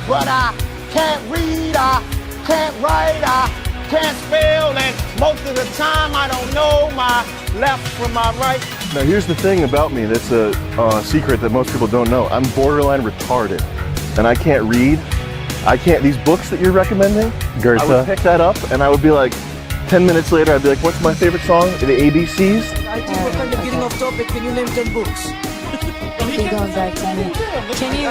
but I can't read, I can't write, I can't spell, and most of the time I don't know my left from my right. Now here's the thing about me that's a secret that most people don't know. I'm borderline retarded, and I can't read. These books that you're recommending, Goethe. I would pick that up and I would be like, 10 minutes later, I'd be like, what's my favorite song? The ABCs? I think we're kind of getting off topic. Can you name 10 books? Keep going back to me. Can you?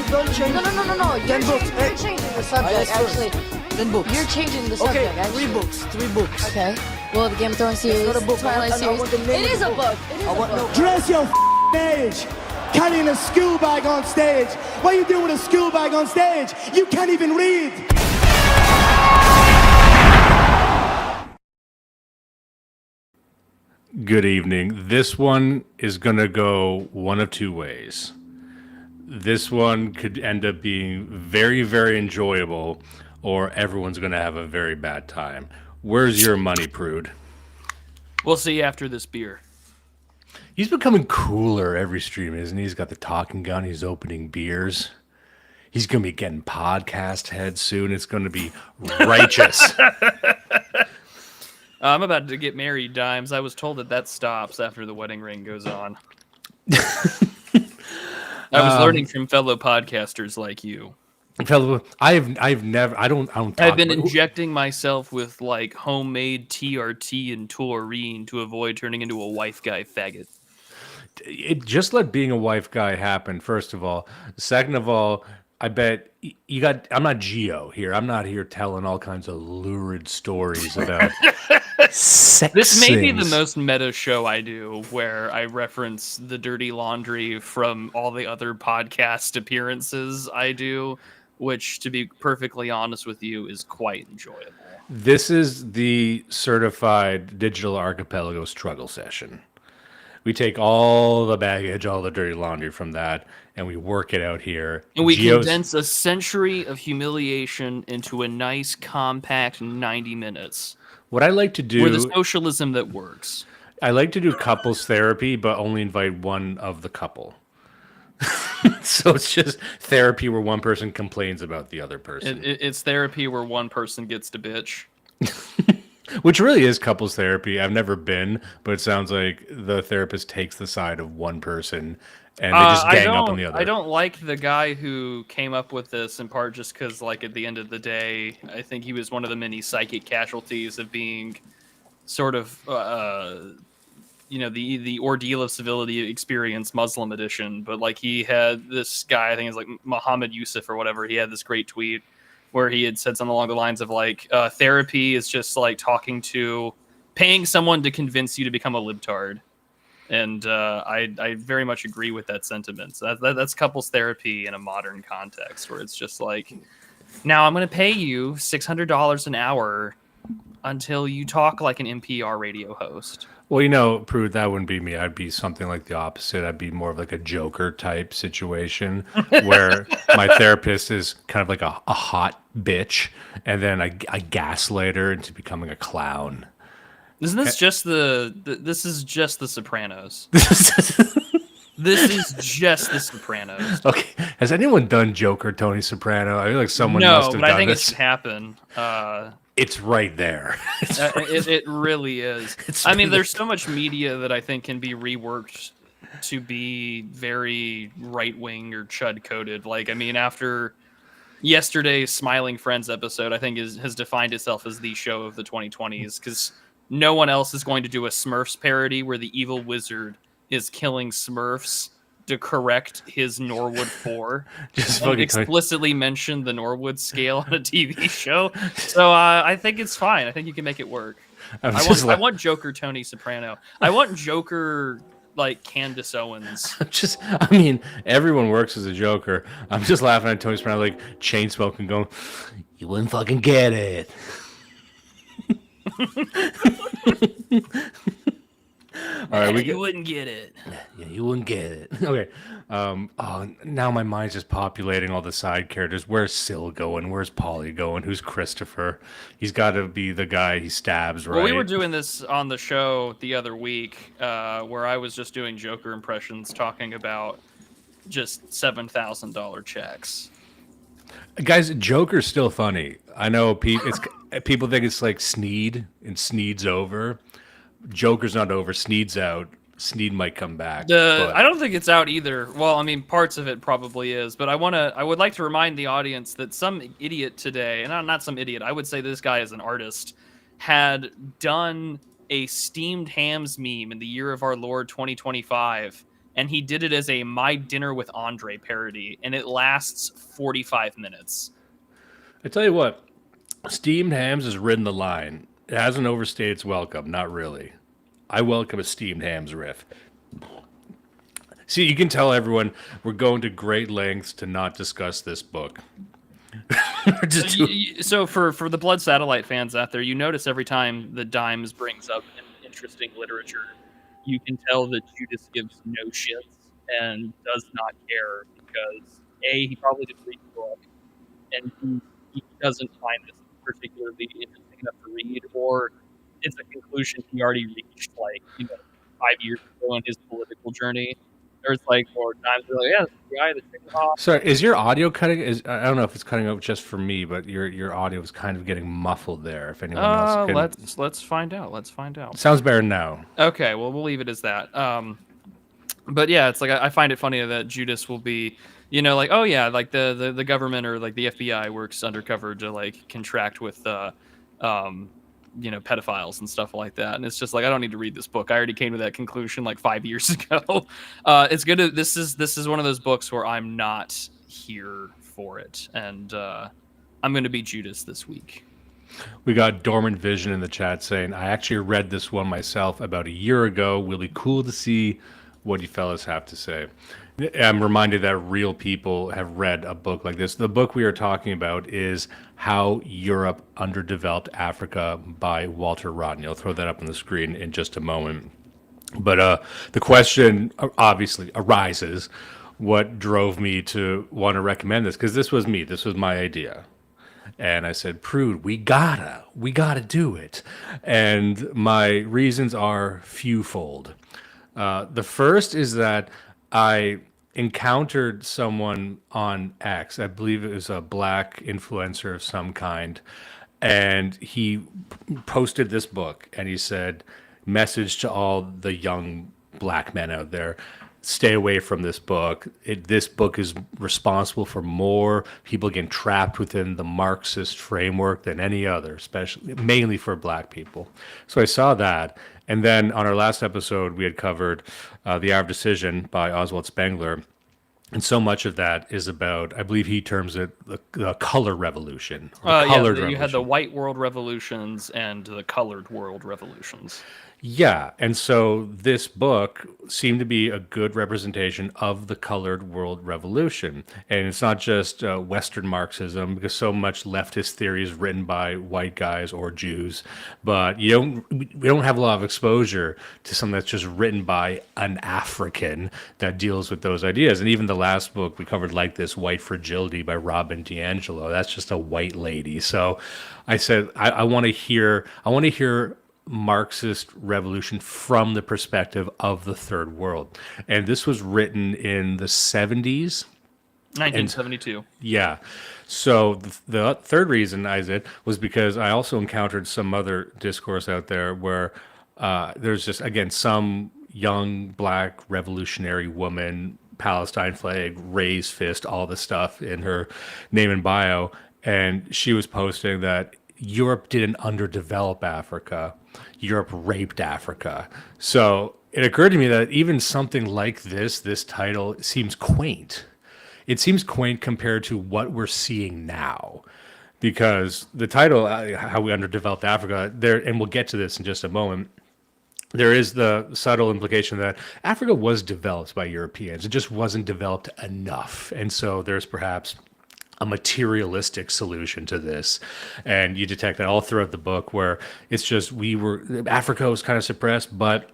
Don't change. No. 10 books. You're changing the subject, actually. 10 books. You're changing the subject, okay, actually. 3 books. Okay. Well, the Game of Thrones series, not a book. Twilight series. It is a book. Dress your age. Carrying a school bag on stage. What you do with a school bag on stage? You can't even read. Good evening. This one is going to go one of two ways. This one could end up being very, very enjoyable, or everyone's going to have a very bad time. Where's your money, Prude? We'll see after this beer. He's becoming cooler every stream, isn't he? He's got the talking gun. He's opening beers. He's going to be getting podcast head soon. It's going to be righteous. I'm about to get married, Dimes. I was told that stops after the wedding ring goes on. I was learning from fellow podcasters like you. I've never. I don't. I've been injecting myself with like homemade TRT and taurine to avoid turning into a wife guy faggot. Just let being a wife guy happen. First of all, second of all, I bet you got. I'm not Geo here. I'm not here telling all kinds of lurid stories about sex. This may be the most meta show I do, where I reference the dirty laundry from all the other podcast appearances I do, which, to be perfectly honest with you, is quite enjoyable. This is the certified digital archipelago struggle session. We take all the baggage, all the dirty laundry from that, and we work it out here. And we condense a century of humiliation into a nice, compact 90 minutes. What I like to do... With a socialism that works. I like to do couples therapy, but only invite one of the couple. So it's just therapy where one person complains about the other person. It's therapy where one person gets to bitch. Which really is couples therapy. I've never been, but it sounds like the therapist takes the side of one person and they just gang up on the other. I don't like the guy who came up with this, in part just because, like, at the end of the day, I think he was one of the many psychic casualties of being sort of, the Ordeal of Civility experience, Muslim edition. But, like, he had this guy, I think it's like Muhammad Yusuf or whatever, he had this great tweet where he had said something along the lines of, like, therapy is just like paying someone to convince you to become a libtard. And I very much agree with that sentiment. So that's couples therapy in a modern context, where it's just like, now I'm going to pay you $600 an hour until you talk like an NPR radio host. Well, Prude, that wouldn't be me. I'd be something like the opposite. I'd be more of like a Joker type situation where my therapist is kind of like a hot bitch, and then I gaslight her into becoming a clown. Isn't this this is just the Sopranos? This is just the Sopranos. Okay, has anyone done Joker Tony Soprano? I feel like someone must have done this. No, but I think it should happen. It's right there. It really is. I mean, there's so much media that I think can be reworked to be very right-wing or chud-coded. Like, I mean, after yesterday's Smiling Friends episode, I think has defined itself as the show of the 2020s, because no one else is going to do a Smurfs parody where the evil wizard is killing Smurfs to correct his Norwood 4. Just explicitly mention the Norwood scale on a TV show. So I think it's fine. I think you can make it work. I want Joker Tony Soprano. I want Joker like Candace Owens. Everyone works as a Joker. I'm just laughing at Tony Soprano like chain smoking, going, "You wouldn't fucking get it." All right, you wouldn't get it. Yeah, you wouldn't get it. Okay. Now my mind's just populating all the side characters. Where's Syl going? Where's Polly going? Who's Christopher? He's got to be the guy he stabs, right? Well, we were doing this on the show the other week, where I was just doing Joker impressions, talking about just $7,000 checks. Guys, Joker's still funny. I know people think it's like Sneed and Sneed's over. Joker's not over. Sneed's out. Sneed might come back. I don't think it's out either. Well, I mean, parts of it probably is, but I would like to remind the audience that some idiot today, and not some idiot, I would say this guy is an artist, had done a steamed hams meme in the year of our Lord 2025, and he did it as a My Dinner with Andre parody, and it lasts 45 minutes. I tell you what, steamed hams has ridden the line. It hasn't overstayed its welcome. Not really. I welcome a steamed hams riff. See, you can tell everyone we're going to great lengths to not discuss this book. So for the Blood Satellite fans out there, you notice every time the Dimes brings up an interesting literature, you can tell that Judas gives no shits and does not care because A, he probably didn't read the book, and he doesn't find this particularly interesting enough to read, or it's a conclusion he already reached, 5 years ago in his political journey. There's more times where yeah, this guy that's taking off. Sorry, is your audio cutting? I don't know if it's cutting out just for me, but your audio is kind of getting muffled there. If anyone else can... let's find out. Let's find out. Sounds better now. Okay, well we'll leave it as that. But yeah, it's I find it funny that Judas will be, oh yeah, the government or the FBI works undercover to contract with pedophiles and stuff like that, and it's just I don't need to read this book. I already came to that conclusion 5 years ago. It's good to this is one of those books where I'm not here for it, and I'm going to be Judas this week. We got Dormant Vision in the chat saying, I actually read this one myself about a year ago. Will be cool to see what you fellas have to say. I'm reminded that real people have read a book like this. The book we are talking about is How Europe Underdeveloped Africa by Walter Rodney. I'll throw that up on the screen in just a moment. But the question obviously arises, what drove me to want to recommend this? Because this was me. This was my idea. And I said, Prude, we gotta do it. And my reasons are fewfold. The first is that I encountered someone on X, I believe it was a black influencer of some kind, and he posted this book and he said, message to all the young black men out there, stay away from this book. This book is responsible for more people getting trapped within the Marxist framework than any other, especially mainly for black people. So I saw that. And then on our last episode, we had covered The Hour of Decision by Oswald Spengler. And so much of that is about, I believe he terms it the color revolution. You had the white world revolutions and the colored world revolutions. Yeah, and so this book seemed to be a good representation of the colored world revolution. And it's not just Western Marxism, because so much leftist theory is written by white guys or Jews, but we don't have a lot of exposure to something that's just written by an African that deals with those ideas. And even the last book we covered, Like This, White Fragility by Robin DiAngelo, that's just a white lady. So I said, I want to hear Marxist revolution from the perspective of the third world. And this was written in the 70s. 1972. Yeah. So the third reason I did was because I also encountered some other discourse out there where there's just, again, some young black revolutionary woman, Palestine flag, raised fist, all the stuff in her name and bio. And she was posting that Europe didn't underdevelop Africa. Europe raped Africa. So it occurred to me that even something like this title seems quaint. It seems quaint compared to what we're seeing now. Because the title, How We Underdeveloped Africa, there, and we'll get to this in just a moment, there is the subtle implication that Africa was developed by Europeans. It just wasn't developed enough. And so there's perhaps a materialistic solution to this, and you detect that all throughout the book, where it's just Africa was kind of suppressed, but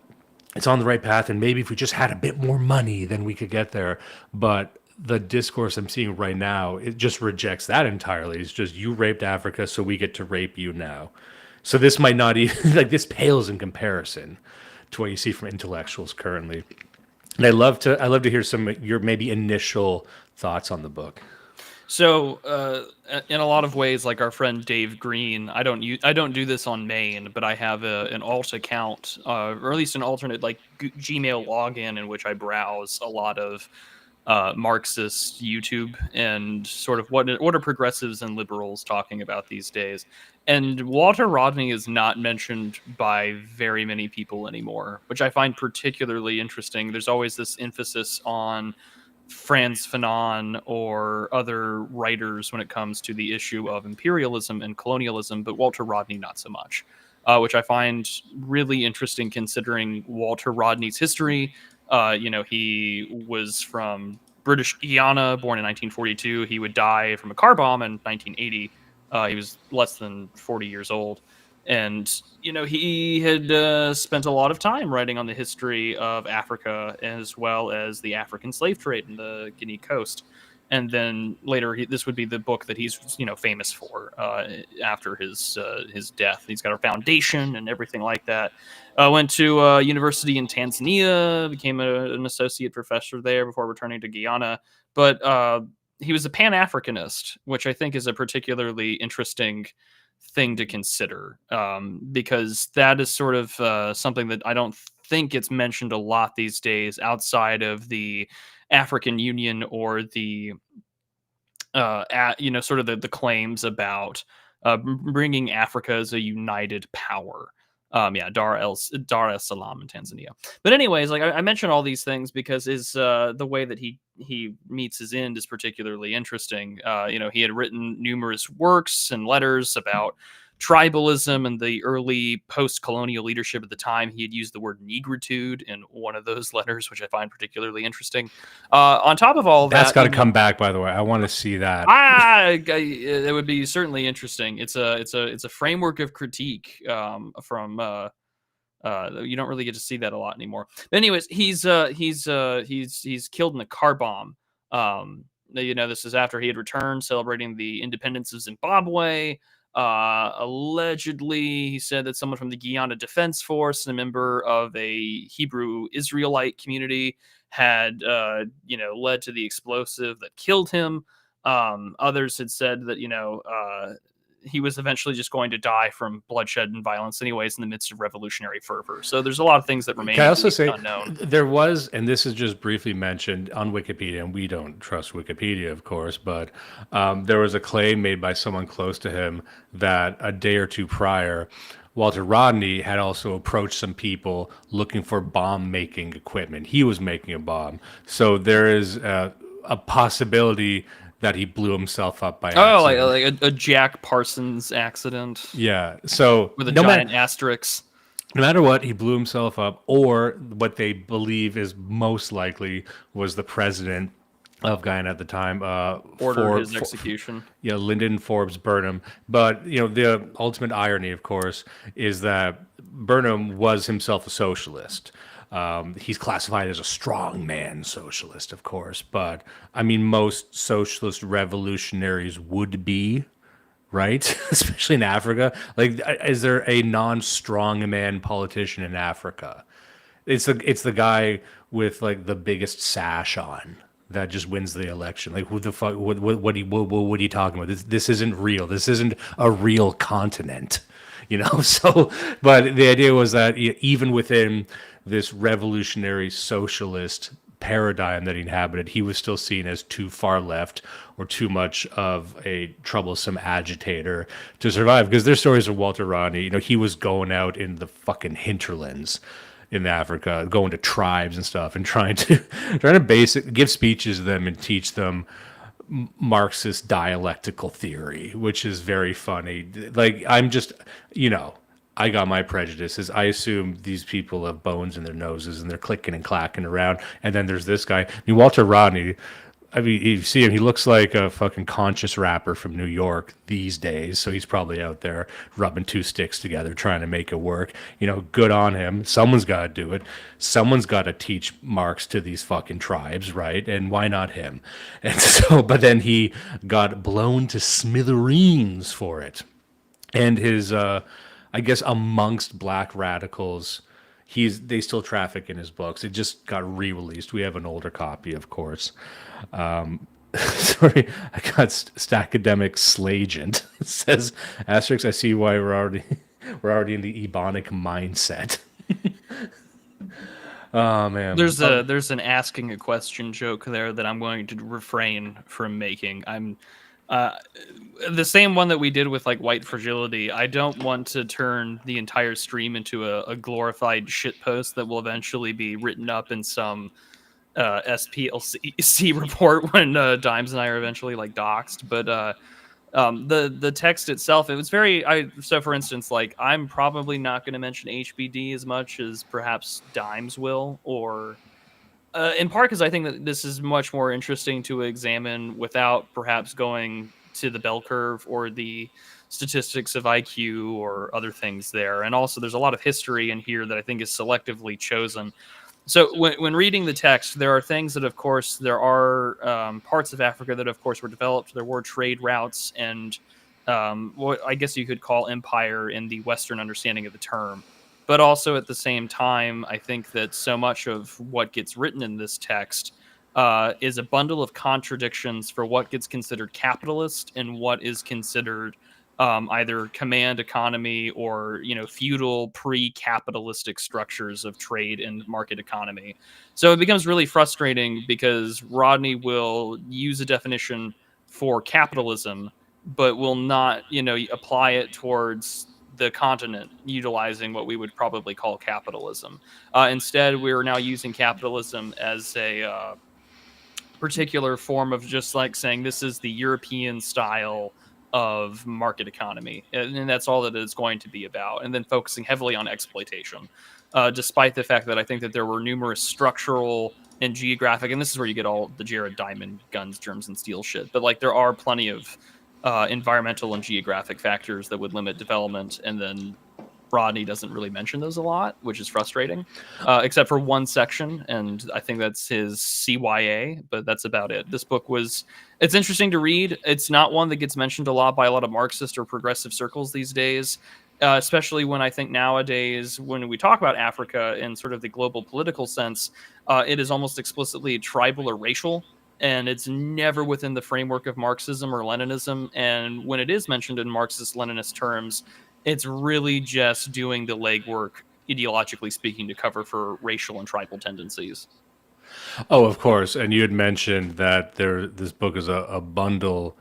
it's on the right path, and maybe if we just had a bit more money, then we could get there. But the discourse I'm seeing right now, it just rejects that entirely. It's just, you raped Africa, so we get to rape you now. So this might not even this pales in comparison to what you see from intellectuals currently. And I love to hear some of your maybe initial thoughts on the book. So, in a lot of ways, like our friend Dave Green, I don't do this on main, but I have an alt account, or at least an alternate like Gmail login in which I browse a lot of Marxist YouTube and sort of what are progressives and liberals talking about these days. And Walter Rodney is not mentioned by very many people anymore, which I find particularly interesting. There's always this emphasis on Franz Fanon or other writers when it comes to the issue of imperialism and colonialism, but Walter Rodney not so much, which I find really interesting considering Walter Rodney's history. He was from British Guiana, born in 1942. He would die from a car bomb in 1980. He was less than 40 years old. And, he had spent a lot of time writing on the history of Africa as well as the African slave trade in the Guinea coast. And then later, this would be the book that he's, famous for after his death. He's got a foundation and everything like that. Went to university in Tanzania, became an associate professor there before returning to Guyana. But he was a Pan-Africanist, which I think is a particularly interesting thing to consider, because that is sort of something that I don't think gets mentioned a lot these days outside of the African Union or the sort of the claims about bringing Africa as a united power. Dar es Salaam in Tanzania. But anyways, like I mentioned all these things because the way that he meets his end is particularly interesting. He had written numerous works and letters about tribalism and the early post-colonial leadership at the time. He had used the word negritude in one of those letters, which I find particularly interesting. On top of all that's that, got to come back. By the way, I want to see that. It would be certainly interesting. It's a framework of critique from. You don't really get to see that a lot anymore. But anyways, he's killed in a car bomb. This is after he had returned, celebrating the independence of Zimbabwe. Allegedly, he said that someone from the Guyana Defense Force, and a member of a Hebrew Israelite community, had led to the explosive that killed him. Others had said that he was eventually just going to die from bloodshed and violence anyways in the midst of revolutionary fervor. So there's a lot of things that remain Can I also say unknown. There was, and this is just briefly mentioned on Wikipedia, and we don't trust Wikipedia, of course, but there was a claim made by someone close to him that a day or two prior, Walter Rodney had also approached some people looking for bomb-making equipment. He was making a bomb. So there is a possibility that he blew himself up by accident. Oh, like a Jack Parsons accident. Yeah. So with a giant asterisk. No matter what, he blew himself up, or what they believe is most likely was the president of Guyana at the time ordered his execution. Lyndon Forbes Burnham. But the ultimate irony, of course, is that Burnham was himself a socialist. He's classified as a strongman socialist, of course, but I mean, most socialist revolutionaries would be, right? Especially in Africa. Like, is there a non-strongman politician in Africa? It's the guy with like the biggest sash on that just wins the election. Like, who the fuck? What are you talking about? This isn't real. This isn't a real continent, So, but the idea was that even within this revolutionary socialist paradigm that he inhabited, he was still seen as too far left or too much of a troublesome agitator to survive. Because there's stories of Walter Rodney, he was going out in the fucking hinterlands in Africa, going to tribes and stuff, and trying to give speeches to them and teach them Marxist dialectical theory, which is very funny. Like, I'm just, I got my prejudices. I assume these people have bones in their noses and they're clicking and clacking around. And then there's this guy. I mean, Walter Rodney, you see him, he looks like a fucking conscious rapper from New York these days. So he's probably out there rubbing two sticks together, trying to make it work. Good on him. Someone's got to do it. Someone's got to teach Marx to these fucking tribes, right? And why not him? And so, but then he got blown to smithereens for it. And his, I guess amongst black radicals, they still traffic in his books. It just got re-released. We have an older copy, of course. sorry, I got Stackademic Slagent. It says, asterisk, I see why we're already in the Ebonic mindset. Oh man. There's an asking a question joke there that I'm going to refrain from making. I'm the same one that we did with like white fragility. I don't want to turn the entire stream into a glorified shitpost that will eventually be written up in some SPLC report when Dimes and I are eventually like doxxed. But the text itself, it was so for instance, like I'm probably not going to mention HBD as much as perhaps Dimes will, or in part because I think that this is much more interesting to examine without perhaps going to the bell curve or the statistics of IQ or other things there. And also there's a lot of history in here that I think is selectively chosen. So when reading the text, there are things that, of course, there are parts of Africa that, of course, were developed. There were trade routes and what I guess you could call empire in the Western understanding of the term. But also at the same time, I think that so much of what gets written in this text is a bundle of contradictions for what gets considered capitalist and what is considered either command economy or feudal pre-capitalistic structures of trade and market economy. So it becomes really frustrating because Rodney will use a definition for capitalism, but will not apply it towards the continent utilizing what we would probably call capitalism. Instead, we're now using capitalism as a particular form of just like saying this is the European style of market economy, and that's all that it's going to be about, and then focusing heavily on exploitation, despite the fact that I think that there were numerous structural and geographic, and this is where you get all the Jared Diamond guns, germs, and steel shit, but like there are plenty of environmental and geographic factors that would limit development, and then Rodney doesn't really mention those a lot, which is frustrating, except for one section, and I think that's his CYA, but that's about it. This book it's interesting to read. It's not one that gets mentioned a lot by a lot of Marxist or progressive circles these days, especially when I think nowadays, when we talk about Africa in sort of the global political sense, it is almost explicitly tribal or racial, and it's never within the framework of Marxism or Leninism, and when it is mentioned in Marxist-Leninist terms, it's really just doing the legwork, ideologically speaking, to cover for racial and tribal tendencies. Oh, of course. And you had mentioned that this book is a bundle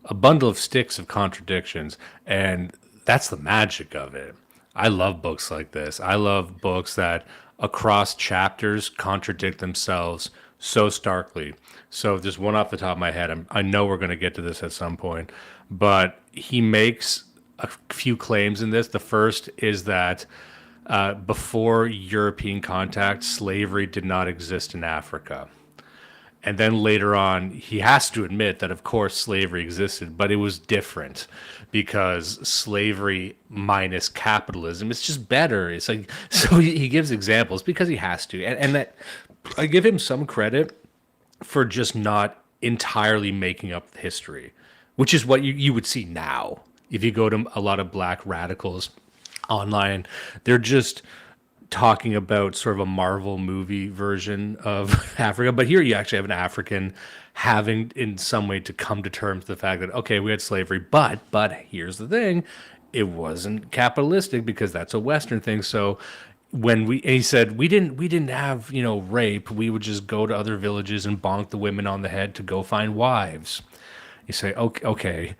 of sticks of contradictions, and that's the magic of it. I love books like this. I love books that across chapters contradict themselves so starkly. So just one off the top of my head, I know we're going to get to this at some point, but he makes a few claims in this. The first is that before European contact, slavery did not exist in Africa. And then later on, he has to admit that, of course, slavery existed, but it was different because slavery minus capitalism is just better. It's like, so he gives examples because he has to. And that I give him some credit for just not entirely making up history, which is what you would see now. If you go to a lot of black radicals online, they're just talking about sort of a Marvel movie version of Africa. But here you actually have an African having in some way to come to terms with the fact that, okay, we had slavery, but here's the thing, it wasn't capitalistic because that's a Western thing. So he said we didn't have rape, we would just go to other villages and bonk the women on the head to go find wives. You say, okay.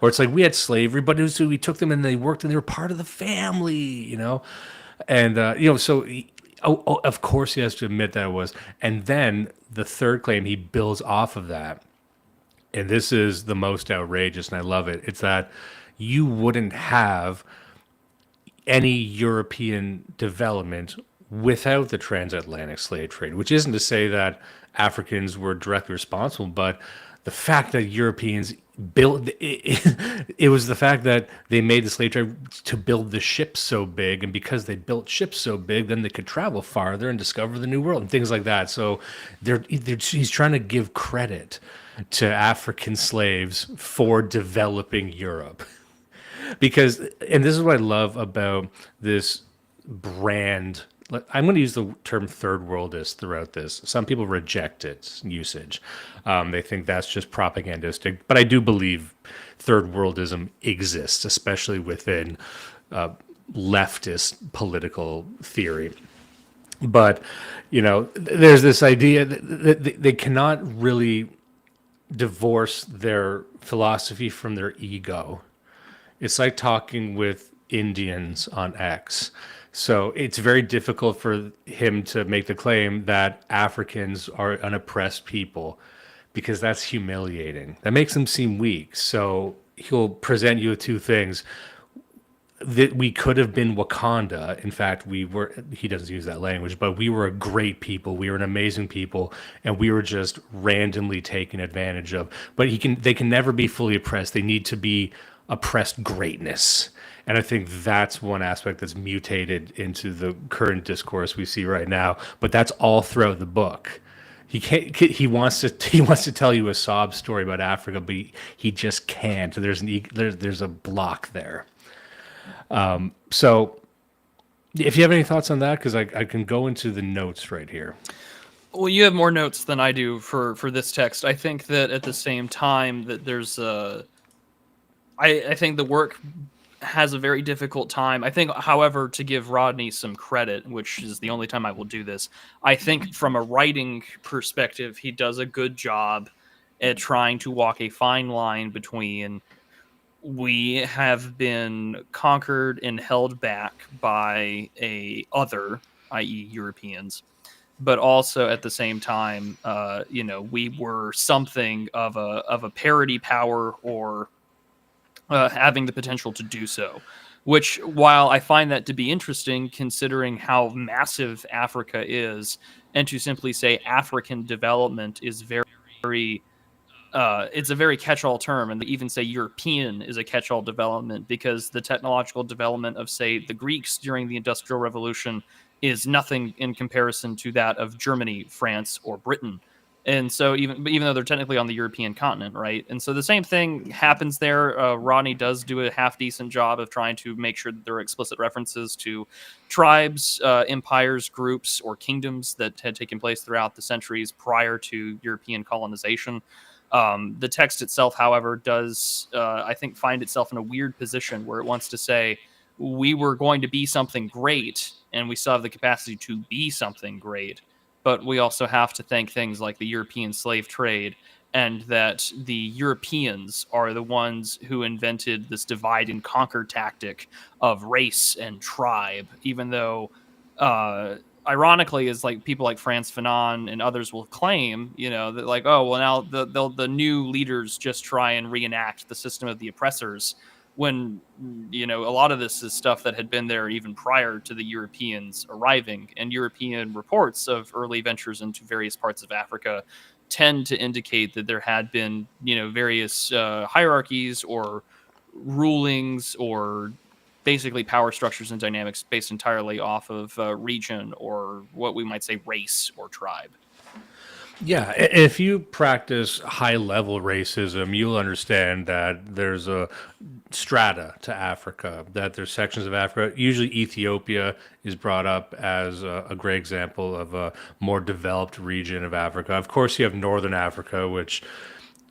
Or it's like we had slavery, but we took them and they worked and they were part of the family, And, so of course he has to admit that it was. And then the third claim, he builds off of that. And this is the most outrageous, and I love it. It's that you wouldn't have any European development without the transatlantic slave trade, which isn't to say that Africans were directly responsible, but the fact that Europeans built it was the fact that they made the slave trade to build the ships so big, and because they built ships so big, then they could travel farther and discover the new world and things like that. So he's trying to give credit to African slaves for developing Europe. Because, and this is what I love about this brand I'm going to use the term third worldist throughout this. Some people reject its usage. They think that's just propagandistic. But I do believe third worldism exists, especially within leftist political theory. But, there's this idea that they cannot really divorce their philosophy from their ego. It's like talking with Indians on X. So it's very difficult for him to make the claim that Africans are an oppressed people because that's humiliating. That makes them seem weak. So he'll present you with two things. That we could have been Wakanda. In fact, he doesn't use that language, but we were a great people. We were an amazing people, and we were just randomly taken advantage of. But they can never be fully oppressed. They need to be oppressed greatness. And I think that's one aspect that's mutated into the current discourse we see right now. But that's all throughout the book. He wants to tell you a sob story about Africa, but he just can't. There's a block there. So if you have any thoughts on that, because I can go into the notes right here. Well, you have more notes than I do for this text. I think that at the same time that there's I think the work has a very difficult time. I think, however, to give Rodney some credit, which is the only time I will do this, I think from a writing perspective, he does a good job at trying to walk a fine line between we have been conquered and held back by a other, i.e. Europeans, but also at the same time, we were something of a parity power or having the potential to do so, which, while I find that to be interesting, considering how massive Africa is, and to simply say African development is very it's a very catch-all term, and they even say European is a catch-all development because the technological development of, say, the Greeks during the Industrial Revolution is nothing in comparison to that of Germany, France, or Britain. And so even though they're technically on the European continent, right? And so the same thing happens there. Rodney does do a half-decent job of trying to make sure that there are explicit references to tribes, empires, groups, or kingdoms that had taken place throughout the centuries prior to European colonization. The text itself, however, does, I think, find itself in a weird position where it wants to say, we were going to be something great, and we still have the capacity to be something great, but we also have to thank things like the European slave trade, and that the Europeans are the ones who invented this divide and conquer tactic of race and tribe, even though ironically, is like people like Frantz Fanon and others will claim, that like, oh, well, now the new leaders just try and reenact the system of the oppressors, when, a lot of this is stuff that had been there even prior to the Europeans arriving. And European reports of early ventures into various parts of Africa tend to indicate that there had been, various hierarchies or rulings or basically power structures and dynamics based entirely off of region or what we might say race or tribe. Yeah, if you practice high-level racism, you'll understand that there's a strata to Africa, that there's sections of Africa. Usually Ethiopia is brought up as a great example of a more developed region of Africa. Of course, you have Northern Africa, which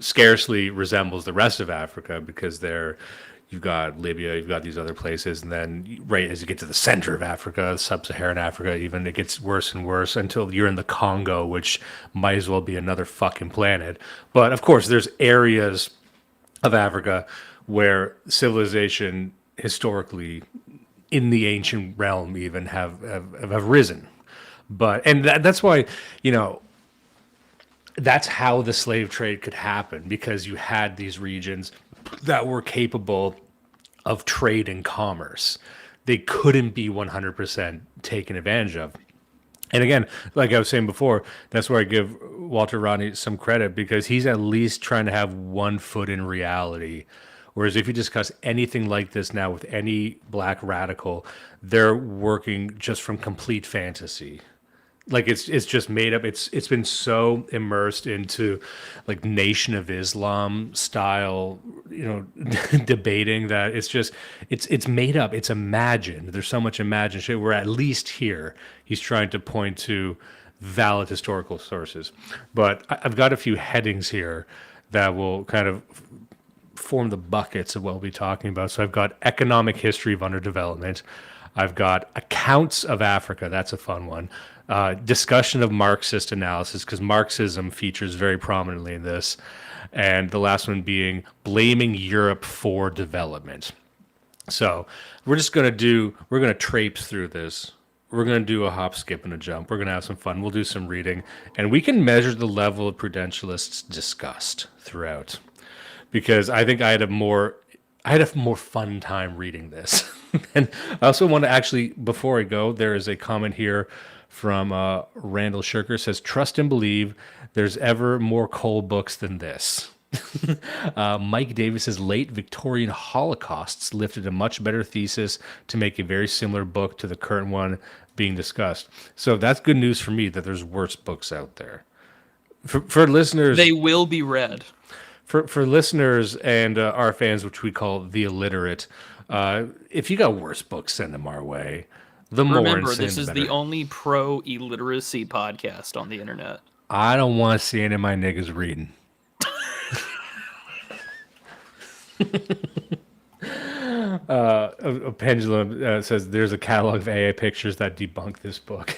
scarcely resembles the rest of Africa because you've got Libya, you've got these other places, and then right as you get to the center of Africa, sub-Saharan Africa, even, it gets worse and worse until you're in the Congo, which might as well be another fucking planet. But of course, there's areas of Africa where civilization historically, in the ancient realm even, have risen. And that's why, that's how the slave trade could happen, because you had these regions that were capable of trade and commerce. They couldn't be 100% taken advantage of. And again, like I was saying before, that's where I give Walter Rodney some credit, because he's at least trying to have one foot in reality. Whereas if you discuss anything like this now with any black radical, they're working just from complete fantasy. Like it's just made up. It's been so immersed into like Nation of Islam style, debating that it's made up. It's imagined. There's so much imagination. We're at least here. He's trying to point to valid historical sources, but I've got a few headings here that will kind of form the buckets of what we'll be talking about. So I've got economic history of underdevelopment. I've got accounts of Africa. That's a fun one. Discussion of Marxist analysis, because Marxism features very prominently in this. And the last one being blaming Europe for development. So we're going to traipse through this. We're going to do a hop, skip, and a jump. We're going to have some fun. We'll do some reading. And we can measure the level of Prudentialists' disgust throughout. Because I think I had a more fun time reading this. And I also want to actually, before I go, there is a comment here from Randall Shirker, says, trust and believe there's ever more coal books than this. Mike Davis's late Victorian Holocausts lifted a much better thesis to make a very similar book to the current one being discussed. So that's good news for me that there's worse books out there. For listeners, they will be read. For listeners and our fans, which we call the illiterate, if you got worse books, send them our way. Remember, this is the only pro-illiteracy podcast on the internet. I don't want to see any of my niggas reading. A pendulum says there's a catalog of AI pictures that debunk this book.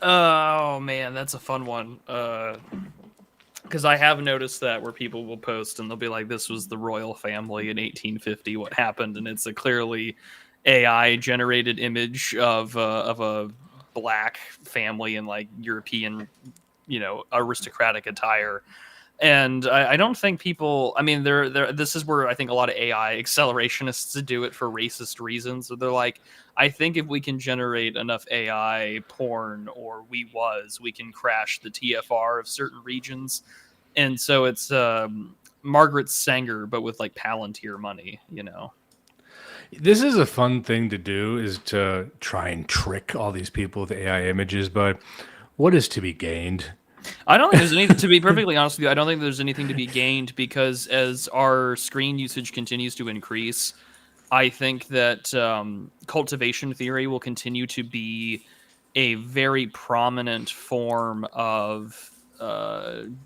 Oh man, that's a fun one. Because I have noticed that where people will post and they'll be like, this was the royal family in 1850, what happened? And it's a clearly AI generated image of a black family in like European, aristocratic attire. And I don't think people, I mean, this is where I think a lot of AI accelerationists do it for racist reasons. So they're like, I think if we can generate enough AI porn or we can crash the TFR of certain regions. And so it's Margaret Sanger, but with like Palantir money, This is a fun thing to do, is to try and trick all these people with AI images, but what is to be gained? I don't think there's anything, to be perfectly honest with you, I don't think there's anything to be gained, because as our screen usage continues to increase, I think that cultivation theory will continue to be a very prominent form of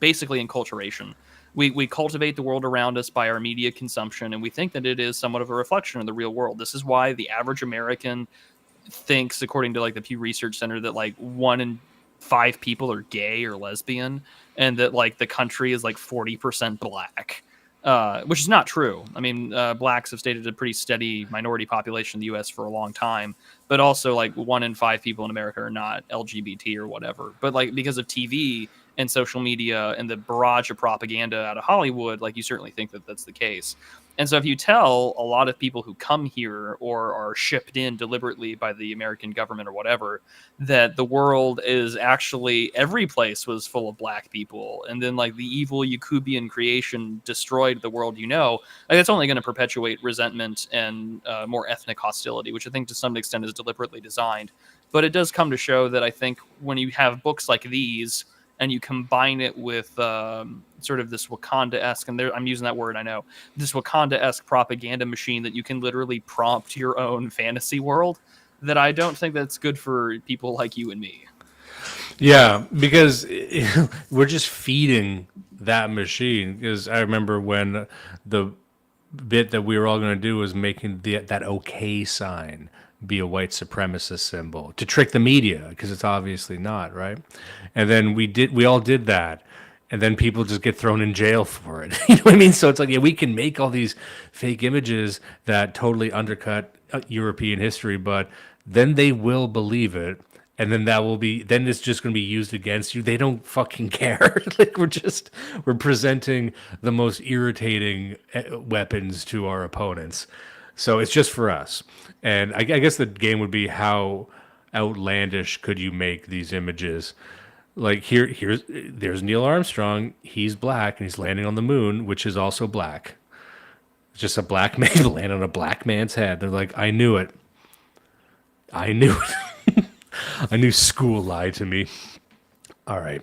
basically enculturation. We cultivate the world around us by our media consumption, and we think that it is somewhat of a reflection of the real world. This is why the average American thinks, according to like the Pew Research Center, that like 1 in 5 people are gay or lesbian, and that like the country is like 40% black, which is not true. I mean, blacks have stayed at a pretty steady minority population in the U.S. for a long time, but also like 1 in 5 people in America are not LGBT or whatever. But like because of TV and social media and the barrage of propaganda out of Hollywood, like you certainly think that that's the case. And so if you tell a lot of people who come here or are shipped in deliberately by the American government or whatever, that the world is actually, every place was full of black people, and then like the evil Yakubian creation destroyed the world, like it's only going to perpetuate resentment and more ethnic hostility, which I think to some extent is deliberately designed. But it does come to show that I think when you have books like these, and you combine it with sort of this Wakanda-esque, and I'm using that word, I know, this Wakanda-esque propaganda machine that you can literally prompt your own fantasy world, that I don't think that's good for people like you and me. Yeah, because we're just feeding that machine. Because I remember when the bit that we were all going to do was making that okay sign be a white supremacist symbol to trick the media, because it's obviously not, right? And then we all did that, and then people just get thrown in jail for it. You know what I mean? So it's like, yeah, we can make all these fake images that totally undercut European history, but then they will believe it, and then then it's just going to be used against you. They don't fucking care. Like we're presenting the most irritating weapons to our opponents. So it's just for us. And I guess the game would be, how outlandish could you make these images? Like there's Neil Armstrong. He's black and he's landing on the moon, which is also black. It's just a black man landing on a black man's head. They're like, I knew it. A new school lied to me. All right.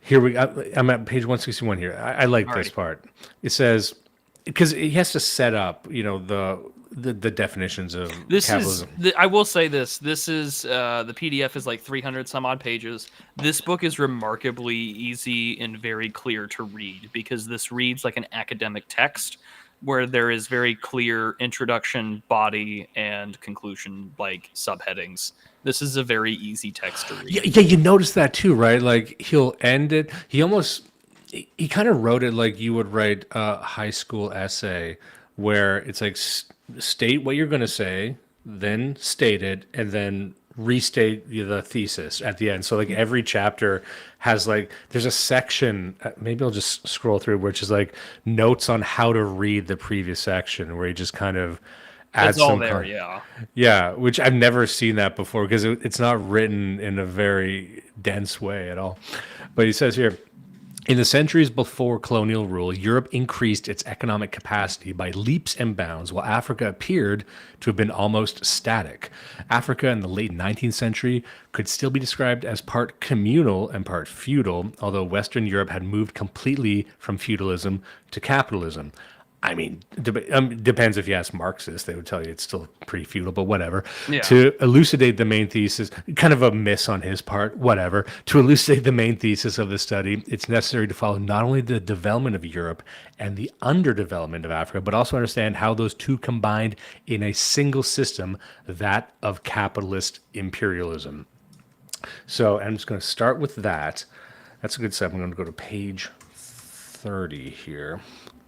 Here we I'm at page 161 here. I like this Alrighty. part. It says, because he has to set up, the definitions of This capitalism. I will say this. This is the PDF is like 300 some odd pages. This book is remarkably easy and very clear to read because this reads like an academic text where there is very clear introduction, body, and conclusion, like subheadings. This is a very easy text to read. Yeah, you notice that too, right? Like he'll end it. He kind of wrote it like you would write a high school essay, where it's like state what you're going to say, then state it, and then restate the thesis at the end. So like every chapter has like there's a section. Maybe I'll just scroll through, which is like notes on how to read the previous section, where he just kind of adds It's all some there, yeah. Yeah, which I've never seen that before because it's not written in a very dense way at all. But he says here, in the centuries before colonial rule, Europe increased its economic capacity by leaps and bounds, while Africa appeared to have been almost static. Africa in the late 19th century could still be described as part communal and part feudal, although Western Europe had moved completely from feudalism to capitalism. I mean, depends if you ask Marxists, they would tell you it's still pretty feudal, but whatever. Yeah. To elucidate the main thesis, kind of a miss on his part, whatever. To elucidate the main thesis of the study, it's necessary to follow not only the development of Europe and the underdevelopment of Africa, but also understand how those two combined in a single system, that of capitalist imperialism. So I'm just going to start with that. That's a good step. I'm going to go to page 30 here.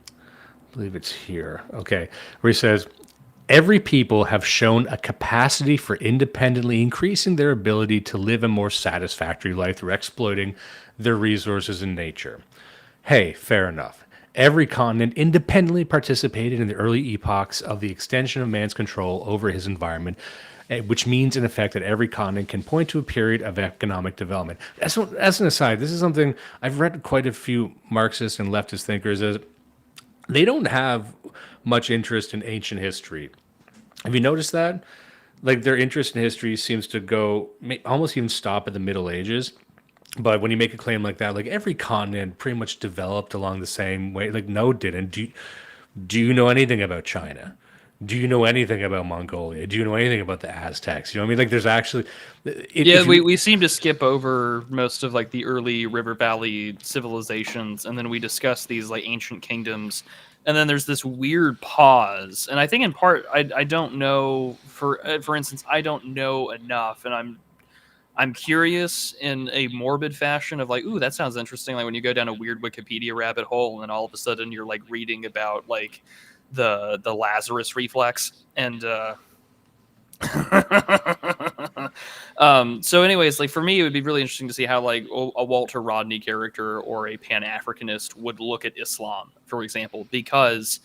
I believe it's here. Okay. Where he says, every people have shown a capacity for independently increasing their ability to live a more satisfactory life through exploiting their resources in nature. Hey, fair enough. Every continent independently participated in the early epochs of the extension of man's control over his environment, which means, in effect, that every continent can point to a period of economic development. As an aside, this is something I've read quite a few Marxist and leftist thinkers as they don't have much interest in ancient history. Have you noticed that? Like their interest in history seems to go almost even stop at the Middle Ages. But when you make a claim like that, like every continent pretty much developed along the same way. Like no, it didn't. Do you know anything about China? Do you know anything about Mongolia? Do you know anything about the Aztecs? You know what I mean? Like there's actually... we seem to skip over most of like the early river valley civilizations, and then we discuss these like ancient kingdoms, and then there's this weird pause. And I think in part I don't know, for instance, I don't know enough, and I'm curious in a morbid fashion of like, ooh, that sounds interesting. Like when you go down a weird Wikipedia rabbit hole and all of a sudden you're like reading about like the Lazarus reflex and so anyways, like for me it would be really interesting to see how like a Walter Rodney character or a Pan-Africanist would look at Islam, for example, because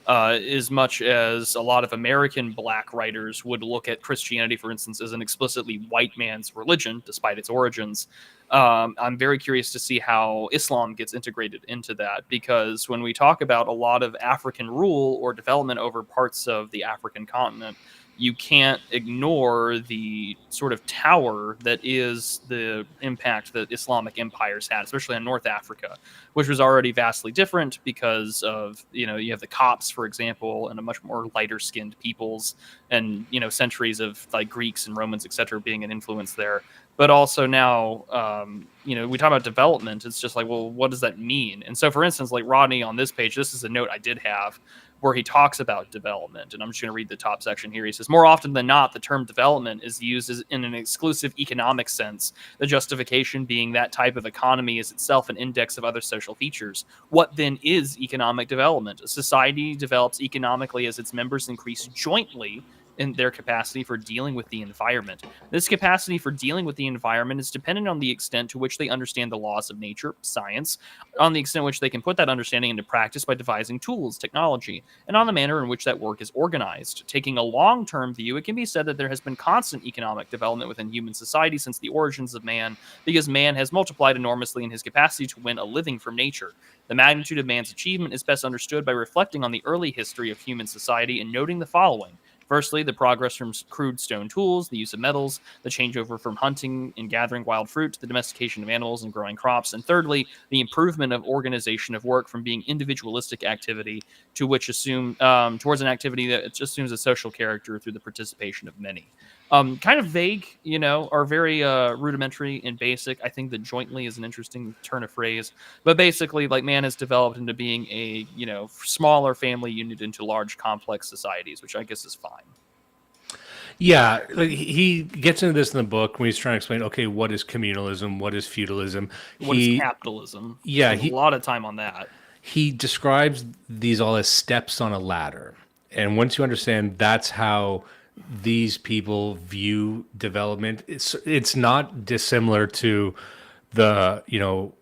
as much as a lot of American black writers would look at Christianity, for instance, as an explicitly white man's religion, despite its origins, I'm very curious to see how Islam gets integrated into that, because when we talk about a lot of African rule or development over parts of the African continent, you can't ignore the sort of tower that is the impact that Islamic empires had, especially in North Africa, which was already vastly different because of, you have the Copts, for example, and a much more lighter skinned peoples, and, centuries of like Greeks and Romans, etc., being an influence there. But also now, we talk about development. It's just like, well, what does that mean? And so, for instance, like Rodney on this page, this is a note I did have where he talks about development. And I'm just going to read the top section here. He says, more often than not, the term development is used in an exclusive economic sense, the justification being that type of economy is itself an index of other social features. What then is economic development? A society develops economically as its members increase jointly in their capacity for dealing with the environment. This capacity for dealing with the environment is dependent on the extent to which they understand the laws of nature, science, on the extent to which they can put that understanding into practice by devising tools, technology, and on the manner in which that work is organized. Taking a long-term view, it can be said that there has been constant economic development within human society since the origins of man, because man has multiplied enormously in his capacity to win a living from nature. The magnitude of man's achievement is best understood by reflecting on the early history of human society and noting the following. Firstly, the progress from crude stone tools, the use of metals, the changeover from hunting and gathering wild fruit to the domestication of animals and growing crops. And thirdly, the improvement of organization of work from being individualistic activity to which towards an activity that assumes a social character through the participation of many. Kind of vague, are very rudimentary and basic. I think that jointly is an interesting turn of phrase, but basically, like, man has developed into being a smaller family unit into large complex societies, which I guess is fine. Yeah, like he gets into this in the book when he's trying to explain, okay, what is communalism, what is feudalism, what is capitalism? Yeah, a lot of time on that. He describes these all as steps on a ladder, and once you understand that's how these people view development, it's not dissimilar to the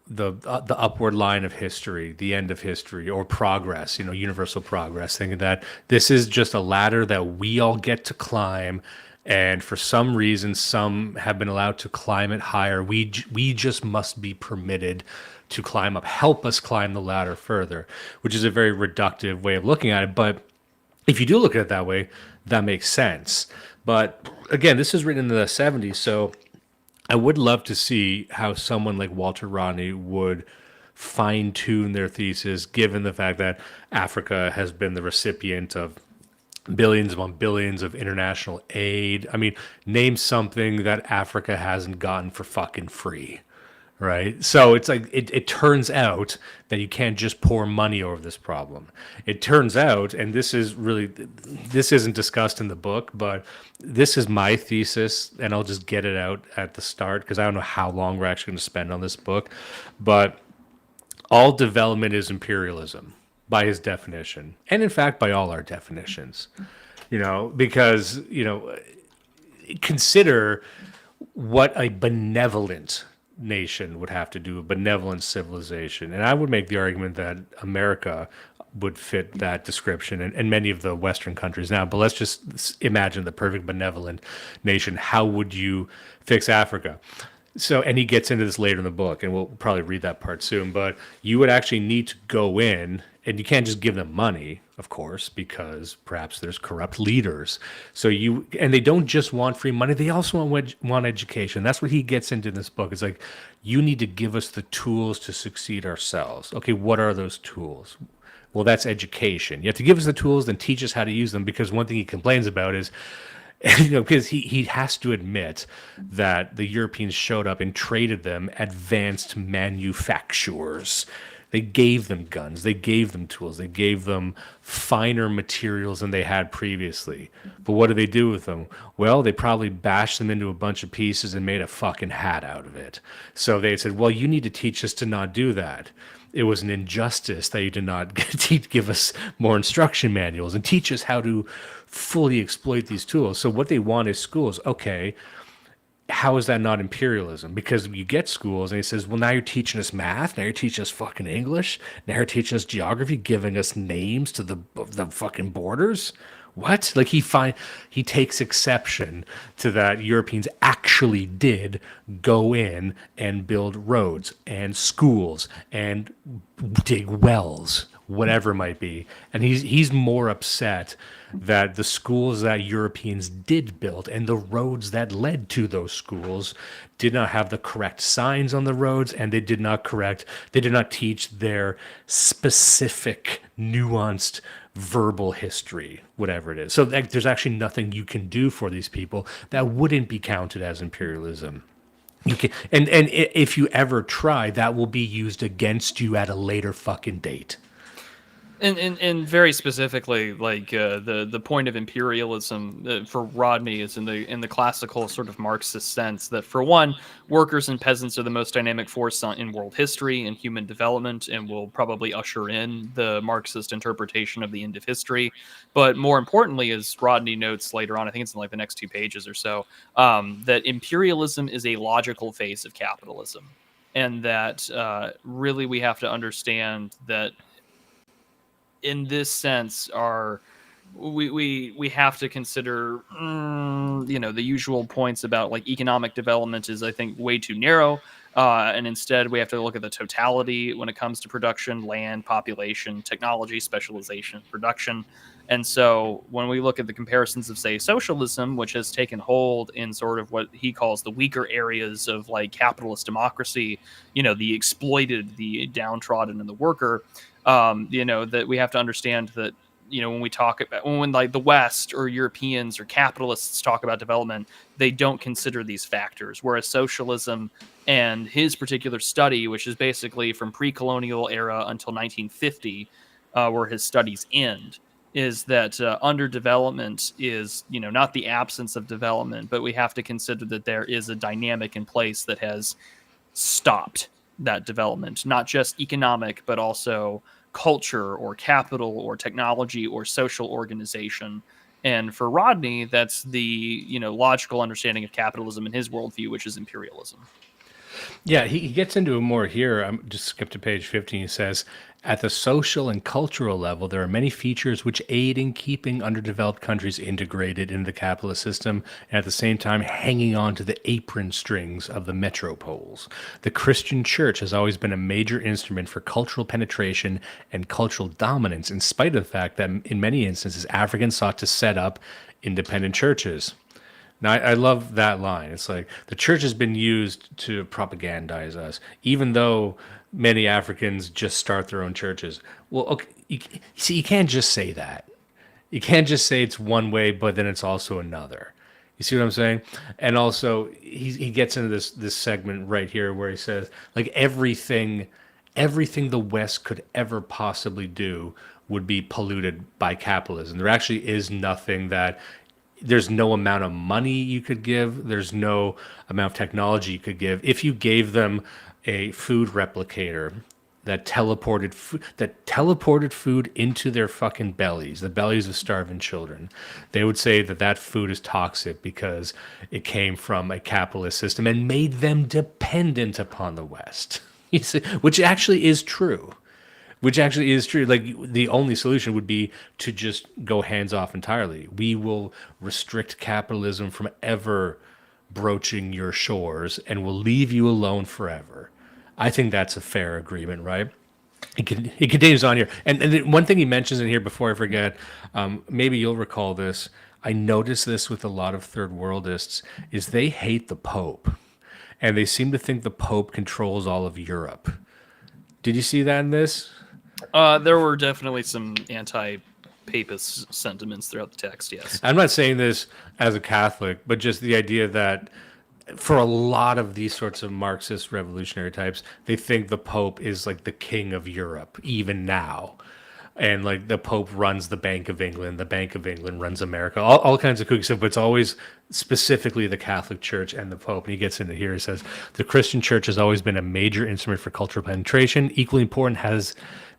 the upward line of history, the end of history, or progress, universal progress, thinking that this is just a ladder that we all get to climb, and for some reason some have been allowed to climb it higher. We just must be permitted to climb up, help us climb the ladder further, which is a very reductive way of looking at it. But if you do look at it that way, that makes sense. But again, this is written in the 70s, so I would love to see how someone like Walter Rodney would fine-tune their thesis, given the fact that Africa has been the recipient of billions upon billions of international aid. I mean, name something that Africa hasn't gotten for fucking free, right? So it's like it turns out that you can't just pour money over this problem. It turns out, and this isn't discussed in the book, but this is my thesis, and I'll just get it out at the start because I don't know how long we're actually going to spend on this book, but all development is imperialism by his definition, and in fact by all our definitions, because consider what a benevolent nation would have to do, a benevolent civilization. And I would make the argument that America would fit that description, and many of the Western countries now. But let's just imagine the perfect benevolent nation. How would you fix Africa? So, and he gets into this later in the book, and we'll probably read that part soon, but you would actually need to go in, and you can't just give them money, of course, because perhaps there's corrupt leaders. So and they don't just want free money, they also want education. That's what he gets into in this book. It's like, you need to give us the tools to succeed ourselves. Okay, what are those tools? Well, that's education. You have to give us the tools, then teach us how to use them, because one thing he complains about is, because he has to admit that the Europeans showed up and traded them advanced manufacturers. They gave them guns, they gave them tools, they gave them finer materials than they had previously. But what do they do with them? Well, they probably bashed them into a bunch of pieces and made a fucking hat out of it. So they said, well, you need to teach us to not do that. It was an injustice that you did not give us more instruction manuals and teach us how to fully exploit these tools. So what they want is schools. Okay, how is that not imperialism? Because you get schools and he says, well, now you're teaching us math, now you're teaching us fucking English, now you're teaching us geography, giving us names to the fucking borders. What? Like he takes exception to that Europeans actually did go in and build roads and schools and dig wells, whatever it might be. And he's more upset that the schools that Europeans did build and the roads that led to those schools did not have the correct signs on the roads, and they did not teach their specific, nuanced verbal history, whatever it is. So there's actually nothing you can do for these people that wouldn't be counted as imperialism. You can, and if you ever try, that will be used against you at a later fucking date. And very specifically, like the point of imperialism for Rodney is in the classical sort of Marxist sense that, for one, workers and peasants are the most dynamic force in world history and human development, and will probably usher in the Marxist interpretation of the end of history. But more importantly, as Rodney notes later on, I think it's in like the next 2 pages or so, that imperialism is a logical phase of capitalism, and that really we have to understand that in this sense we have to consider the usual points about like economic development is, I think, way too narrow, And instead, we have to look at the totality when it comes to production, land, population, technology, specialization, production. And so when we look at the comparisons of, say, socialism, which has taken hold in sort of what he calls the weaker areas of like capitalist democracy, the exploited, the downtrodden, and the worker, that we have to understand that, when we talk about, when like the West or Europeans or capitalists talk about development, they don't consider these factors. Whereas socialism and his particular study, which is basically from pre-colonial era until 1950, where his studies end, is that underdevelopment is, not the absence of development, but we have to consider that there is a dynamic in place that has stopped that development, not just economic, but also culture or capital or technology or social organization. And for Rodney, that's the, logical understanding of capitalism in his worldview, which is imperialism. Yeah, he gets into it more here. I'm just skip to page 15. He says, at the social and cultural level, there are many features which aid in keeping underdeveloped countries integrated into the capitalist system and at the same time hanging on to the apron strings of the metropoles. The Christian church has always been a major instrument for cultural penetration and cultural dominance, in spite of the fact that in many instances, Africans sought to set up independent churches. Now, I love that line. It's like the church has been used to propagandize us, even though many Africans just start their own churches. Well, okay, you can't just say that. You can't just say it's one way, but then it's also another. You see what I'm saying? And also, he gets into this segment right here where he says, like, everything the West could ever possibly do would be polluted by capitalism. There actually is nothing that... There's no amount of money you could give. There's no amount of technology you could give. If you gave them a food replicator that teleported food into their fucking bellies, the bellies of starving children, they would say that food is toxic because it came from a capitalist system and made them dependent upon the West. You see, which actually is true. Like, the only solution would be to just go hands off entirely. We will restrict capitalism from ever broaching your shores and will leave you alone forever. I think that's a fair agreement, right? He continues on here. And one thing he mentions in here before I forget, maybe you'll recall this. I noticed this with a lot of third worldists, is they hate the Pope. And they seem to think the Pope controls all of Europe. Did you see that in this? There were definitely some anti-papist sentiments throughout the text, yes. I'm not saying this as a Catholic, but just the idea that for a lot of these sorts of Marxist revolutionary types, they think the Pope is like the king of Europe, even now. And like the Pope runs the Bank of England, the Bank of England runs America, all kinds of kooky stuff, but it's always specifically the Catholic Church and the Pope. And he gets into here, he says, the Christian Church has always been a major instrument for cultural penetration. Equally important has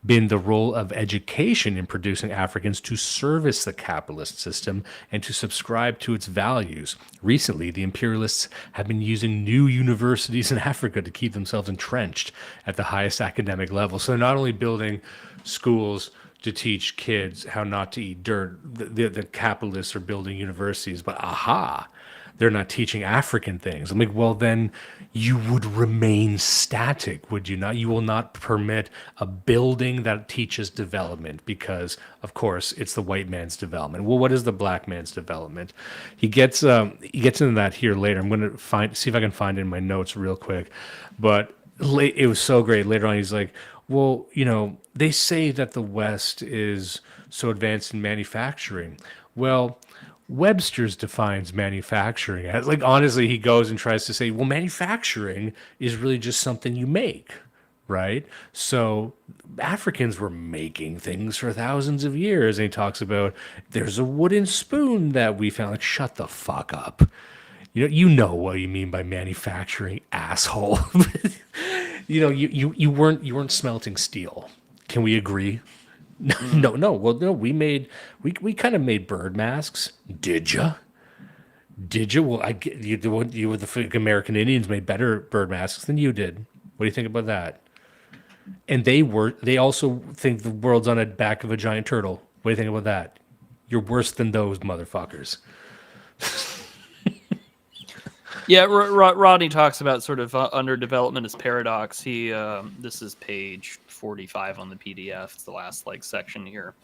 been the role of education in producing Africans to service the capitalist system and to subscribe to its values. Recently, the imperialists have been using new universities in Africa to keep themselves entrenched at the highest academic level. So they're not only building schools to teach kids how not to eat dirt, the capitalists are building universities, but they're not teaching African things. I'm like, well, then you would remain static, would you not? You will not permit a building that teaches development because, of course, it's the white man's development. Well, what is the black man's development? He gets into that here later. I'm going to see if I can find it in my notes real quick. But it was so great. Later on, he's like, well, they say that the West is so advanced in manufacturing. Well, Webster's defines manufacturing as, like, honestly, he goes and tries to say, well, manufacturing is really just something you make, right? So Africans were making things for thousands of years. And he talks about there's a wooden spoon that we found. Like, shut the fuck up. You know what you mean by manufacturing, asshole. You weren't smelting steel. Can we agree? No. Well, no. We kind of made bird masks. Did you? Well, you were the American Indians made better bird masks than you did. What do you think about that? And they also think the world's on the back of a giant turtle. What do you think about that? You're worse than those motherfuckers. Yeah, Rodney talks about sort of underdevelopment as paradox. He this is page 45 on the PDF. It's the last section here.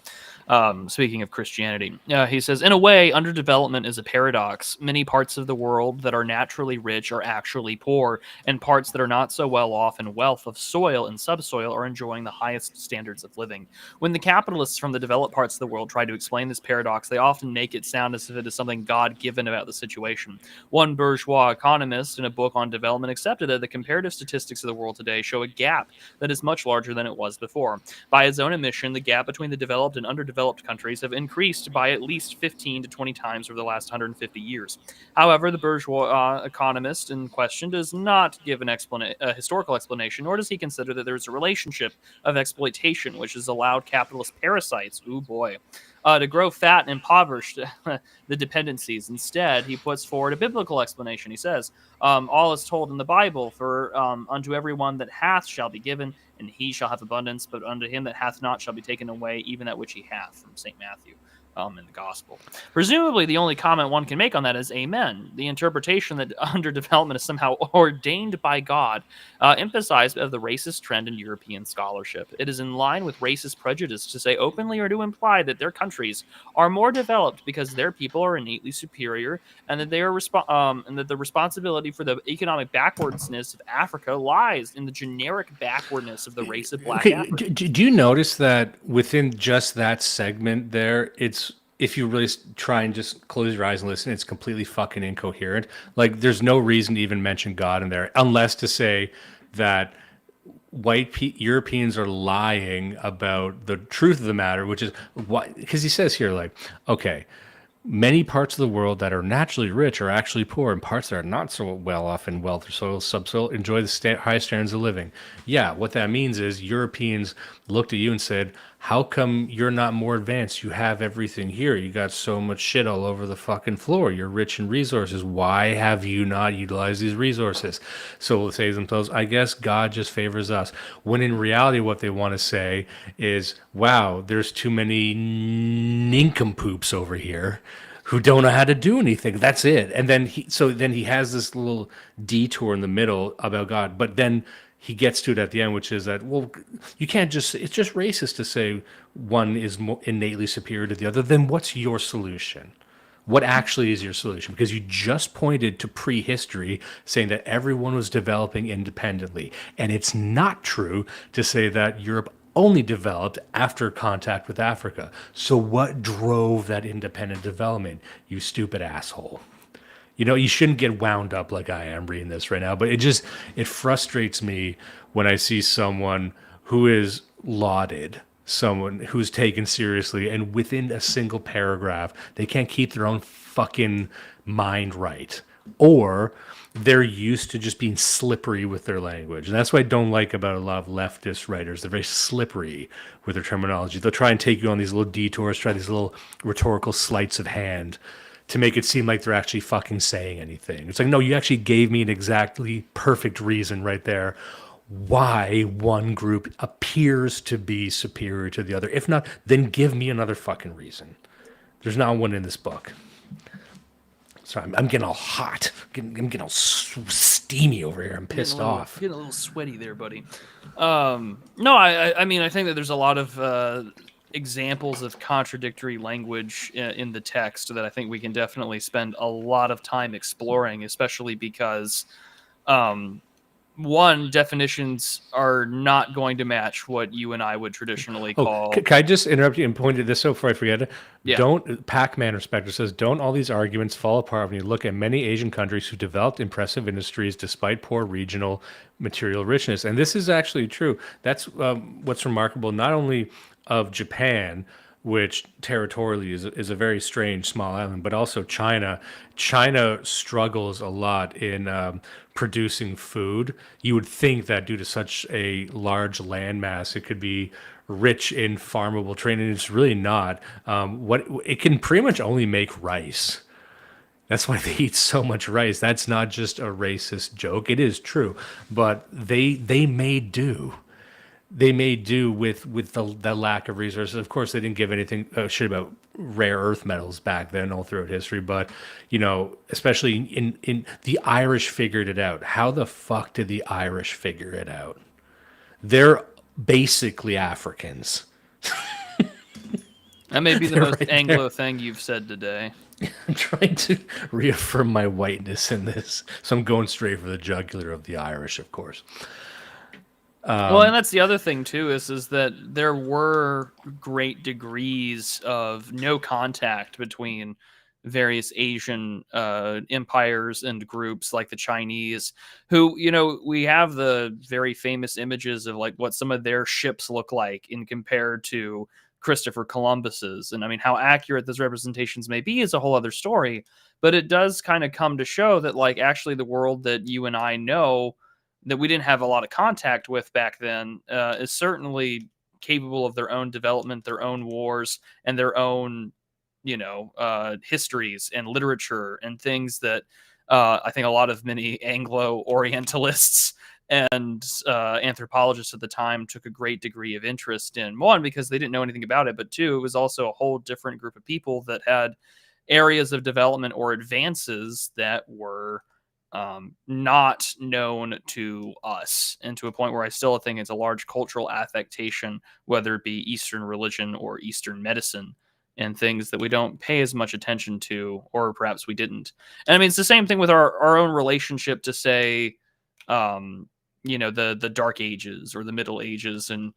Speaking of Christianity, he says, in a way, underdevelopment is a paradox. Many parts of the world that are naturally rich are actually poor, and parts that are not so well off in wealth of soil and subsoil are enjoying the highest standards of living. When the capitalists from the developed parts of the world try to explain this paradox, they often make it sound as if it is something God-given about the situation. One bourgeois economist in a book on development accepted that the comparative statistics of the world today show a gap that is much larger than it was before. By his own admission, the gap between the developed and underdeveloped countries have increased by at least 15 to 20 times over the last 150 years. However, the bourgeois economist in question does not give a historical explanation, nor does he consider that there is a relationship of exploitation which has allowed capitalist parasites, to grow fat and impoverish the dependencies. Instead, he puts forward a biblical explanation. He says, all is told in the Bible, for unto everyone that hath shall be given, and he shall have abundance, but unto him that hath not shall be taken away even that which he hath, from St. Matthew. In the gospel. Presumably, the only comment one can make on that is amen. The interpretation that underdevelopment is somehow ordained by God emphasized of the racist trend in European scholarship. It is in line with racist prejudice to say openly or to imply that their countries are more developed because their people are innately superior, and that they are and that the responsibility for the economic backwardness of Africa lies in the generic backwardness of the race of Black Africans. Do you notice that within just that segment there, it's if you really try and just close your eyes and listen, it's completely fucking incoherent. Like, there's no reason to even mention God in there, unless to say that Europeans are lying about the truth of the matter, which is what, because he says here, okay, many parts of the world that are naturally rich are actually poor, and parts that are not so well off in wealth or soil, subsoil enjoy the highest standards of living. Yeah, what that means is Europeans looked at you and said, how come you're not more advanced? You have everything here. You got so much shit all over the fucking floor. You're rich in resources. Why have you not utilized these resources? So they'll say to themselves, I guess God just favors us. When in reality, what they want to say is, wow, there's too many nincompoops over here who don't know how to do anything. That's it. And then he has this little detour in the middle about God, but then he gets to it at the end, which is that, well, you can't just, it's just racist to say one is more innately superior to the other. Then what's your solution? What actually is your solution? Because you just pointed to prehistory saying that everyone was developing independently. And it's not true to say that Europe only developed after contact with Africa. So what drove that independent development, you stupid asshole? You know, you shouldn't get wound up like I am reading this right now, but it frustrates me when I see someone who is lauded, someone who's taken seriously, and within a single paragraph, they can't keep their own fucking mind right. Or they're used to just being slippery with their language. And that's what I don't like about a lot of leftist writers. They're very slippery with their terminology. They'll try and take you on these little detours, try these little rhetorical sleights of hand to make it seem like they're actually fucking saying anything. It's like, no, you actually gave me an exactly perfect reason right there why one group appears to be superior to the other. If not, then give me another fucking reason. There's not one in this book. Sorry, I'm getting all hot. I'm getting all steamy over here. I'm pissed off. Getting a little sweaty there, buddy. No, I mean, I think that there's a lot of examples of contradictory language in the text that I think we can definitely spend a lot of time exploring, especially because one, definitions are not going to match what you and I would traditionally call. Can I just interrupt you and point at this so before I forget it? Yeah. Pac-Man Respecter says, don't all these arguments fall apart when you look at many Asian countries who developed impressive industries despite poor regional material richness? And this is actually true. That's what's remarkable, not only of Japan, which territorially is a very strange small island, but also China. China struggles a lot in producing food. You would think that due to such a large landmass, it could be rich in farmable terrain, and it's really not. It can pretty much only make rice. That's why they eat so much rice. That's not just a racist joke. It is true, but they may do. they may do with the lack of resources. Of course, they didn't give anything shit about rare earth metals back then all throughout history, but especially in the Irish figured it out. How the fuck did the Irish figure it out? They're basically Africans. That may be the most Anglo thing you've said today. I'm trying to reaffirm my whiteness in this, so I'm going straight for the jugular of the Irish, of course. Well, and that's the other thing too is that there were great degrees of no contact between various Asian empires and groups like the Chinese, who we have the very famous images of like what some of their ships look like in compared to Christopher Columbus's, and I mean how accurate those representations may be is a whole other story, but it does kind of come to show that like actually the world that you and I know that we didn't have a lot of contact with back then is certainly capable of their own development, their own wars, and their own, histories and literature and things that I think a lot of many Anglo-Orientalists and anthropologists at the time took a great degree of interest in. One, because they didn't know anything about it, but two, it was also a whole different group of people that had areas of development or advances that were not known to us, and to a point where I still think it's a large cultural affectation, whether it be Eastern religion or Eastern medicine, and things that we don't pay as much attention to, or perhaps we didn't. And I mean, it's the same thing with our own relationship to, say, the Dark Ages or the Middle Ages, and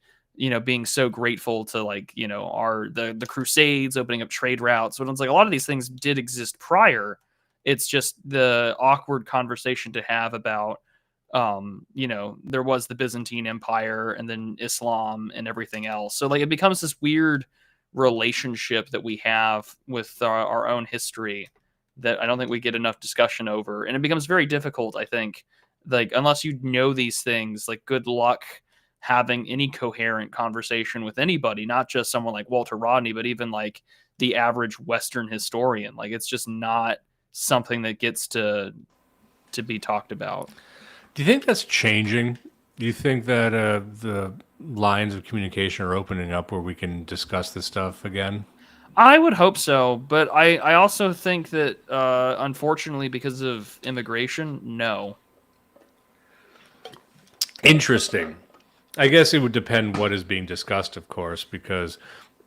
being so grateful to the Crusades opening up trade routes. But it's like a lot of these things did exist prior. It's just the awkward conversation to have about, there was the Byzantine Empire and then Islam and everything else. So like it becomes this weird relationship that we have with our own history that I don't think we get enough discussion over. And it becomes very difficult, I think, like unless you know these things, like good luck having any coherent conversation with anybody, not just someone like Walter Rodney, but even like the average Western historian. Like it's just not something that gets to be talked about. Do you think that's changing? Do you think that the lines of communication are opening up where we can discuss this stuff again? I would hope so, but I also think that unfortunately because of immigration, no. Interesting. I guess it would depend what is being discussed, of course, because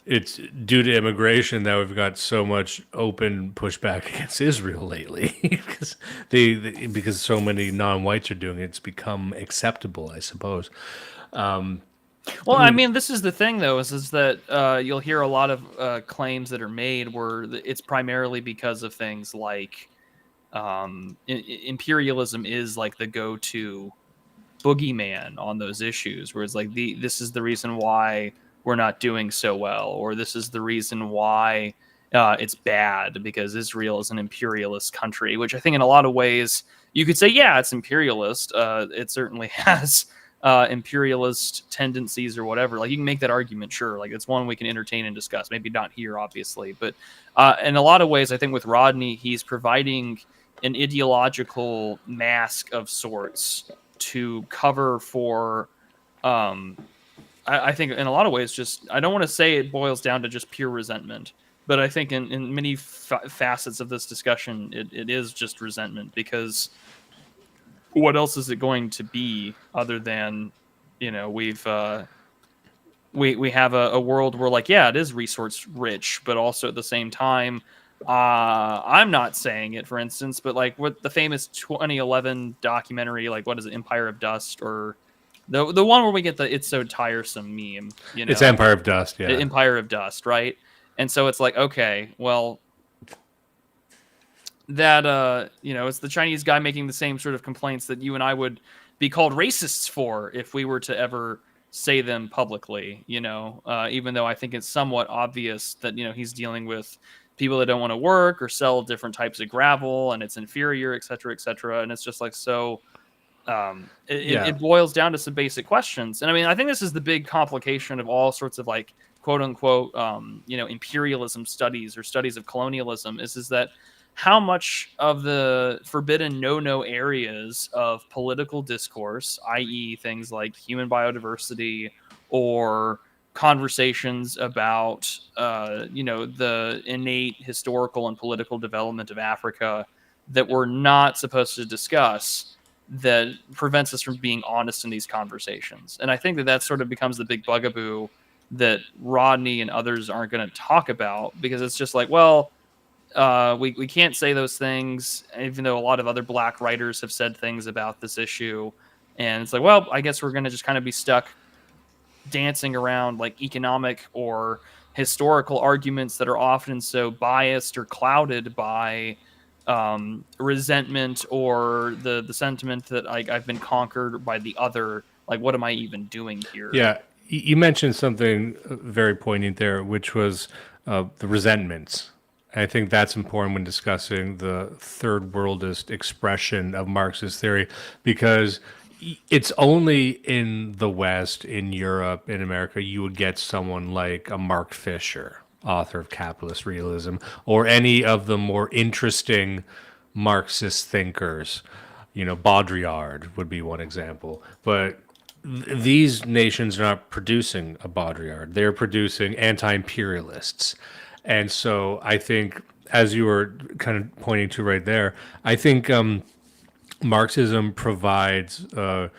it's due to immigration that we've got so much open pushback against Israel lately, because because so many non-whites are doing it. It's become acceptable, I suppose. Well, I mean, this is the thing, though, is that you'll hear a lot of claims that are made where it's primarily because of things like imperialism is like the go-to boogeyman on those issues, where it's like this is the reason why we're not doing so well, or this is the reason why it's bad because Israel is an imperialist country, which I think in a lot of ways you could say, yeah, it's imperialist. It certainly has imperialist tendencies or whatever. Like you can make that argument, sure. Like it's one we can entertain and discuss. Maybe not here, obviously, but in a lot of ways, I think with Rodney, he's providing an ideological mask of sorts to cover for. I think in a lot of ways, just I don't want to say it boils down to just pure resentment, but I think in many facets of this discussion, it is just resentment, because what else is it going to be other than, we have a world where like, yeah, it is resource rich, but also at the same time, I'm not saying it, for instance, but like with the famous 2011 documentary, like what is it, Empire of Dust, or the one where we get the "It's so tiresome" meme, It's Empire of Dust, yeah. Empire of Dust, right? And so it's like, okay, well, that it's the Chinese guy making the same sort of complaints that you and I would be called racists for if we were to ever say them publicly, even though I think it's somewhat obvious that he's dealing with people that don't want to work or sell different types of gravel, and it's inferior, et cetera, and it's just like so. It boils down to some basic questions. And I mean, I think this is the big complication of all sorts of like quote unquote, imperialism studies or studies of colonialism is that how much of the forbidden no areas of political discourse, i.e. things like human biodiversity or conversations about the innate historical and political development of Africa that we're not supposed to discuss, that prevents us from being honest in these conversations. And I think that sort of becomes the big bugaboo that Rodney and others aren't going to talk about, because it's just like, well, we can't say those things, even though a lot of other Black writers have said things about this issue. And it's like, well, I guess we're going to just kind of be stuck dancing around like economic or historical arguments that are often so biased or clouded by resentment or the sentiment that I've been conquered by the other. Like, what am I even doing here? Yeah, you mentioned something very poignant there, which was the resentments. I think that's important when discussing the third worldist expression of Marxist theory, because it's only in the West, in Europe, in America, you would get someone like a Mark Fisher, author of Capitalist Realism, or any of the more interesting Marxist thinkers. Baudrillard would be one example. But these nations are not producing a Baudrillard. They're producing anti-imperialists. And so I think, as you were kind of pointing to right there, I think Marxism provides a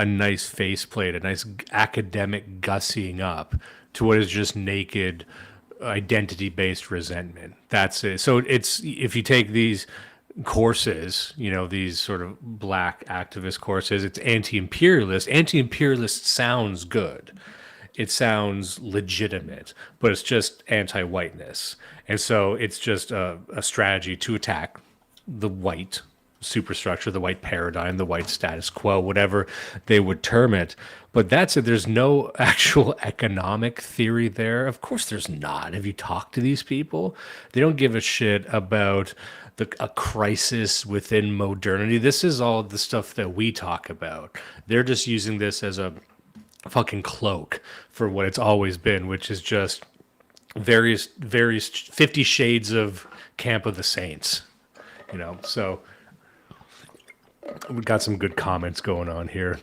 nice faceplate, a nice academic gussying up to what is just naked identity-based resentment. That's it. So it's, if you take these courses, these sort of Black activist courses, it's anti-imperialist. Anti-imperialist sounds good. It sounds legitimate, but it's just anti-whiteness. And so it's just a strategy to attack the white superstructure, the white paradigm, the white status quo, whatever they would term it. But that's it. There's no actual economic theory there. Of course there's not. Have you talked to these people? They don't give a shit about a crisis within modernity. This is all the stuff that we talk about. They're just using this as a fucking cloak for what it's always been, which is just various 50 shades of Camp of the Saints. So we got some good comments going on here.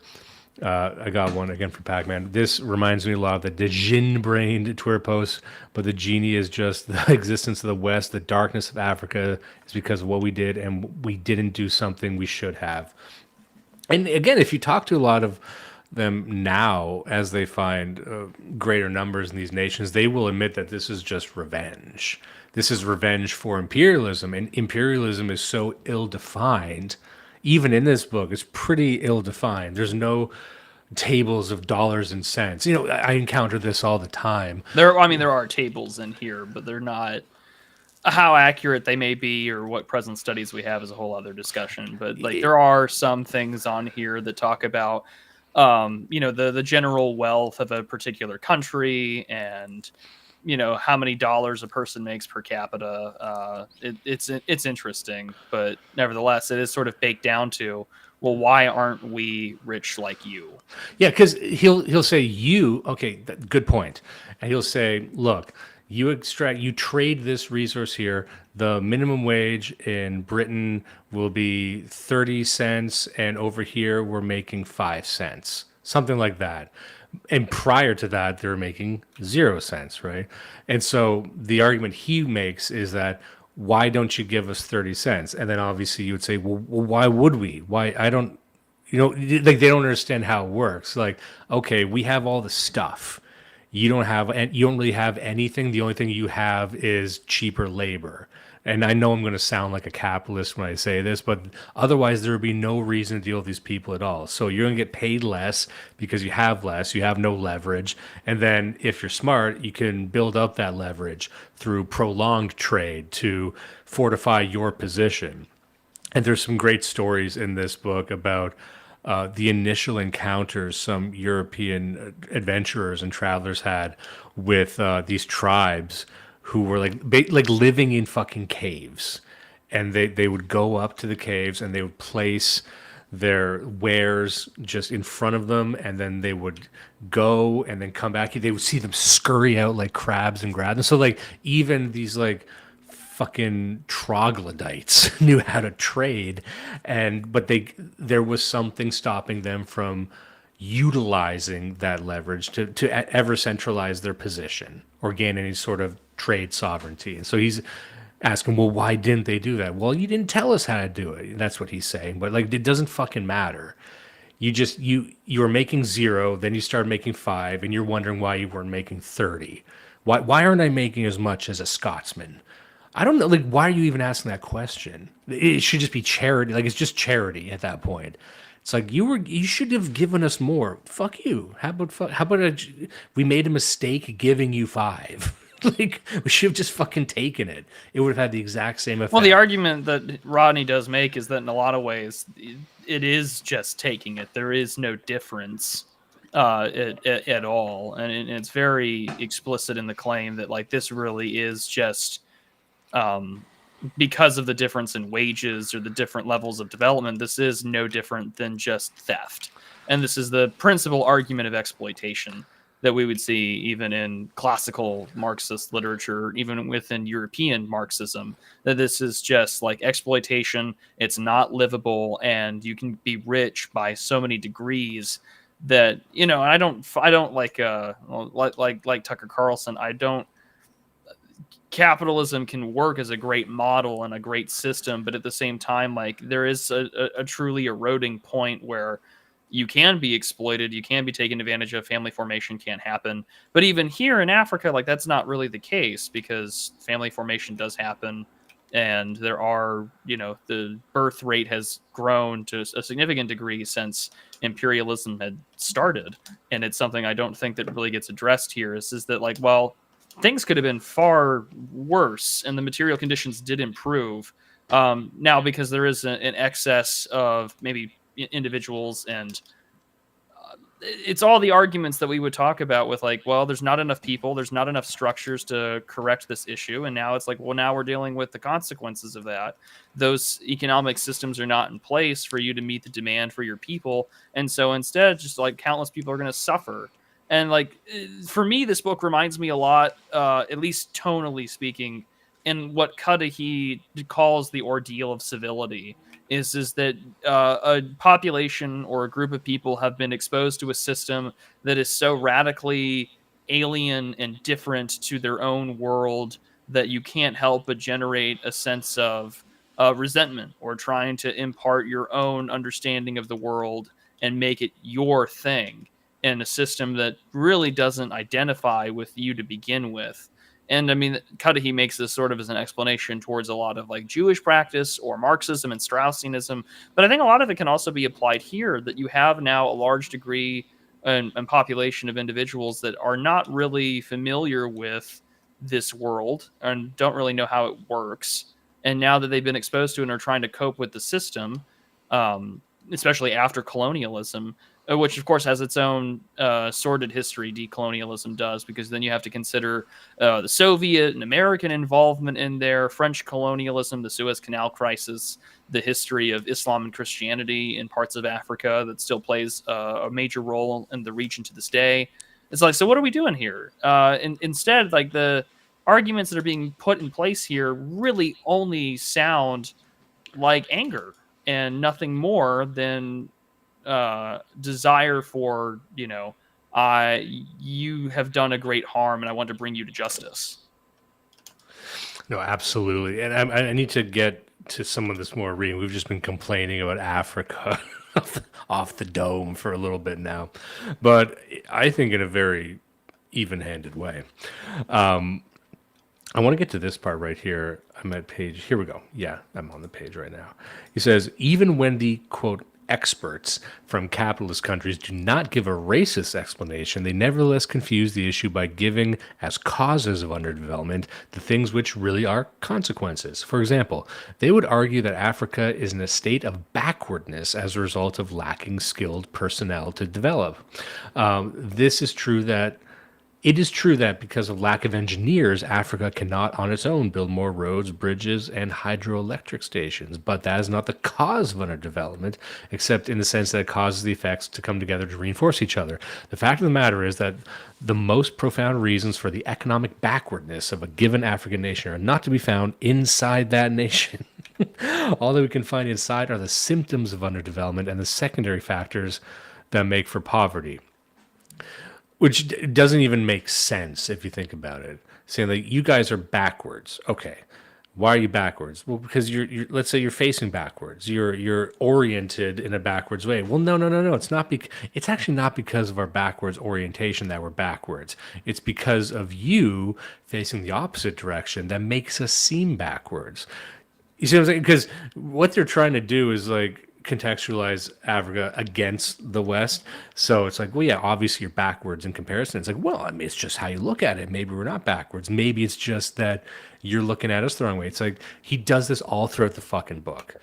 I got one again from Pac-Man. This reminds me a lot of the Djinn-brained Twitter post, but the genie is just the existence of the West. The darkness of Africa is because of what we did, and we didn't do something we should have. And again, if you talk to a lot of them now, as they find greater numbers in these nations, they will admit that this is just revenge. This is revenge for imperialism, and imperialism is so ill-defined. Even in this book, it's pretty ill-defined. There's no tables of dollars and cents. I encounter this all the time. There are tables in here, but they're not. How accurate they may be or what present studies we have is a whole other discussion. But there are some things on here that talk about the general wealth of a particular country, and how many dollars a person makes per capita. It's interesting, but nevertheless, it is sort of baked down to, well, why aren't we rich like you? Yeah, because he'll say good point, and he'll say, look, you trade this resource here. The minimum wage in Britain will be 30 cents, and over here we're making 5 cents, something like that. And prior to that, they were making 0 cents, right? And so the argument he makes is that, why don't you give us 30 cents? And then obviously you would say, well, why would we? Why? I don't, they don't understand how it works. Like, okay, we have all the stuff. You don't really have anything. The only thing you have is cheaper labor. And I know I'm going to sound like a capitalist when I say this, but otherwise there would be no reason to deal with these people at all. So you're going to get paid less because you have less, you have no leverage. And then if you're smart, you can build up that leverage through prolonged trade to fortify your position. And there's some great stories in this book about the initial encounters some European adventurers and travelers had with these tribes who were like living in fucking caves. And they would go up to the caves and they would place their wares just in front of them, and then they would go and then come back. They would see them scurry out like crabs and grab them. So even these fucking troglodytes knew how to trade, but there was something stopping them from utilizing that leverage to ever centralize their position or gain any sort of trade sovereignty. And so he's asking, well, why didn't they do that? Well, you didn't tell us how to do it. That's what he's saying. But like, it doesn't fucking matter. You were making 0, then you started making 5, and you're wondering why you weren't making 30. Why aren't I making as much as a Scotsman? I don't know. Like, why are you even asking that question? It should just be charity. Like, it's just charity at that point. It's like you should have given us more. Fuck you. How about we made a mistake giving you 5? Like, we should have just fucking taken it. It would have had the exact same effect. Well, the argument that Rodney does make is that in a lot of ways, it is just taking it. There is no difference at all, and it's very explicit in the claim that like this really is just because of the difference in wages or the different levels of development. This is no different than just theft, and this is the principal argument of exploitation that we would see even in classical Marxist literature, even within European Marxism, that this is just like exploitation. It's not livable, and you can be rich by so many degrees that, you know, I don't like Tucker Carlson. Capitalism can work as a great model and a great system, but at the same time, like there is a truly eroding point where you can be exploited, you can be taken advantage of, family formation can't happen. But even here in Africa, like that's not really the case, because family formation does happen, and there are, you know, the birth rate has grown to a significant degree since imperialism had started. And it's something I don't think that really gets addressed here is that like, well, things could have been far worse and the material conditions did improve. Now, because there is an excess of maybe individuals, and it's all the arguments that we would talk about with like, well, there's not enough people, there's not enough structures to correct this issue, and now it's like, well, now we're dealing with the consequences of that. Those economic systems are not in place for you to meet the demand for your people, and so instead just like countless people are going to suffer. And like for me, this book reminds me a lot, at least tonally speaking, in what Cudahy calls the ordeal of civility. Is that a population or a group of people have been exposed to a system that is so radically alien and different to their own world that you can't help but generate a sense of resentment, or trying to impart your own understanding of the world and make it your thing in a system that really doesn't identify with you to begin with. And I mean, Cudahy makes this sort of as an explanation towards a lot of like Jewish practice or Marxism and Straussianism. But I think a lot of it can also be applied here, that you have now a large degree and population of individuals that are not really familiar with this world and don't really know how it works. And now that they've been exposed to it and are trying to cope with the system, especially after colonialism, which of course has its own sordid history, decolonialism does, because then you have to consider the Soviet and American involvement in there, French colonialism, the Suez Canal crisis, the history of Islam and Christianity in parts of Africa that still plays a major role in the region to this day. It's like, so what are we doing here? Instead, like the arguments that are being put in place here really only sound like anger and nothing more than desire for, you know, you have done a great harm and I want to bring you to justice. No, absolutely. And I need to get to some of this more reading. We've just been complaining about Africa off the dome for a little bit now, but I think in a very even-handed way. I want to get to this part right here. I'm at page, here we go. Yeah, I'm on the page right now. He says, even when the, quote, experts from capitalist countries do not give a racist explanation, they nevertheless confuse the issue by giving as causes of underdevelopment the things which really are consequences. For example, they would argue that Africa is in a state of backwardness as a result of lacking skilled personnel to develop. It is true that because of lack of engineers, Africa cannot on its own build more roads, bridges, and hydroelectric stations. But that is not the cause of underdevelopment, except in the sense that it causes the effects to come together to reinforce each other. The fact of the matter is that the most profound reasons for the economic backwardness of a given African nation are not to be found inside that nation. All that we can find inside are the symptoms of underdevelopment and the secondary factors that make for poverty. Which doesn't even make sense if you think about it. Saying like, you guys are backwards. Okay. Why are you backwards? Well, because you're let's say you're facing backwards. You're oriented in a backwards way. Well, no. It's actually not because of our backwards orientation that we're backwards. It's because of you facing the opposite direction that makes us seem backwards. You see what I'm saying? Because what they're trying to do is like contextualize Africa against the West. So it's like, well, yeah, obviously you're backwards in comparison. It's like, well, I mean, it's just how you look at it. Maybe we're not backwards. Maybe it's just that you're looking at us the wrong way. It's like he does this all throughout the fucking book.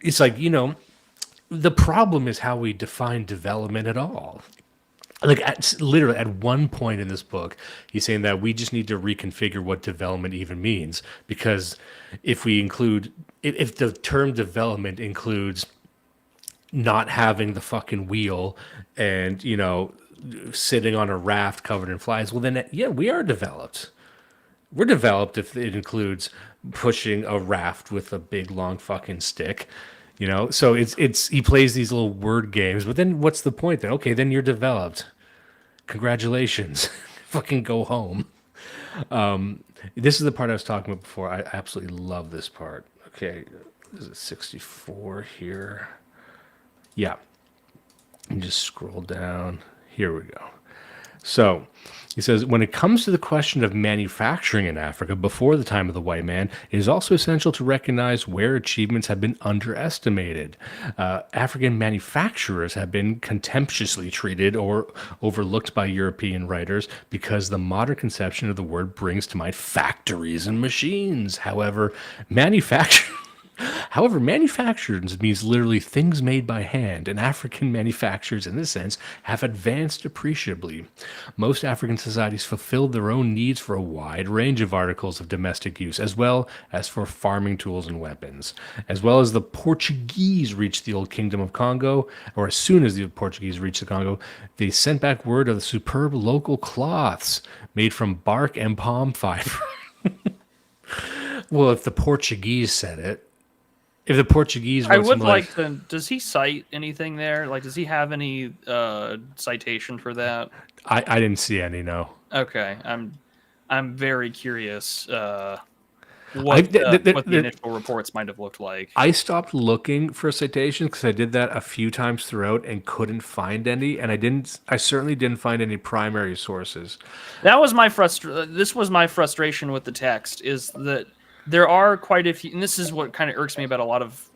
It's like, the problem is how we define development at all. Like literally at one point in this book, he's saying that we just need to reconfigure what development even means, because if the term development includes not having the fucking wheel and sitting on a raft covered in flies, well then yeah, we are developed. We're developed if it includes pushing a raft with a big long fucking stick. So it's he plays these little word games, but then what's the point then? Okay, then you're developed. Congratulations. Fucking go home. This is the part I was talking about before. I absolutely love this part. Okay, is it 64 here? Yeah. And just scroll down. Here we go. So he says, when it comes to the question of manufacturing in Africa before the time of the white man, it is also essential to recognize where achievements have been underestimated. African manufacturers have been contemptuously treated or overlooked by European writers because the modern conception of the word brings to mind factories and machines. However, manufacturing means literally things made by hand, and African manufacturers, in this sense, have advanced appreciably. Most African societies fulfilled their own needs for a wide range of articles of domestic use, as well as for farming tools and weapons. As well as the Portuguese reached the Old Kingdom of Congo, or as soon as the Portuguese reached the Congo, they sent back word of the superb local cloths made from bark and palm fiber. Well, if the Portuguese said it, if the Portuguese I would like to. Does he cite anything there? Like, does he have any citation for that? I didn't see any. No. Okay, I'm very curious. What the initial reports might have looked like. I stopped looking for citations because I did that a few times throughout and couldn't find any, and I certainly didn't find any primary sources. That was my This was my frustration with the text, is that there are quite a few, and this is what kind of irks me about a lot of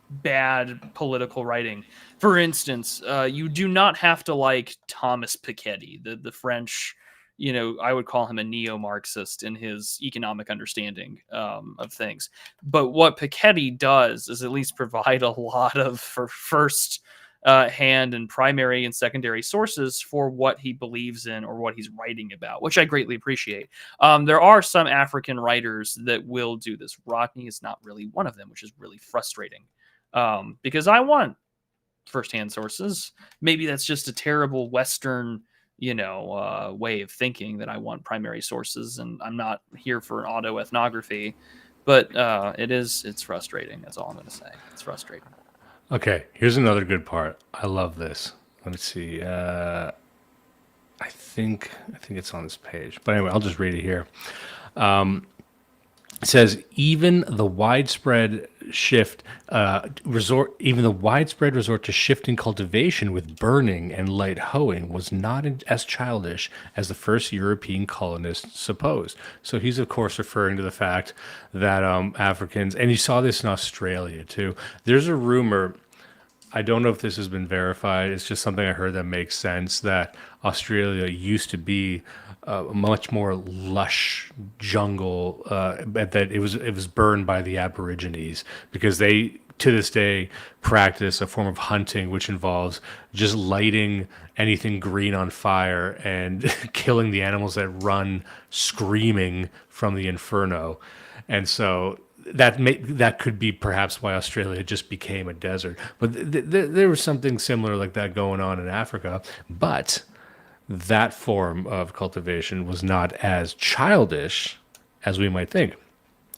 bad political writing. For instance, you do not have to like Thomas Piketty, the French, I would call him a neo-Marxist in his economic understanding of things. But what Piketty does is at least provide a lot of first hand and primary and secondary sources for what he believes in or what he's writing about, which I greatly appreciate. There are some African writers that will do this. Rodney is not really one of them, which is really frustrating because I want firsthand sources. Maybe that's just a terrible Western, way of thinking, that I want primary sources and I'm not here for an autoethnography, but it's frustrating. That's all I'm going to say. It's frustrating. Okay, here's another good part. I love this. Let me see. I think it's on this page. But anyway, I'll just read it here. It says, even the widespread resort to shifting cultivation with burning and light hoeing was not as childish as the first European colonists supposed. So he's of course referring to the fact that Africans, and you saw this in Australia too. There's a rumor, I don't know if this has been verified, it's just something I heard that makes sense, that Australia used to be a much more lush jungle, but that it was burned by the Aborigines because they, to this day, practice a form of hunting which involves just lighting anything green on fire and killing the animals that run screaming from the inferno. And so that could be perhaps why Australia just became a desert. But there was something similar like that going on in Africa. But that form of cultivation was not as childish as we might think.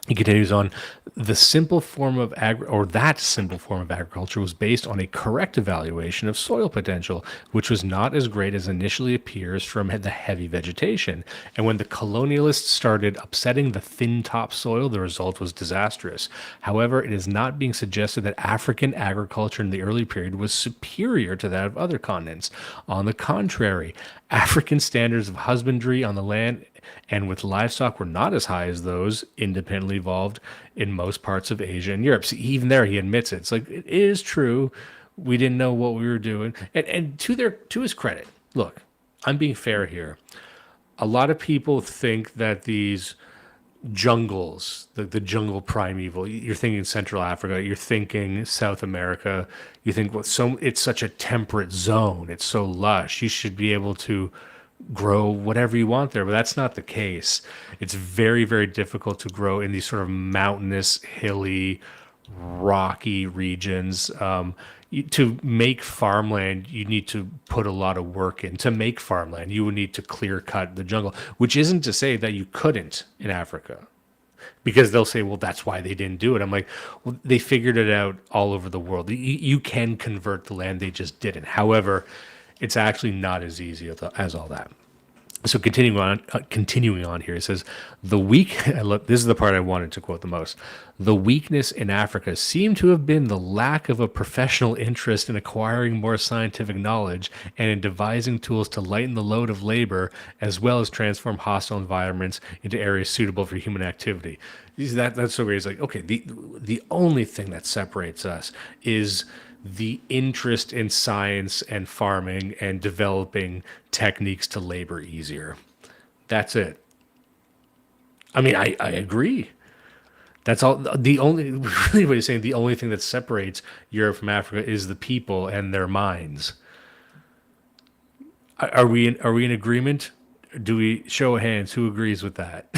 He continues on, the simple form of that simple form of agriculture was based on a correct evaluation of soil potential, which was not as great as initially appears from the heavy vegetation. And when the colonialists started upsetting the thin topsoil, the result was disastrous. However, it is not being suggested that African agriculture in the early period was superior to that of other continents. On the contrary, African standards of husbandry on the land and with livestock were not as high as those independently evolved in most parts of Asia and Europe. See, even there, he admits it. It's like, it is true. We didn't know what we were doing. And to his credit, look, I'm being fair here. A lot of people think that these jungles, the jungle primeval, you're thinking Central Africa, you're thinking South America, you think, well, it's such a temperate zone, it's so lush, you should be able to grow whatever you want there, but that's not the case. It's very, very difficult to grow in these sort of mountainous, hilly, rocky regions. To make farmland, you need to put a lot of work in. To make farmland, you would need to clear cut the jungle, which isn't to say that you couldn't in Africa, because they'll say, well, that's why they didn't do it. I'm like, well, they figured it out all over the world. You can convert the land, they just didn't. However, it's actually not as easy as all that. So continuing on here, it says, this is the part I wanted to quote the most. The weakness in Africa seemed to have been the lack of a professional interest in acquiring more scientific knowledge and in devising tools to lighten the load of labor, as well as transform hostile environments into areas suitable for human activity. That's so great. It's like, okay, the only thing that separates us is the interest in science and farming and developing techniques to labor easier. That's it. I mean, I agree. That's all. The only, really what he's saying, the only thing that separates Europe from Africa is the people and their minds. Are we in agreement? Do we show of hands who agrees with that?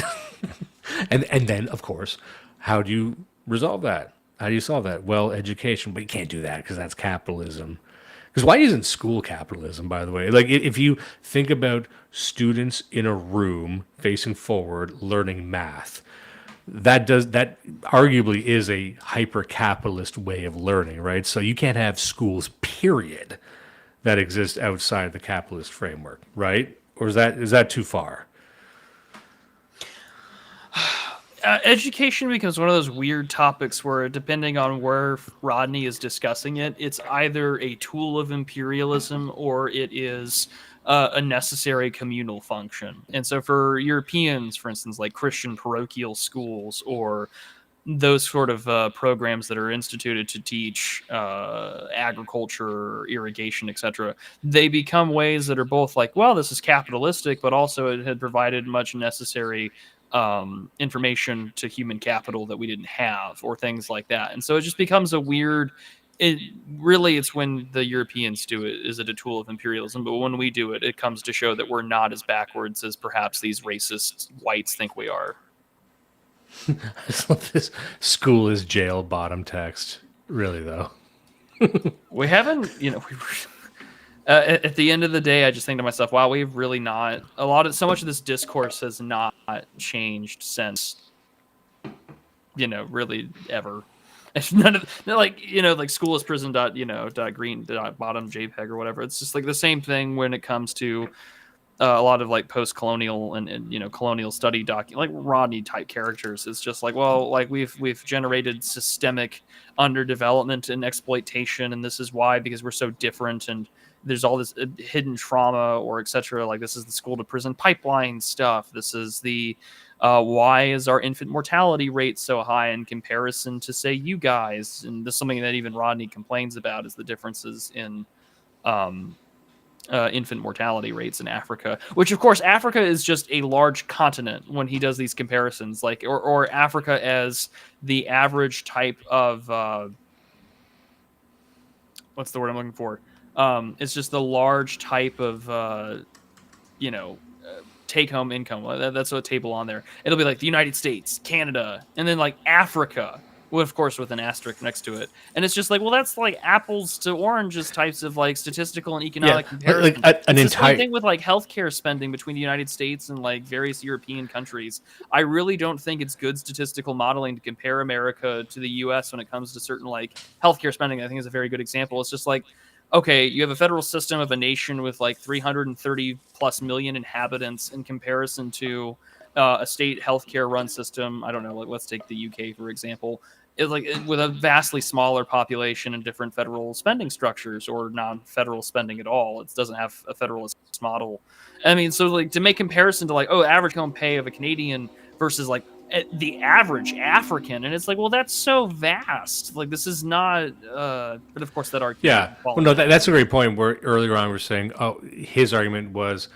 and then, of course, how do you resolve that? How do you solve that? Well, education, but you can't do that because that's capitalism. Because why isn't school capitalism, by the way? Like, if you think about students in a room facing forward learning math, that arguably is a hyper-capitalist way of learning, right? So you can't have schools, period, that exist outside the capitalist framework, right? Or is that too far? Education becomes one of those weird topics where, depending on where Rodney is discussing it, it's either a tool of imperialism or it is a necessary communal function. And so for Europeans, for instance, like Christian parochial schools or those sort of programs that are instituted to teach agriculture, irrigation, etc., they become ways that are both like, well, this is capitalistic, but also it had provided much necessary information to human capital that we didn't have, or things like that. And so it just becomes a weird, it's when the Europeans do it, is it a tool of imperialism? But when we do it, it comes to show that we're not as backwards as perhaps these racist whites think we are. I just love this school is jail bottom text. Really, though. We haven't, at the end of the day, I just think to myself, wow, we've really not, so much of this discourse has not changed since, really ever. None of, like school is prison .green .bottom JPEG or whatever. It's just like the same thing when it comes to a lot of like post-colonial and colonial study like Rodney type characters. It's just like, well, like we've generated systemic underdevelopment and exploitation, and this is why, because we're so different, and there's all this hidden trauma or etc. Like this is the school to prison pipeline stuff. This is the why is our infant mortality rate so high in comparison to, say, you guys? And this is something that even Rodney complains about, is the differences in infant mortality rates in Africa, which of course Africa is just a large continent when he does these comparisons, like or Africa as the average type of what's the word I'm looking for? It's just the large type of take-home income. That's a table on there. It'll be like the United States, Canada, and then like Africa, Well, of course, with an asterisk next to it. And it's just like, well, that's like apples to oranges types of like statistical and economic comparison. An it's the entire same thing with like healthcare spending between the United States and like various European countries. I really don't think it's good statistical modeling to compare America to the US when it comes to certain like healthcare spending. I think is a very good example. It's just like, okay, you have a federal system of a nation with like 330 plus million inhabitants in comparison to a state healthcare run system. I don't know, like let's take the UK for example. It's like with a vastly smaller population and different federal spending structures or non-federal spending at all. It doesn't have a federalist model. I mean, so like to make comparison to like, oh, average home pay of a Canadian versus like the average African, and it's like, well, that's so vast. Like this is not. But of course, that argument. Yeah. Well, no, that's a great point. Where earlier on we we're saying, oh, his argument was.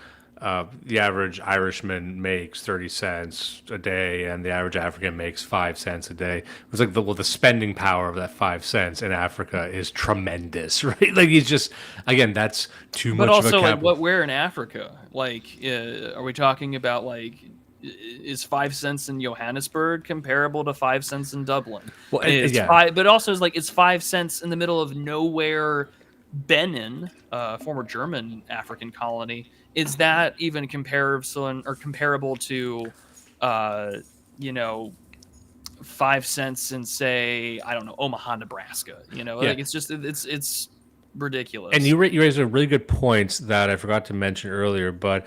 The average Irishman makes 30 cents a day, and the average African makes 5 cents a day. It was like the spending power of that 5 cents in Africa is tremendous, right? Like he's just again, that's too much. But also, of a like, where in Africa? Like, are we talking about like? Is 5 cents in Johannesburg comparable to 5 cents in Dublin? Well, but also it's like it's 5 cents in the middle of nowhere. Benin, former German African colony, is that even comparable to, 5 cents in say, I don't know, Omaha, Nebraska? Like it's just it's ridiculous. And you raised a really good point that I forgot to mention earlier, but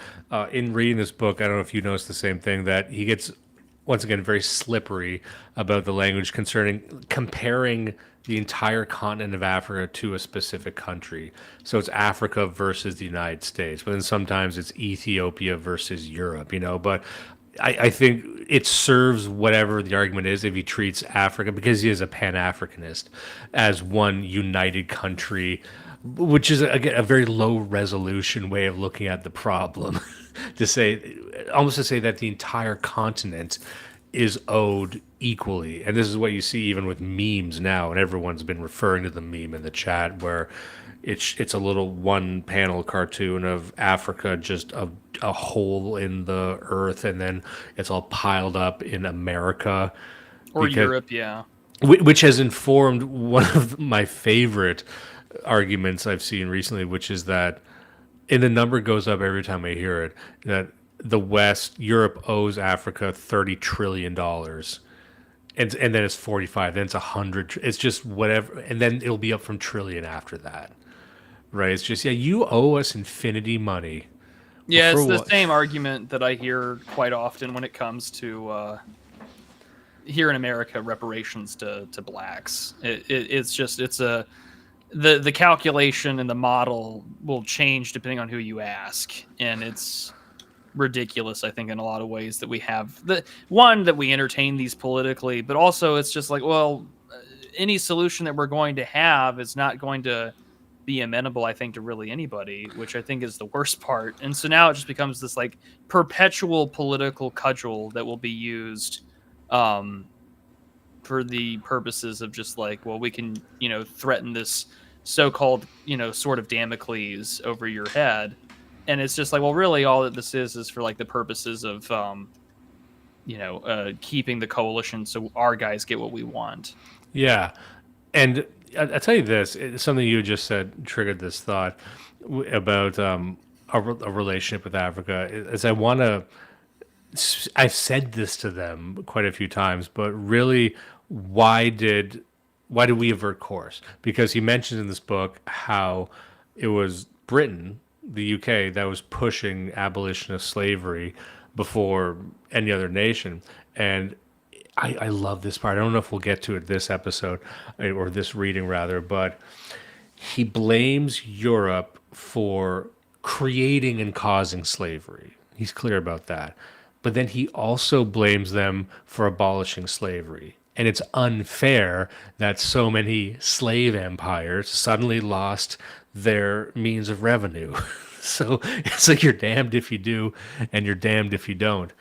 in reading this book, I don't know if you noticed the same thing, that he gets once again very slippery about the language concerning comparing the entire continent of Africa to a specific country. So it's Africa versus the United States, but then sometimes it's Ethiopia versus Europe, but I think it serves whatever the argument is if he treats Africa, because he is a Pan-Africanist, as one united country, which is again a very low resolution way of looking at the problem. to say that the entire continent is owed equally. And this is what you see even with memes now, and everyone's been referring to the meme in the chat where it's a little one panel cartoon of Africa, just a hole in the earth, and then it's all piled up in America. Or Europe, yeah. Which has informed one of my favorite arguments I've seen recently, which is that, and the number goes up every time I hear it, that Europe owes Africa $30 trillion. And then it's 45, then it's 100. It's just whatever. And then it'll be up from trillion after that. Right? It's just, you owe us infinity money. Yeah, it's the same argument that I hear quite often when it comes to, here in America, reparations to blacks. The calculation and the model will change depending on who you ask. And it's ridiculous, I think, in a lot of ways that we have that we entertain these politically, but also it's just like, well, any solution that we're going to have is not going to be amenable, I think, to really anybody, which I think is the worst part. And so now it just becomes this like perpetual political cudgel that will be used for the purposes of just like, well, we can, threaten this so-called, sword of Damocles over your head. And it's just like, well, really all that this is for like the purposes of, keeping the coalition so our guys get what we want. Yeah. And I'll tell you this, something you just said triggered this thought about a relationship with Africa. Is I've said this to them quite a few times, but really, why did we avert course? Because he mentions in this book how it was Britain, the UK, that was pushing abolition of slavery before any other nation. And I love this part. I don't know if we'll get to it this episode, or this reading rather, but he blames Europe for creating and causing slavery. He's clear about that. But then he also blames them for abolishing slavery. And it's unfair that so many slave empires suddenly lost their means of revenue. So it's like you're damned if you do and you're damned if you don't.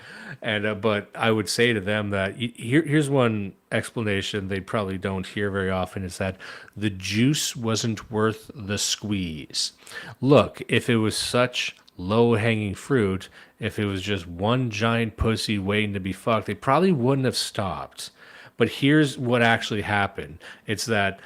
And but I would say to them that here's one explanation they probably don't hear very often, is that the juice wasn't worth the squeeze. Look, if it was such low-hanging fruit, if it was just one giant pussy waiting to be fucked, they probably wouldn't have stopped. But here's what actually happened. It's that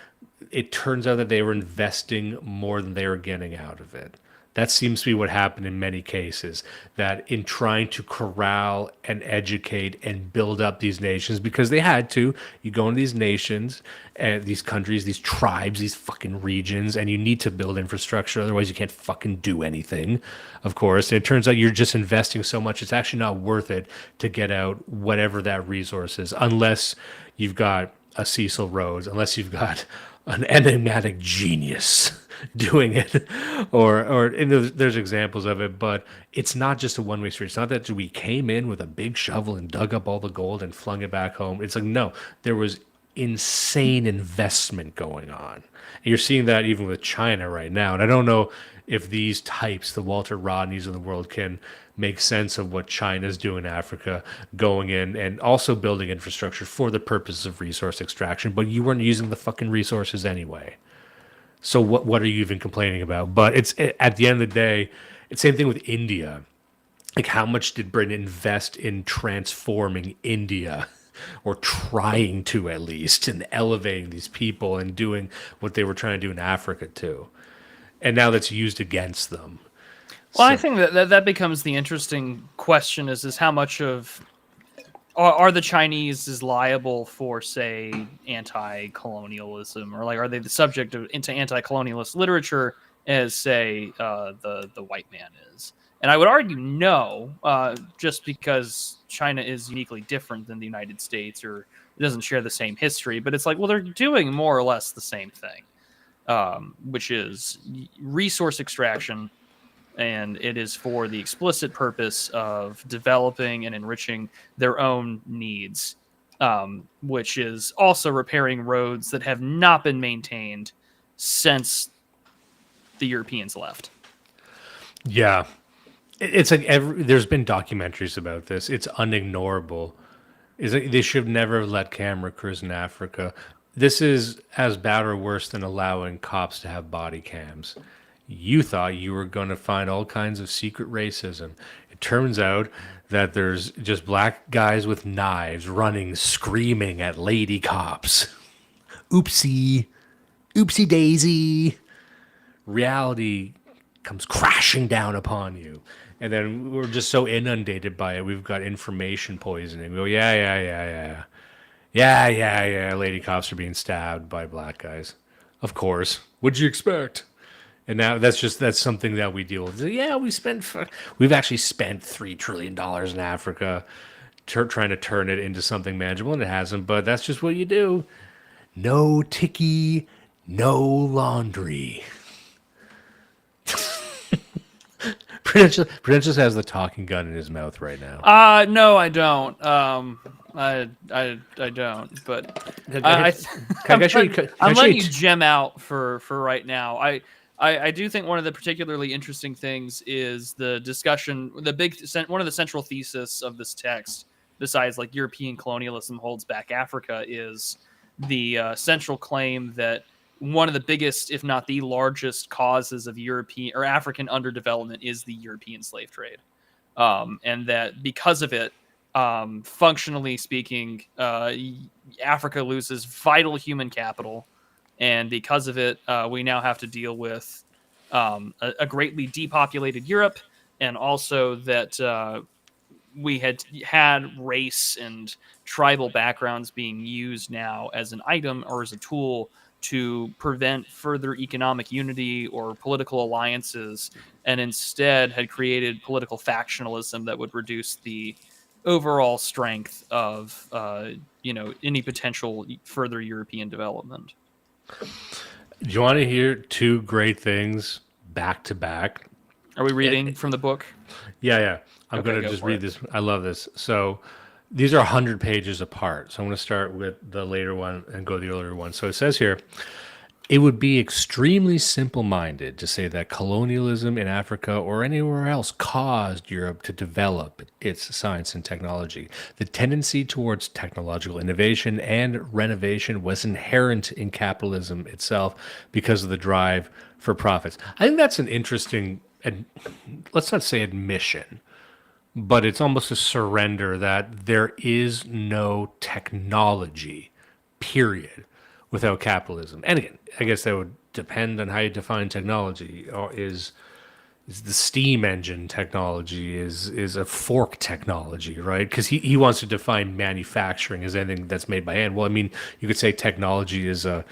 it turns out that they were investing more than they were getting out of it. That seems to be what happened in many cases, that in trying to corral and educate and build up these nations, because they had to, you go into these nations and these countries, these tribes, these fucking regions, and you need to build infrastructure. Otherwise, you can't fucking do anything, of course. And it turns out you're just investing so much, it's actually not worth it to get out whatever that resource is, unless you've got a Cecil Rhodes, unless you've got an enigmatic genius doing it, or and there's examples of it, but it's not just a one-way street. It's not that we came in with a big shovel and dug up all the gold and flung it back home. It's like, no, there was insane investment going on. And you're seeing that even with China right now. And I don't know if these types, the Walter Rodneys of the world, can make sense of what China's doing in Africa, going in and also building infrastructure for the purposes of resource extraction, but you weren't using the fucking resources anyway. So what are you even complaining about? But it's at the end of the day, it's the same thing with India. Like, how much did Britain invest in transforming India, or trying to at least, and elevating these people and doing what they were trying to do in Africa too? And now that's used against them. Well, I think that becomes the interesting question: is how much of are the Chinese is liable for, say, anti-colonialism, or like are they the subject of into anti-colonialist literature as, say, the white man is? And I would argue no, just because China is uniquely different than the United States, or it doesn't share the same history. But it's like, well, they're doing more or less the same thing, which is resource extraction. And it is for the explicit purpose of developing and enriching their own needs, which is also repairing roads that have not been maintained since the Europeans left. Yeah. It's like there's been documentaries about this. It's unignorable. It's like they should have never let camera crews in Africa. This is as bad or worse than allowing cops to have body cams. You thought you were going to find all kinds of secret racism. It turns out that there's just black guys with knives running, screaming at lady cops. Oopsie. Oopsie daisy. Reality comes crashing down upon you. And then we're just so inundated by it. We've got information poisoning. We go, yeah. Lady cops are being stabbed by black guys. Of course. What'd you expect? And now that's something that we deal with. Yeah, we've actually spent $3 trillion in Africa trying to turn it into something manageable, and it hasn't, but that's just what you do. No ticky, no laundry. Prudentialist has the talking gun in his mouth right now. No, I don't. I don't. But I'm letting you gem out for right now. I do think one of the particularly interesting things is the discussion, one of the central thesis of this text, besides like European colonialism holds back Africa, is the central claim that one of the biggest, if not the largest, causes of European or African underdevelopment is the European slave trade, and that because of it, functionally speaking, Africa loses vital human capital. And because of it, we now have to deal with a greatly depopulated Europe, and also that we had race and tribal backgrounds being used now as an item or as a tool to prevent further economic unity or political alliances, and instead had created political factionalism that would reduce the overall strength of any potential further European development. Do you want to hear two great things back to back? Are we reading from the book? Yeah. I'm going to just read this. I love this. So these are 100 pages apart. So I'm going to start with the later one and go to the earlier one. So it says here, it would be extremely simple-minded to say that colonialism in Africa or anywhere else caused Europe to develop its science and technology. The tendency towards technological innovation and renovation was inherent in capitalism itself because of the drive for profits. I think that's an interesting, and let's not say admission, but it's almost a surrender that there is no technology, period, without capitalism. And again, I guess that would depend on how you define technology. Or is the steam engine technology is a fork technology, right? Because he wants to define manufacturing as anything that's made by hand. Well, I mean, you could say technology is a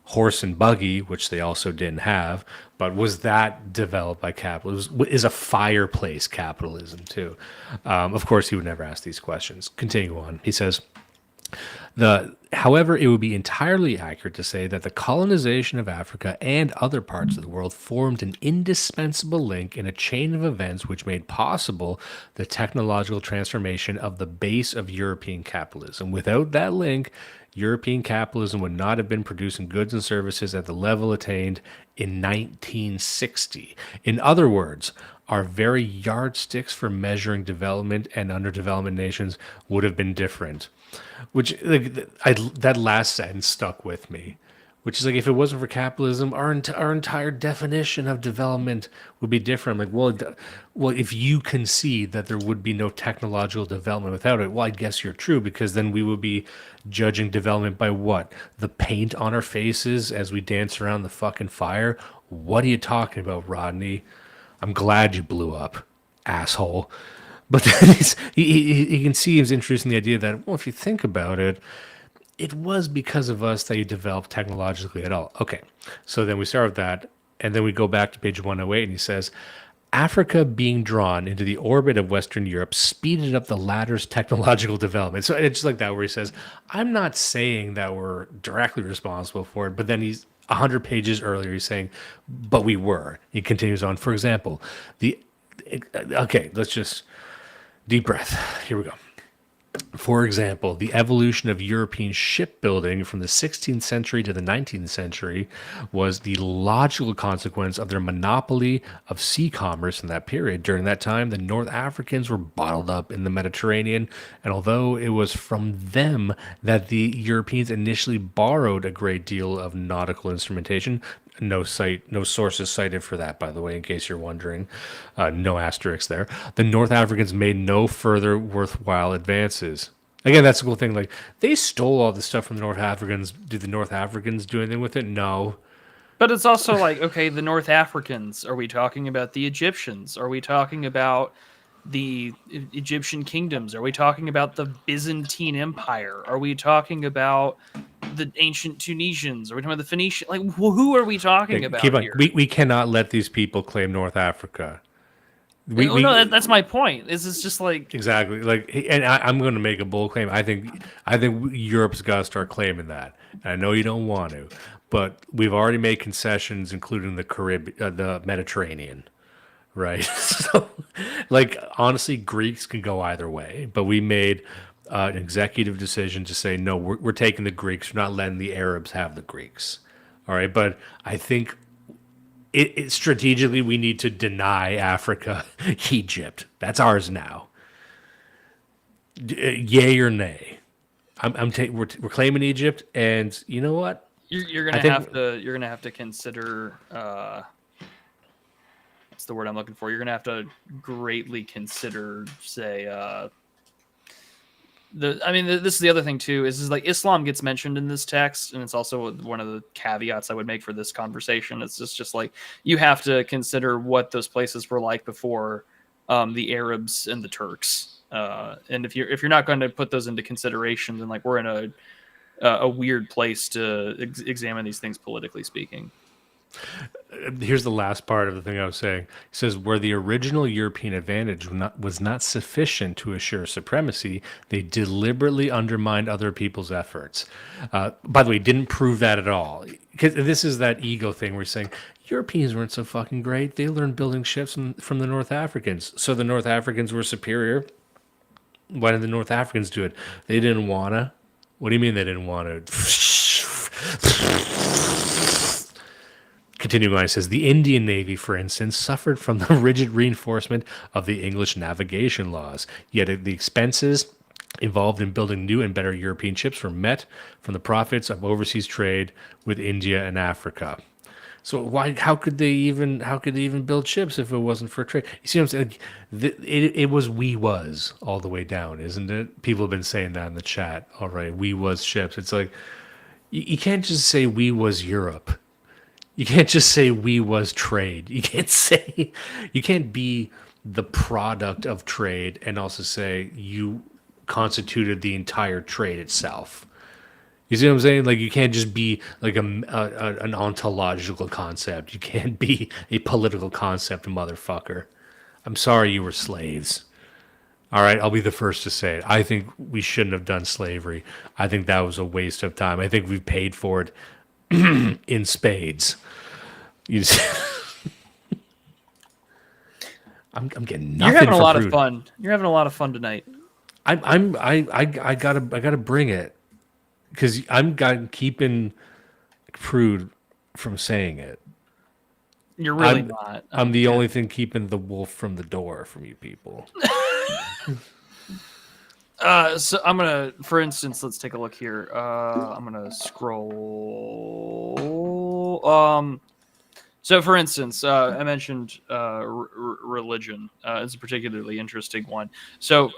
horse and buggy, which they also didn't have, but was that developed by capitalism? Is a fireplace capitalism too? Of course, he would never ask these questions. Continue on. He says, however, it would be entirely accurate to say that the colonization of Africa and other parts of the world formed an indispensable link in a chain of events which made possible the technological transformation of the base of European capitalism. Without that link, European capitalism would not have been producing goods and services at the level attained in 1960. In other words, our very yardsticks for measuring development and underdevelopment nations would have been different. Which, that last sentence stuck with me. Which is like, if it wasn't for capitalism, our entire definition of development would be different. Like, well, if you concede that there would be no technological development without it, well, I guess you're true, because then we would be judging development by what? The paint on our faces as we dance around the fucking fire? What are you talking about, Rodney? I'm glad you blew up, asshole. But then he can see he's introducing the idea that, well, if you think about it, it was because of us that you developed technologically at all. Okay, so then we start with that, and then we go back to page 108, and he says, Africa being drawn into the orbit of Western Europe speeded up the latter's technological development. So it's like that, where he says, I'm not saying that we're directly responsible for it, but then he's 100 pages earlier, he's saying, but we were. He continues on, for example, okay, let's just, deep breath, here we go. For example, the evolution of European shipbuilding from the 16th century to the 19th century was the logical consequence of their monopoly of sea commerce in that period. During that time, the North Africans were bottled up in the Mediterranean, and although it was from them that the Europeans initially borrowed a great deal of nautical instrumentation, no sources cited for that, by the way, in case you're wondering. No asterisks there. The North Africans made no further worthwhile advances. Again, that's the cool thing. Like, they stole all the stuff from the North Africans. Did the North Africans do anything with it? No. But it's also like, okay, the North Africans. Are we talking about the Egyptians? Are we talking about the Egyptian kingdoms? Are we talking about the Byzantine Empire? Are we talking about the ancient Tunisians? Are we talking about the Phoenicians? Like, who are we talking about here? We cannot let these people claim North Africa. No, that's my point. This is just like, exactly, like, and I'm going to make a bold claim. I think Europe's got to start claiming that. And I know you don't want to, but we've already made concessions, including the Mediterranean. Right. So, like, honestly, Greeks can go either way, but we made an executive decision to say, no, we're taking the Greeks. We're not letting the Arabs have the Greeks. All right. But I think strategically, we need to deny Africa, Egypt. That's ours now. Yay or nay? We're claiming Egypt, and you know what? You're gonna have to consider. What's the word I'm looking for? You're going to have to greatly consider, say, this is the other thing too, is like Islam gets mentioned in this text, and it's also one of the caveats I would make for this conversation. It's just like, you have to consider what those places were like before the Arabs and the Turks. And if you're not going to put those into consideration, then like we're in a weird place to examine these things politically speaking. Here's the last part of the thing I was saying. It says, where the original European advantage was not sufficient to assure supremacy, they deliberately undermined other people's efforts. By the way, didn't prove that at all. Because this is that ego thing where you're saying, Europeans weren't so fucking great. They learned building ships from the North Africans. So the North Africans were superior. Why did the North Africans do it? They didn't want to. What do you mean they didn't want to? Continuing on, it says, the Indian Navy, for instance, suffered from the rigid reinforcement of the English navigation laws. Yet the expenses involved in building new and better European ships were met from the profits of overseas trade with India and Africa. So why? How could they even? How could they even build ships if it wasn't for trade? You see what I'm saying? It was we was all the way down, isn't it? People have been saying that in the chat already. We was ships. It's like you can't just say we was Europe. You can't just say we was trade. You can't say you can't be the product of trade and also say you constituted the entire trade itself. You see what I'm saying? Like you can't just be like an ontological concept. You can't be a political concept, motherfucker. I'm sorry you were slaves. All right, I'll be the first to say it. I think we shouldn't have done slavery. I think that was a waste of time. I think we've paid for it in spades. You just I'm getting nothing. You're having a for lot Prude. of fun. You're having a lot of fun tonight. I gotta bring it because I'm keeping Prude from saying it. You're really not. I'm the only thing keeping the wolf from the door from you people. So I'm gonna, for instance, let's take a look here. I'm gonna scroll. So, for instance, I mentioned religion. It's a particularly interesting one. So,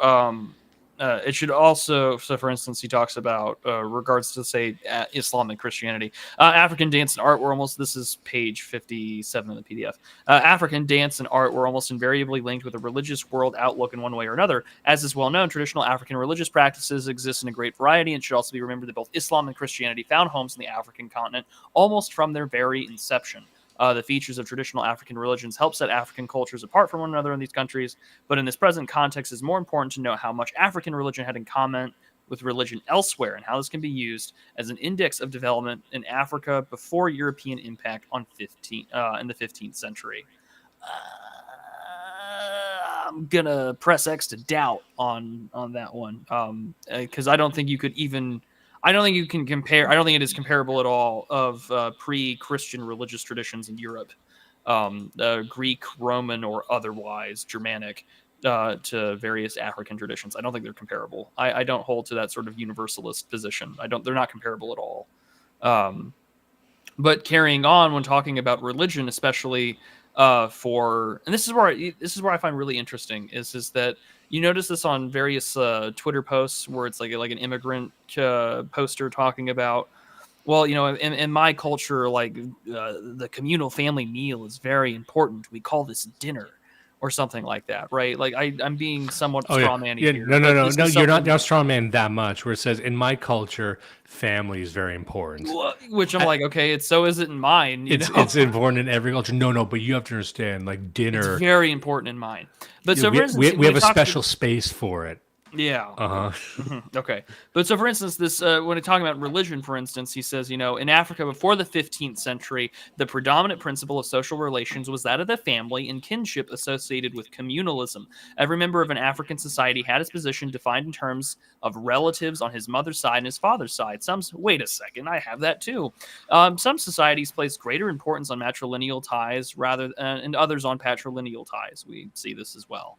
it should also. So, for instance, he talks about regards to say Islam and Christianity. African dance and art were almost. This is page 57 of the PDF. African dance and art were almost invariably linked with a religious world outlook in one way or another. As is well known, traditional African religious practices exist in a great variety, and should also be remembered that both Islam and Christianity found homes in the African continent almost from their very inception. The features of traditional African religions help set African cultures apart from one another in these countries, but in this present context, it's more important to note how much African religion had in common with religion elsewhere, and how this can be used as an index of development in Africa before European impact in the 15th century. I'm gonna press X to doubt on that one, because I don't think you could even. I don't think you can compare. I don't think it is comparable at all of pre-Christian religious traditions in Europe, Greek, Roman, or otherwise Germanic, to various African traditions. I don't think they're comparable. I don't hold to that sort of universalist position. They're not comparable at all. But carrying on when talking about religion, especially and this is where I find really interesting is that. You notice this on various Twitter posts where it's like an immigrant poster talking about, well, in my culture, like the communal family meal is very important. We call this dinner or something like that, right? Like I'm being somewhat strawman-y here. No, you're not strawman that much. Where it says in my culture, family is very important. Which I'm like, okay, so is it in mine? It's important in every culture. No, but you have to understand, like dinner, it's very important in mine. But so, for instance, we have a special space for it. Yeah. Okay. But so, for instance, this when we're talking about religion, for instance, he says, in Africa before the 15th century, the predominant principle of social relations was that of the family and kinship associated with communalism. Every member of an African society had his position defined in terms of relatives on his mother's side and his father's side. Wait a second, I have that too. Some societies place greater importance on matrilineal ties and others on patrilineal ties. We see this as well.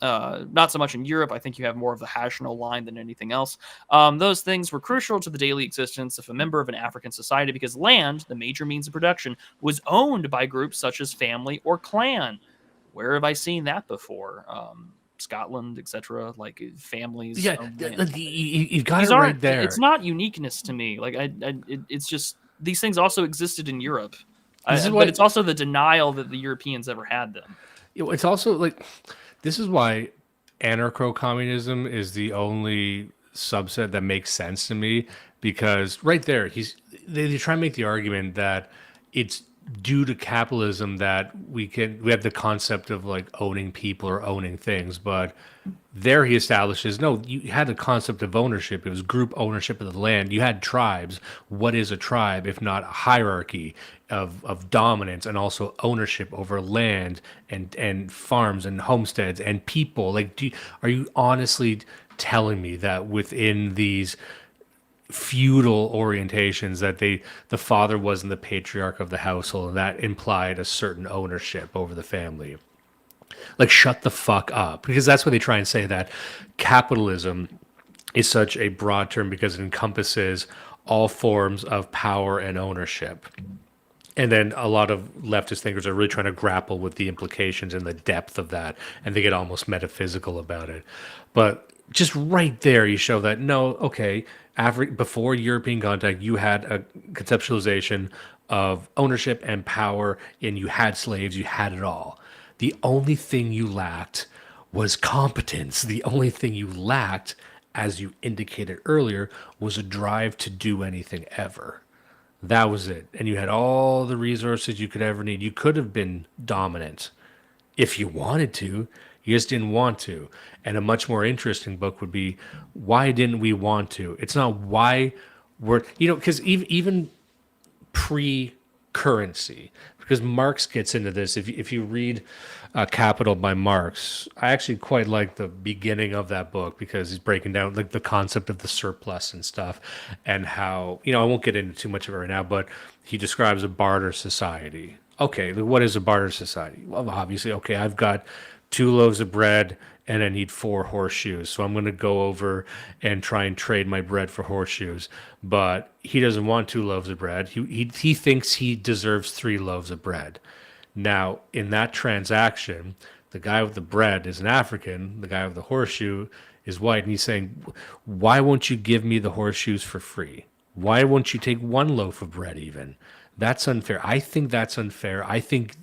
Not so much in Europe. I think you have more of the Hational line than anything else. Those things were crucial to the daily existence of a member of an African society because land, the major means of production, was owned by groups such as family or clan. Where have I seen that before? Scotland, etc. Like families. Yeah, you've got it right there. It's not uniqueness to me. Like it's just these things also existed in Europe. But it's also the denial that the Europeans ever had them. It's also like. This is why anarcho-communism is the only subset that makes sense to me, because right there, they try and make the argument that it's due to capitalism that we have the concept of like owning people or owning things, but there he establishes, no, you had the concept of ownership. It was group ownership of the land. You had tribes. What is a tribe if not a hierarchy of dominance and also ownership over land and farms and homesteads and people? Like, are you honestly telling me that within these feudal orientations that the father wasn't the patriarch of the household and that implied a certain ownership over the family? Like, shut the fuck up. Because that's what they try and say, that capitalism is such a broad term because it encompasses all forms of power and ownership. And then a lot of leftist thinkers are really trying to grapple with the implications and the depth of that, and they get almost metaphysical about it. But just right there, you show that no, okay, before European contact, you had a conceptualization of ownership and power, and you had slaves, you had it all. The only thing you lacked was competence. The only thing you lacked, as you indicated earlier, was a drive to do anything ever. That was it. And you had all the resources you could ever need. You could have been dominant if you wanted to. You just didn't want to. And a much more interesting book would be, why didn't we want to? It's not why we're, because even pre-currency, because Marx gets into this. If you read Capital by Marx, I actually quite like the beginning of that book because he's breaking down like the concept of the surplus and stuff, and how, I won't get into too much of it right now, but he describes a barter society. Okay, what is a barter society? Well, obviously, okay, I've got 2 loaves of bread and I need 4 horseshoes. So I'm going to go over and try and trade my bread for horseshoes. But he doesn't want 2 loaves of bread. He thinks he deserves 3 loaves of bread. Now, in that transaction, the guy with the bread is an African. The guy with the horseshoe is white. And he's saying, why won't you give me the horseshoes for free? Why won't you take 1 loaf of bread even? That's unfair. I think that's unfair. I think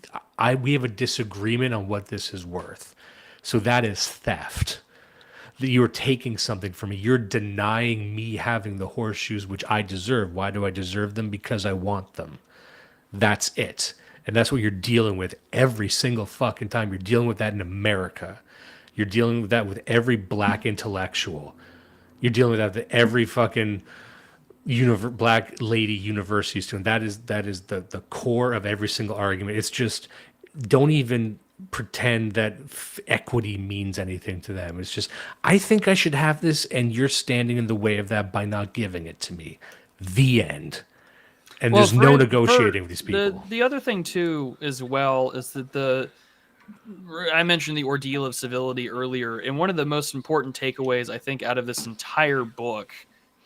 we have a disagreement on what this is worth. So that is theft. That you're taking something from me. You're denying me having the horseshoes which I deserve. Why do I deserve them? Because I want them. That's it. And that's what you're dealing with every single fucking time. You're dealing with that in America. You're dealing with that with every black intellectual. You're dealing with that with every fucking black lady university student. That is the core of every single argument. It's just, don't even pretend that equity means anything to them. It's just, I think I should have this, and you're standing in the way of that by not giving it to me. The end. And there's no negotiating with these people. The other thing too, as well, is that I mentioned the ordeal of civility earlier, and one of the most important takeaways I think out of this entire book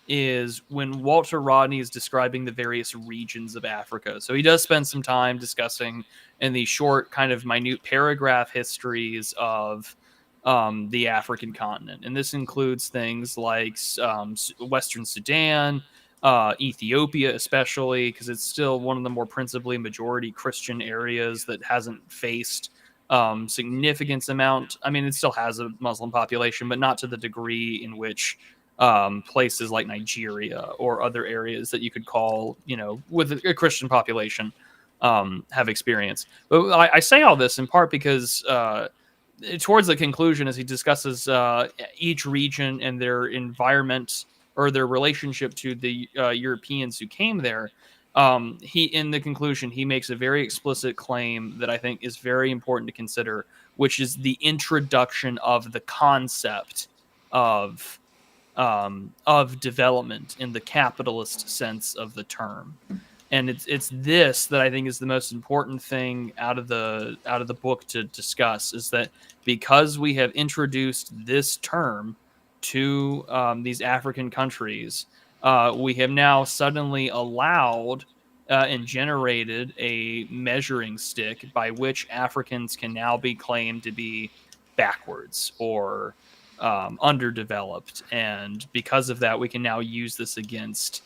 is when Walter Rodney is describing the various regions of Africa. So he does spend some time discussing in these short, kind of minute paragraph histories of the African continent. And this includes things like Western Sudan, Ethiopia especially, because it's still one of the more principally majority Christian areas that hasn't faced significant amount. I mean, it still has a Muslim population, but not to the degree in which places like Nigeria or other areas that you could call, with a Christian population have experienced. But I say all this in part because towards the conclusion, as he discusses each region and their environment or their relationship to the Europeans who came there, in the conclusion, he makes a very explicit claim that I think is very important to consider, which is the introduction of the concept of development in the capitalist sense of the term. And it's this that I think is the most important thing out of the book to discuss, is that because we have introduced this term to these African countries, we have now suddenly allowed and generated a measuring stick by which Africans can now be claimed to be backwards or underdeveloped, and because of that, we can now use this against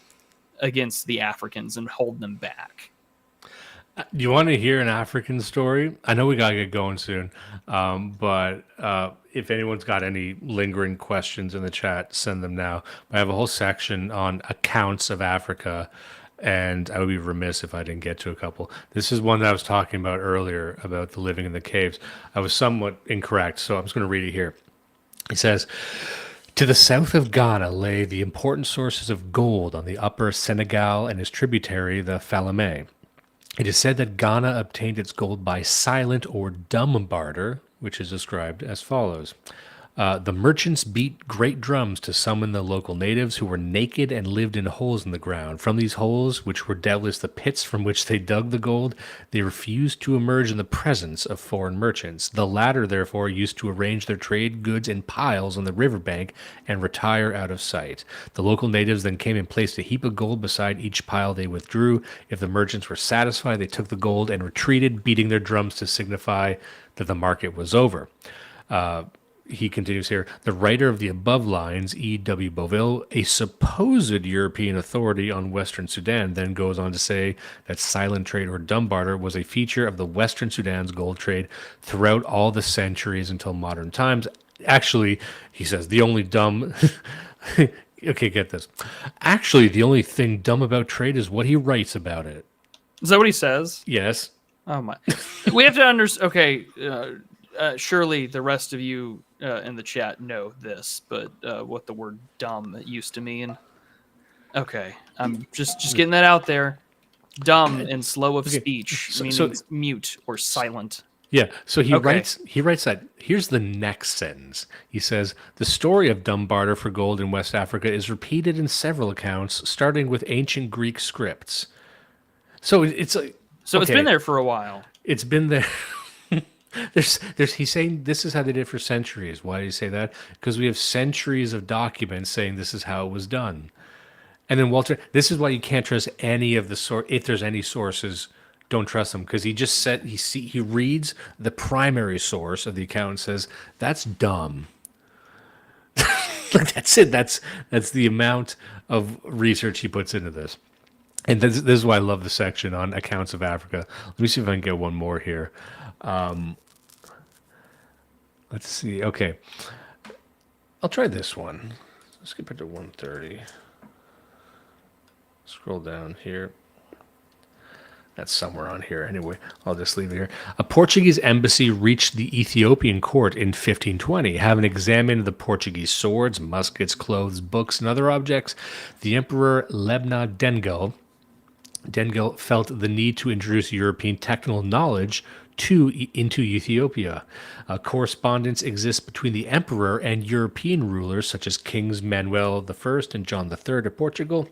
the Africans and hold them back. Do you want to hear an African story? I know we gotta get going soon, but if anyone's got any lingering questions in the chat, send them now. I have a whole section on accounts of Africa, and I would be remiss if I didn't get to a couple. This is one that I was talking about earlier about the living in the caves. I was somewhat incorrect, so I'm just going to read it here. It says, to the south of Ghana lay the important sources of gold on the upper Senegal and its tributary, the Falemé. It is said that Ghana obtained its gold by silent or dumb barter, which is described as follows. The merchants beat great drums to summon the local natives who were naked and lived in holes in the ground. From these holes, which were doubtless the pits from which they dug the gold, they refused to emerge in the presence of foreign merchants. The latter, therefore, used to arrange their trade goods in piles on the riverbank and retire out of sight. The local natives then came and placed a heap of gold beside each pile they withdrew. If the merchants were satisfied, they took the gold and retreated, beating their drums to signify that the market was over. He continues here, the writer of the above lines, E.W. Boville, a supposed European authority on Western Sudan, then goes on to say that silent trade or dumb barter was a feature of the Western Sudan's gold trade throughout all the centuries until modern times. Actually, he says, the only dumb... okay, get this. Actually, the only thing dumb about trade is what he writes about it. Is that what he says? Yes. Oh, my. We have to understand... Okay, surely the rest of you in the chat know this, but what the word dumb used to mean. Okay, I'm just getting that out there. Dumb and slow of speech, meaning mute or silent. Yeah, so he writes that. Here's the next sentence. He says, the story of dumb barter for gold in West Africa is repeated in several accounts, starting with ancient Greek scripts. So it's like... So it's been there for a while. It's been there... He's saying this is how they did it for centuries. Why did he say that? Because we have centuries of documents saying this is how it was done. And then Walter, this is why you can't trust any of the source. If there's any sources, don't trust them, because he just said he reads the primary source of the account and says that's dumb. That's it. That's the amount of research he puts into this. And this is why I love the section on accounts of Africa. Let me see if I can get one more here. Let's see. Okay. I'll try this one. Let's get back to 130. Scroll down here. That's somewhere on here. Anyway, I'll just leave it here. A Portuguese embassy reached the Ethiopian court in 1520. Having examined the Portuguese swords, muskets, clothes, books, and other objects, the Emperor Lebna Dengel felt the need to introduce European technical knowledge into Ethiopia. Correspondence exists between the emperor and European rulers such as Kings Manuel I and John III of Portugal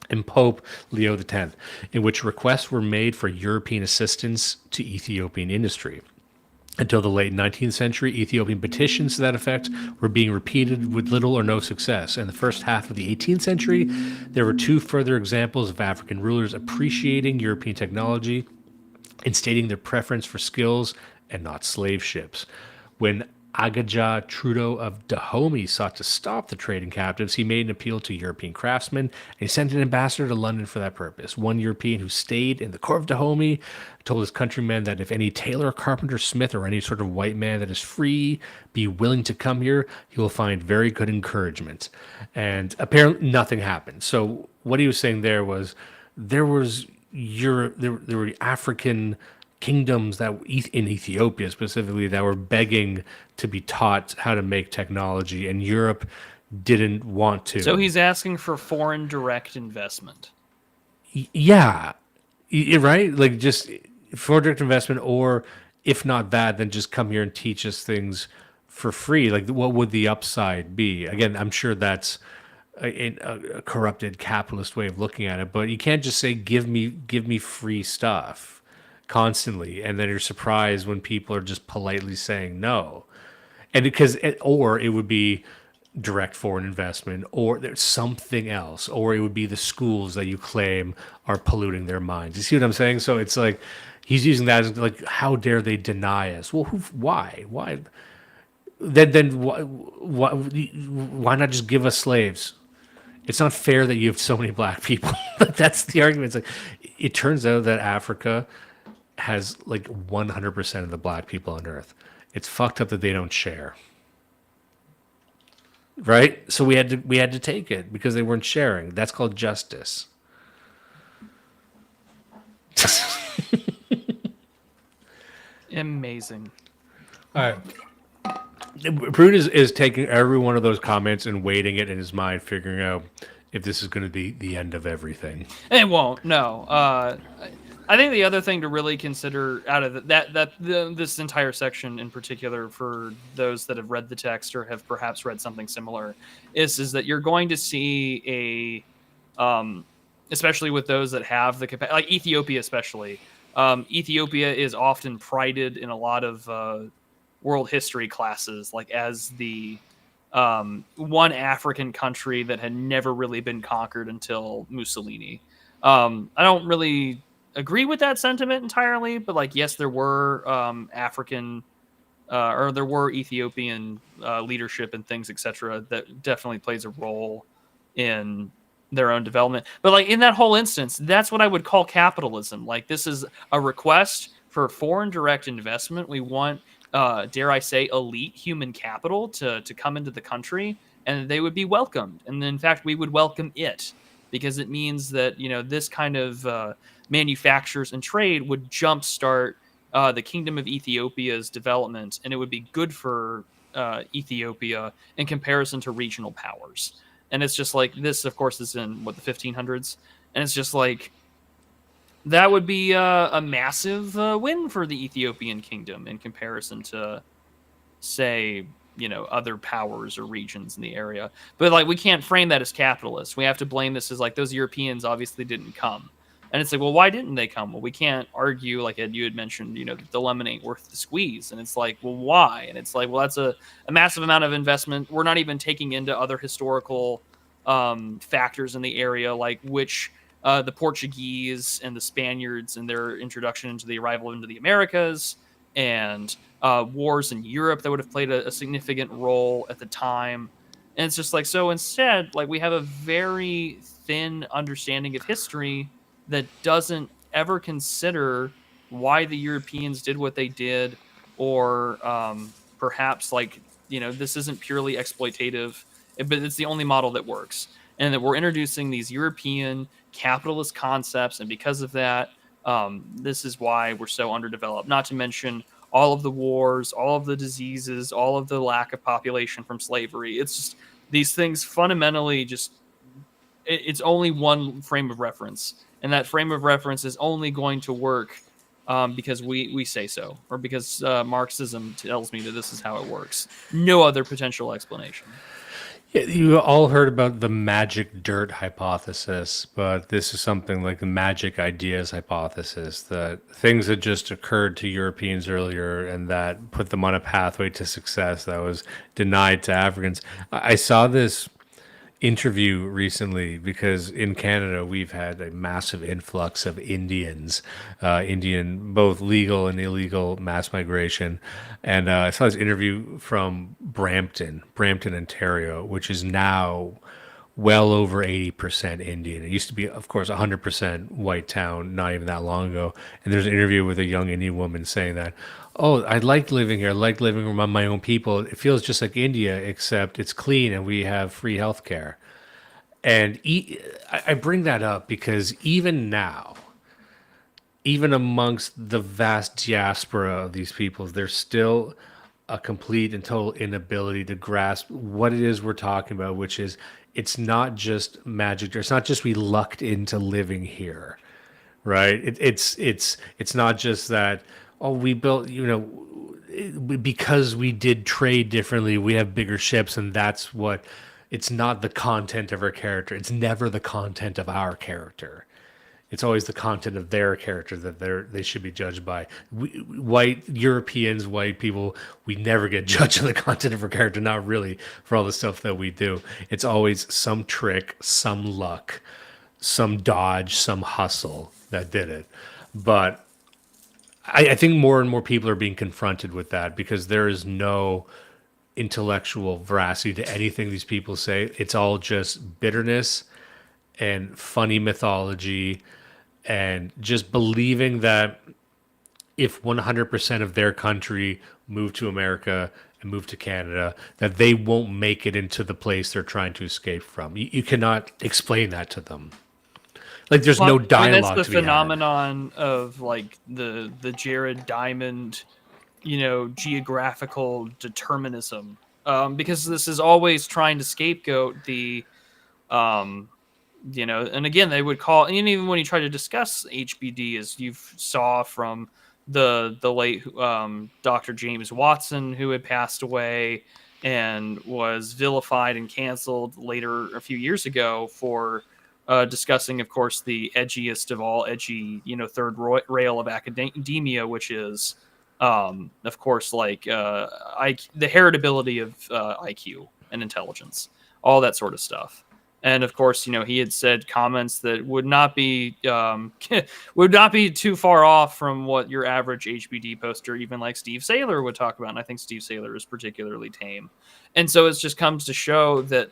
and Pope Leo X, in which requests were made for European assistance to Ethiopian industry. Until the late 19th century, Ethiopian petitions to that effect were being repeated with little or no success. In the first half of the 18th century, there were two further examples of African rulers appreciating European technology and stating their preference for skills and not slave ships. When Agaja Trudeau of Dahomey sought to stop the trading captives, he made an appeal to European craftsmen, and he sent an ambassador to London for that purpose. One European who stayed in the court of Dahomey told his countrymen that if any tailor, carpenter, smith, or any sort of white man that is free be willing to come here, he will find very good encouragement. And apparently nothing happened. So what he was saying there was there were African kingdoms that in Ethiopia specifically that were begging to be taught how to make technology, and Europe didn't want to. So he's asking for foreign direct investment. Yeah, right? Like just foreign direct investment, or if not that, then just come here and teach us things for free. Like what would the upside be? Again, I'm sure that's a corrupted capitalist way of looking at it, but you can't just say give me free stuff constantly, and then you're surprised when people are just politely saying no. And or it would be direct foreign investment, or there's something else, or it would be the schools that you claim are polluting their minds. You see what I'm saying? So it's like he's using that as like, how dare they deny us? Well, why? Then why not just give us slaves? It's not fair that you have so many black people. That's the argument. It's like, it turns out that Africa has like 100% of the black people on earth. It's fucked up that they don't share. Right? So we had to take it because they weren't sharing. That's called justice. Amazing. All right. Prude is taking every one of those comments and weighting it in his mind, figuring out if this is going to be the end of everything. It won't. No. I think the other thing to really consider out of this entire section in particular, for those that have read the text or have perhaps read something similar, is that you're going to see especially with those that have the capacity, like Ethiopia especially. Ethiopia is often prided in a lot of world history classes, like as the one African country that had never really been conquered until Mussolini. I don't really agree with that sentiment entirely, but like, yes, there were African or there were Ethiopian leadership and things, etc., that definitely plays a role in their own development. But like in that whole instance, that's what I would call capitalism. Like, this is a request for foreign direct investment. We want, dare I say, elite human capital to come into the country, and they would be welcomed. And in fact, we would welcome it, because it means that, you know, this kind of manufactures and trade would jumpstart the Kingdom of Ethiopia's development, and it would be good for Ethiopia in comparison to regional powers. And it's just like, this, of course, is in, what, the 1500s? And it's just like, that would be a massive win for the Ethiopian kingdom in comparison to, say, you know, other powers or regions in the area. But like, we can't frame that as capitalist. We have to blame this as like, those Europeans obviously didn't come. And it's like, well, why didn't they come? Well, we can't argue, like you had mentioned, you know, the lemon ain't worth the squeeze. And it's like, well, why? And it's like, well, that's a massive amount of investment. We're not even taking into other historical factors in the area, like which the Portuguese and the Spaniards and their introduction into the arrival into the Americas, and wars in Europe that would have played a significant role at the time. And it's just like, so instead, like, we have a very thin understanding of history that doesn't ever consider why the Europeans did what they did, or perhaps, like, you know, this isn't purely exploitative, but it's the only model that works. And that we're introducing these European capitalist concepts, and because of that, this is why we're so underdeveloped. Not to mention all of the wars, all of the diseases, all of the lack of population from slavery. It's just, these things fundamentally just, it's only one frame of reference. And that frame of reference is only going to work because we say so, or because Marxism tells me that this is how it works. No other potential explanation. Yeah, you all heard about the magic dirt hypothesis, but this is something like the magic ideas hypothesis, that things that just occurred to Europeans earlier and that put them on a pathway to success that was denied to Africans. I saw this interview recently because in Canada we've had a massive influx of Indians, Indian, both legal and illegal mass migration. And I saw this interview from Brampton, Ontario, which is now well over 80% Indian. It used to be, of course, 100% white town not even that long ago. And there's an interview with a young Indian woman saying that, oh, I liked living here. I liked living among my own people. It feels just like India, except it's clean and we have free healthcare. And I bring that up because even now, even amongst the vast diaspora of these peoples, there's still a complete and total inability to grasp what it is we're talking about, which is, it's not just magic. It's not just we lucked into living here, right? It's not just that, oh, we built, you know, because we did trade differently, we have bigger ships, and that's what. It's not the content of our character. It's never the content of our character. It's always the content of their character that they should be judged by. White Europeans, white people, we never get judged on the content of our character. Not really, for all the stuff that we do. It's always some trick, some luck, some dodge, some hustle that did it. But I think more and more people are being confronted with that because there is no intellectual veracity to anything these people say. It's all just bitterness and funny mythology and just believing that if 100% of their country moved to America and moved to Canada, that they won't make it into the place they're trying to escape from. You cannot explain that to them. Like, there's no dialogue. That's the phenomenon of like the Jared Diamond, you know, geographical determinism, because this is always trying to scapegoat the And again, they would call, and even when you try to discuss HBD, as you saw from the late Dr. James Watson, who had passed away and was vilified and canceled later a few years ago for discussing, of course, the edgiest of all edgy, third rail of academia, which is, of course, like the heritability of IQ and intelligence, all that sort of stuff. And of course, he had said comments that would not be too far off from what your average HBD poster, even like Steve Saylor, would talk about. And I think Steve Saylor is particularly tame. And so it just comes to show that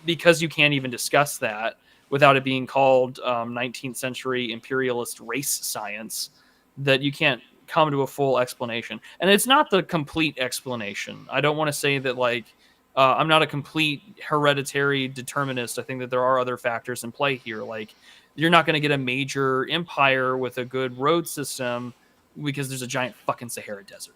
because you can't even discuss that without it being called 19th century imperialist race science, that you can't come to a full explanation. And it's not the complete explanation. I don't want to say that I'm not a complete hereditary determinist. I think that there are other factors in play here. Like, you're not going to get a major empire with a good road system because there's a giant fucking Sahara desert,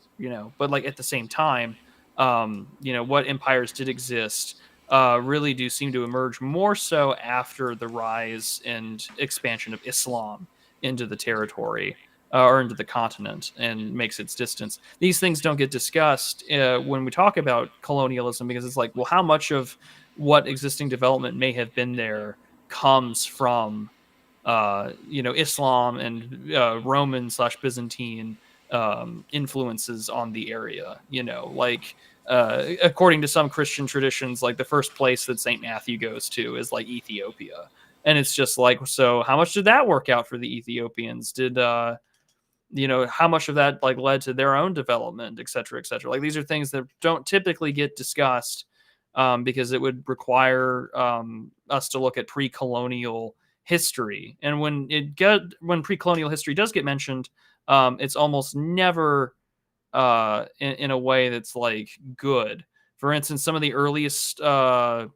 But at the same time, what empires did exist really do seem to emerge more so after the rise and expansion of Islam into the territory. Or into the continent and makes its distance. These things don't get discussed when we talk about colonialism, because it's like, well, how much of what existing development may have been there comes from, Islam and Roman/Byzantine influences on the area. According to some Christian traditions, like the first place that St. Matthew goes to is like Ethiopia, and it's just like, so how much did that work out for the Ethiopians? Did how much of that led to their own development, et cetera, et cetera. These are things that don't typically get discussed because it would require us to look at pre-colonial history. And when pre-colonial history does get mentioned, it's almost never in a way that's good. For instance, some of the earliest, I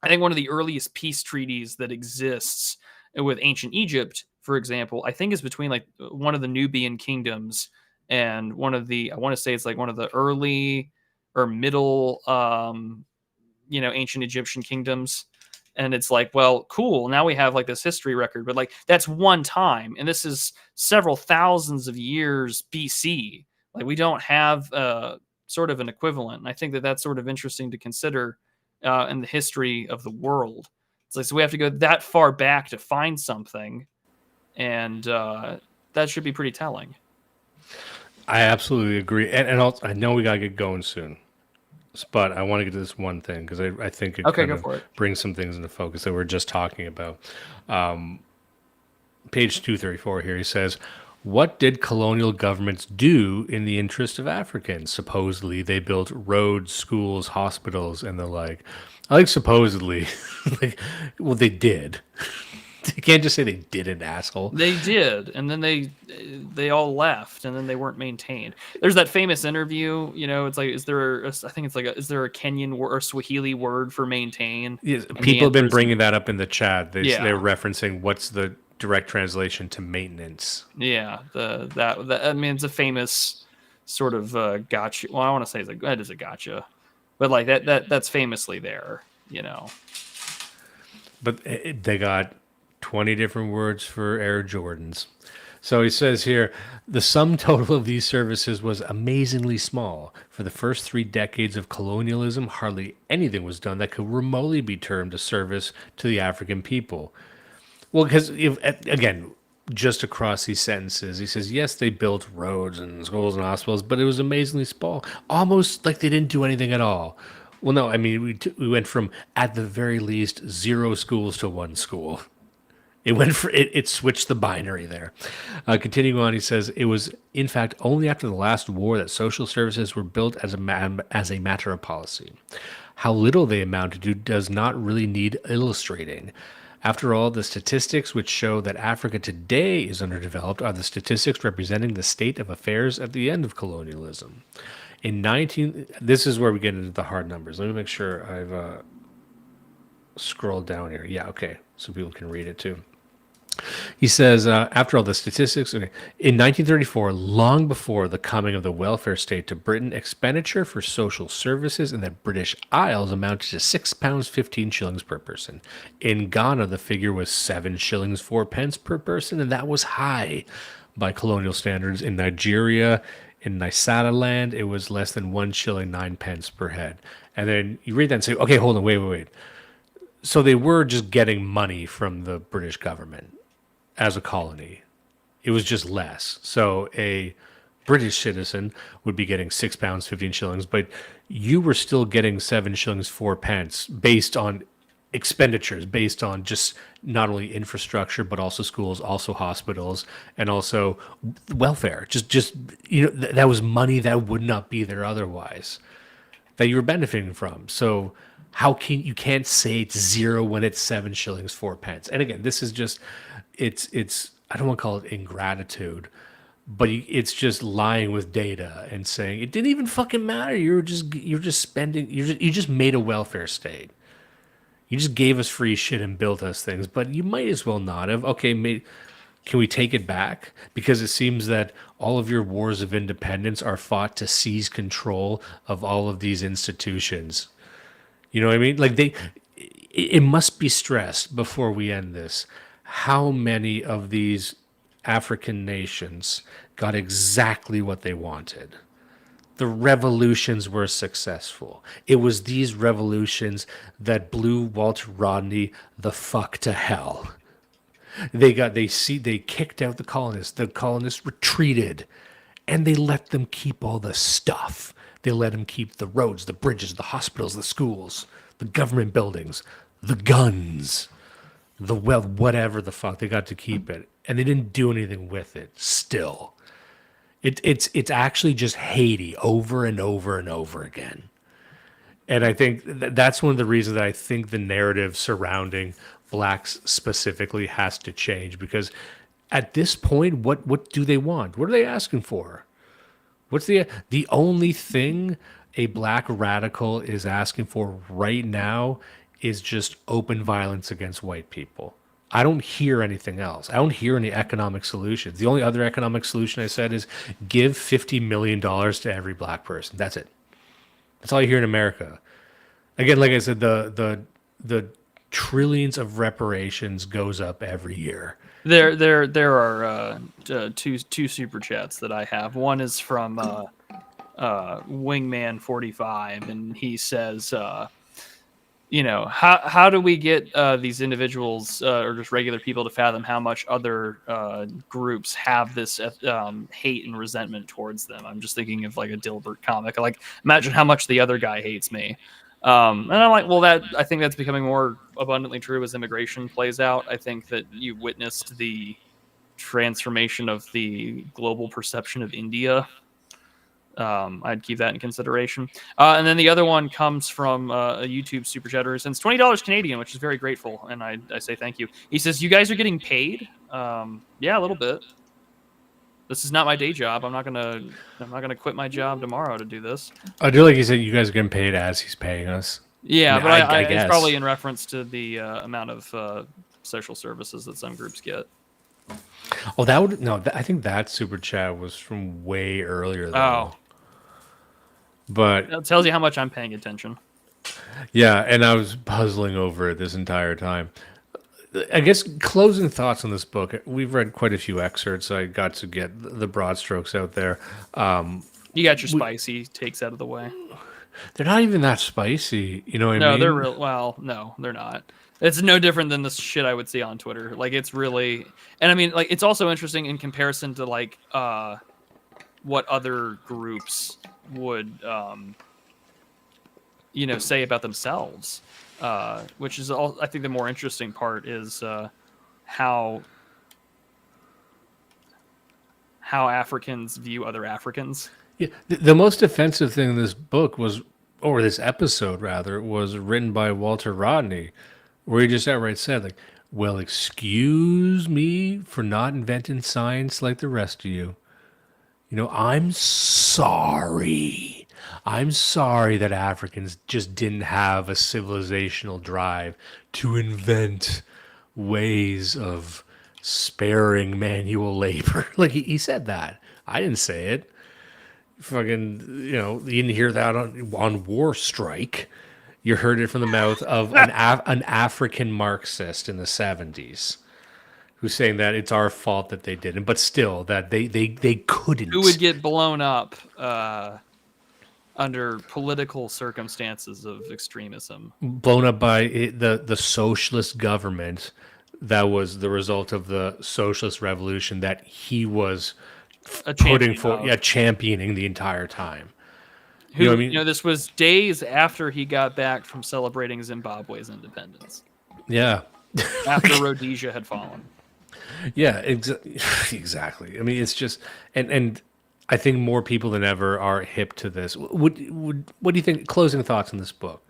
think one of the earliest peace treaties that exists with ancient Egypt, for example, I think is between one of the Nubian kingdoms and one of the, I want to say it's one of the early or middle, ancient Egyptian kingdoms. And it's well, cool. Now we have this history record, but that's one time. And this is several thousands of years BC. We don't have sort of an equivalent. And I think that that's sort of interesting to consider in the history of the world. It's so we have to go that far back to find something. And that should be pretty telling. I absolutely agree. And also, I know we got to get going soon. But I want to get to this one thing because I think it kind of brings some things into focus that we're just talking about. Page 234 here, he says, what did colonial governments do in the interest of Africans? Supposedly, they built roads, schools, hospitals, and the like. I like supposedly. Well, they did. You can't just say they didn't, asshole. They did, and then they all left, and then they weren't maintained. There's that famous interview. It's is there a Kenyan or Swahili word for maintain? Yes, people have been bringing that up in the chat. They're referencing what's the direct translation to maintenance. Yeah, it's a famous sort of gotcha. Well, I want to say that is a gotcha, but that's famously there. But they got 20 different words for Air Jordans. So he says here, the sum total of these services was amazingly small. For the first 3 decades of colonialism, hardly anything was done that could remotely be termed a service to the African people. Well, because, again, just across these sentences, he says, yes, they built roads and schools and hospitals, but it was amazingly small. Almost like they didn't do anything at all. Well, no, I mean, we went from, at the very least, 0 schools to 1 school. It switched the binary there. Continuing on, he says, it was, in fact, only after the last war that social services were built as a matter of policy. How little they amounted to does not really need illustrating. After all, the statistics which show that Africa today is underdeveloped are the statistics representing the state of affairs at the end of colonialism. This is where we get into the hard numbers. Let me make sure I've scrolled down here. Yeah, okay, so people can read it too. He says, after all the statistics, okay, in 1934, long before the coming of the welfare state to Britain, expenditure for social services in the British Isles amounted to £6.15 per person. In Ghana, the figure was 7 shillings 4 pence per person, and that was high by colonial standards. In Nigeria, in Nisada land, it was less than 1 shilling 9 pence per head. And then you read that and say, okay, hold on, wait. So they were just getting money from the British government as a colony. It was just less. So a British citizen would be getting £6.15, but you were still getting 7 shillings 4 pence based on expenditures, based on just not only infrastructure but also schools, also hospitals, and also welfare. Just that was money that would not be there otherwise, that you were benefiting from. So how can you can't say it's zero when it's 7 shillings 4 pence? And again, this is just it's I don't want to call it ingratitude, but it's just lying with data and saying it didn't even fucking matter. You're just spending. You just made a welfare state. You just gave us free shit and built us things, but you might as well not have. Okay, can we take it back? Because it seems that all of your wars of independence are fought to seize control of all of these institutions. You know what I mean? Like it must be stressed before we end this, how many of these African nations got exactly what they wanted. The revolutions were successful. It was these revolutions that blew Walter Rodney the fuck to hell. They kicked out the colonists. The colonists retreated, and they let them keep all the stuff. They let them keep the roads, the bridges, the hospitals, the schools, the government buildings, the guns, the wealth, whatever the fuck. They got to keep it, and they didn't do anything with it. Still, it's actually just Haiti over and over and over again. And I think that's one of the reasons that I think the narrative surrounding blacks specifically has to change, because at this point, what do they want? What are they asking for? What's the only thing a black radical is asking for right now is just open violence against white people. I don't hear anything else. I don't hear any economic solutions. The only other economic solution I said is give $50 million to every black person. That's it. That's all you hear in America. Again, like I said, the trillions of reparations goes up every year. There are two super chats that I have. One is from Wingman 45, and he says, how do we get these individuals or just regular people to fathom how much other groups have this hate and resentment towards them? I'm just thinking of like a Dilbert comic. Like, imagine how much the other guy hates me. And I'm like, well, I think that's becoming more abundantly true as immigration plays out. I think that you witnessed the transformation of the global perception of India. I'd keep that in consideration. And then the other one comes from a YouTube super chatter who sends $20 Canadian, which is very grateful, and I say thank you. He says, "You guys are getting paid?" Yeah, a little bit. This is not my day job. I'm not gonna quit my job tomorrow to do this. I do like you said. You guys are getting paid as he's paying us. Yeah, I but I guess it's probably in reference to the amount of social services that some groups get. Oh, I think that super chat was from way earlier. Though. Oh, but that tells you how much I'm paying attention. Yeah, and I was puzzling over it this entire time. I guess closing thoughts on this book. We've read quite a few excerpts. I got to get the broad strokes out there. You got your spicy takes out of the way. They're not even that spicy. You know what I mean? No, they're real. Well, no, they're not. It's no different than the shit I would see on Twitter. Like, it's really, and I mean, like, it's also interesting in comparison to like what other groups would say about themselves. Which is all. I think the more interesting part is how Africans view other Africans. Yeah, the most offensive thing in this book or this episode rather, was written by Walter Rodney, where he just outright said, like, "Well, excuse me for not inventing science like the rest of you. I'm sorry. I'm sorry that Africans just didn't have a civilizational drive to invent ways of sparing manual labor. Like he said that. I didn't say it. Fucking, you didn't hear that on War Strike. You heard it from the mouth of an African Marxist in the 70s who's saying that it's our fault that they didn't, but still that they couldn't. Who would get blown up under political circumstances of extremism? Blown up by the socialist government that was the result of the socialist revolution that he was championing the entire time. Who, I mean? This was days after he got back from celebrating Zimbabwe's independence. Yeah. After Rhodesia had fallen. Yeah, exactly. I mean, it's just, and I think more people than ever are hip to this. What do you think? Closing thoughts on this book?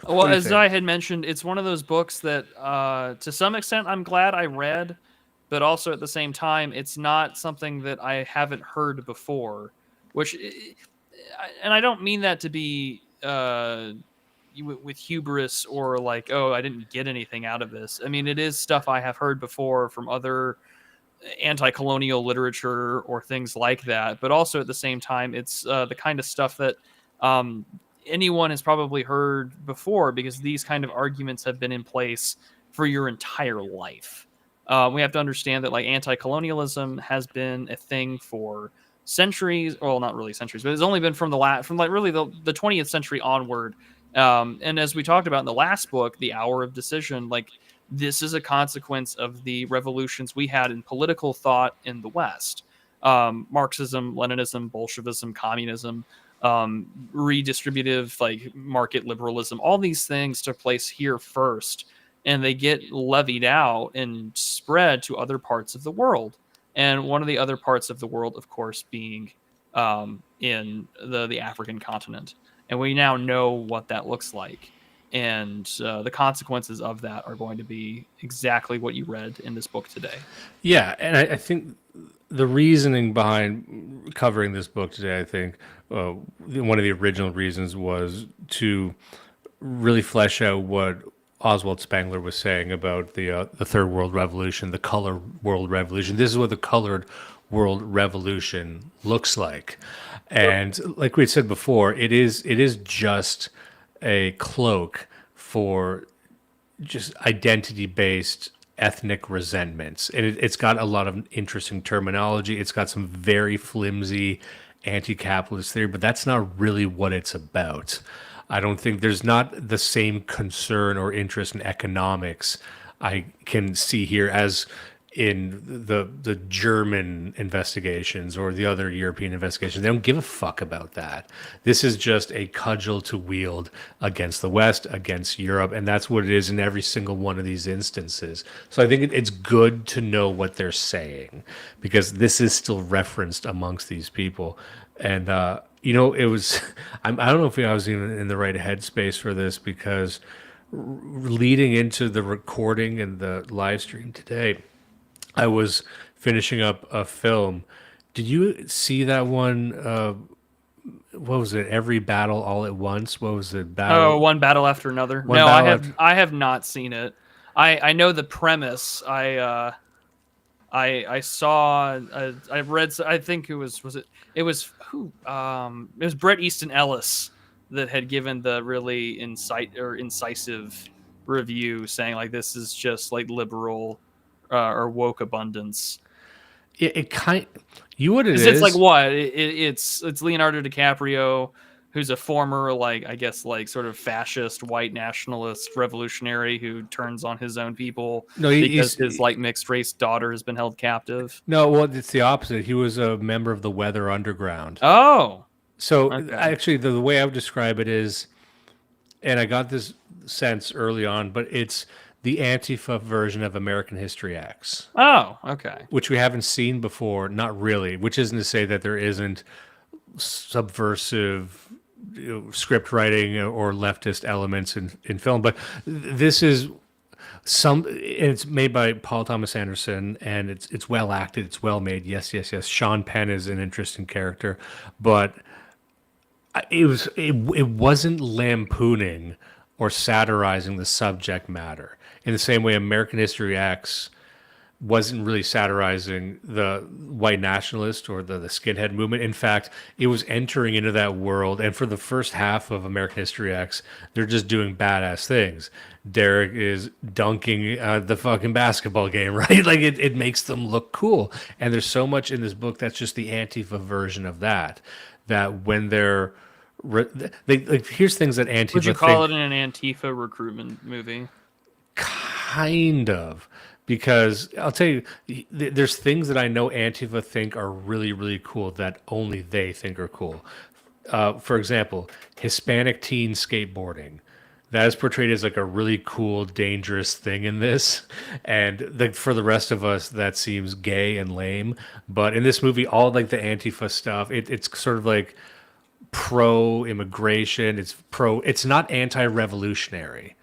Well, as I had mentioned, it's one of those books that, to some extent, I'm glad I read, but also at the same time, it's not something that I haven't heard before. And I don't mean that to be with hubris or like, oh, I didn't get anything out of this. I mean, it is stuff I have heard before from other anti-colonial literature or things like that. But also at the same time, it's the kind of stuff that anyone has probably heard before, because these kind of arguments have been in place for your entire life. We have to understand that like anti-colonialism has been a thing for centuries. Well, not really centuries, but it's only been from the 20th century onward. And as we talked about in the last book, The Hour of Decision, like this is a consequence of the revolutions we had in political thought in the West. Marxism, Leninism, Bolshevism, communism, redistributive, like market liberalism, all these things took place here first, and they get levied out and spread to other parts of the world. And one of the other parts of the world, of course, being in the African continent. And we now know what that looks like. And the consequences of that are going to be exactly what you read in this book today. Yeah, and I think the reasoning behind covering this book today, I think one of the original reasons was to really flesh out what Oswald Spengler was saying about the Third World Revolution, the Color World Revolution. This is what the Colored World Revolution looks like. And like we said before, it is just a cloak for just identity-based ethnic resentments. And it's got a lot of interesting terminology. It's got some very flimsy anti-capitalist theory, but that's not really what it's about. I don't think there's not the same concern or interest in economics I can see here as in the German investigations or the other European investigations. They don't give a fuck about that. This is just a cudgel to wield against the West, against Europe, and that's what it is in every single one of these instances. So I think it's good to know what they're saying, because this is still referenced amongst these people. And it was, I don't know if I was even in the right headspace for this, because leading into the recording and the live stream today, I was finishing up a film. Did you see that one? What was it? Every Battle All at Once? What was it? One Battle After Another. I have not seen it. I know the premise. I saw. I read. I think it was Bret Easton Ellis that had given the really incisive review, saying like this is just like liberal or woke abundance. It's like what? It's Leonardo DiCaprio, who's a former sort of fascist white nationalist revolutionary who turns on his own people because his mixed race daughter has been held captive. No, well, it's the opposite. He was a member of the Weather Underground. Oh, so okay. Actually, the way I would describe it is, and I got this sense early on, but it's the Antifa version of American History X. Oh, okay. Which we haven't seen before, not really, which isn't to say that there isn't subversive script writing or leftist elements in film, but this is it's made by Paul Thomas Anderson, and it's well acted, it's well made. Yes. Sean Penn is an interesting character, but it wasn't lampooning or satirizing the subject matter in the same way American History X wasn't really satirizing the white nationalist or the skinhead movement. In fact, it was entering into that world. And for the first half of American History X, they're just doing badass things. Derek is dunking the fucking basketball game, right? Like it makes them look cool. And there's so much in this book that's just the Antifa version of that. That when they're like, here's things that Antifa Would you call it an Antifa recruitment movie? Kind of, because I'll tell you, there's things that I know Antifa think are really, really cool that only they think are cool. For example, Hispanic teen skateboarding. That is portrayed as like a really cool, dangerous thing in this. And for the rest of us, that seems gay and lame. But in this movie, all like the Antifa stuff, it's sort of like pro-immigration. It's not anti-revolutionary.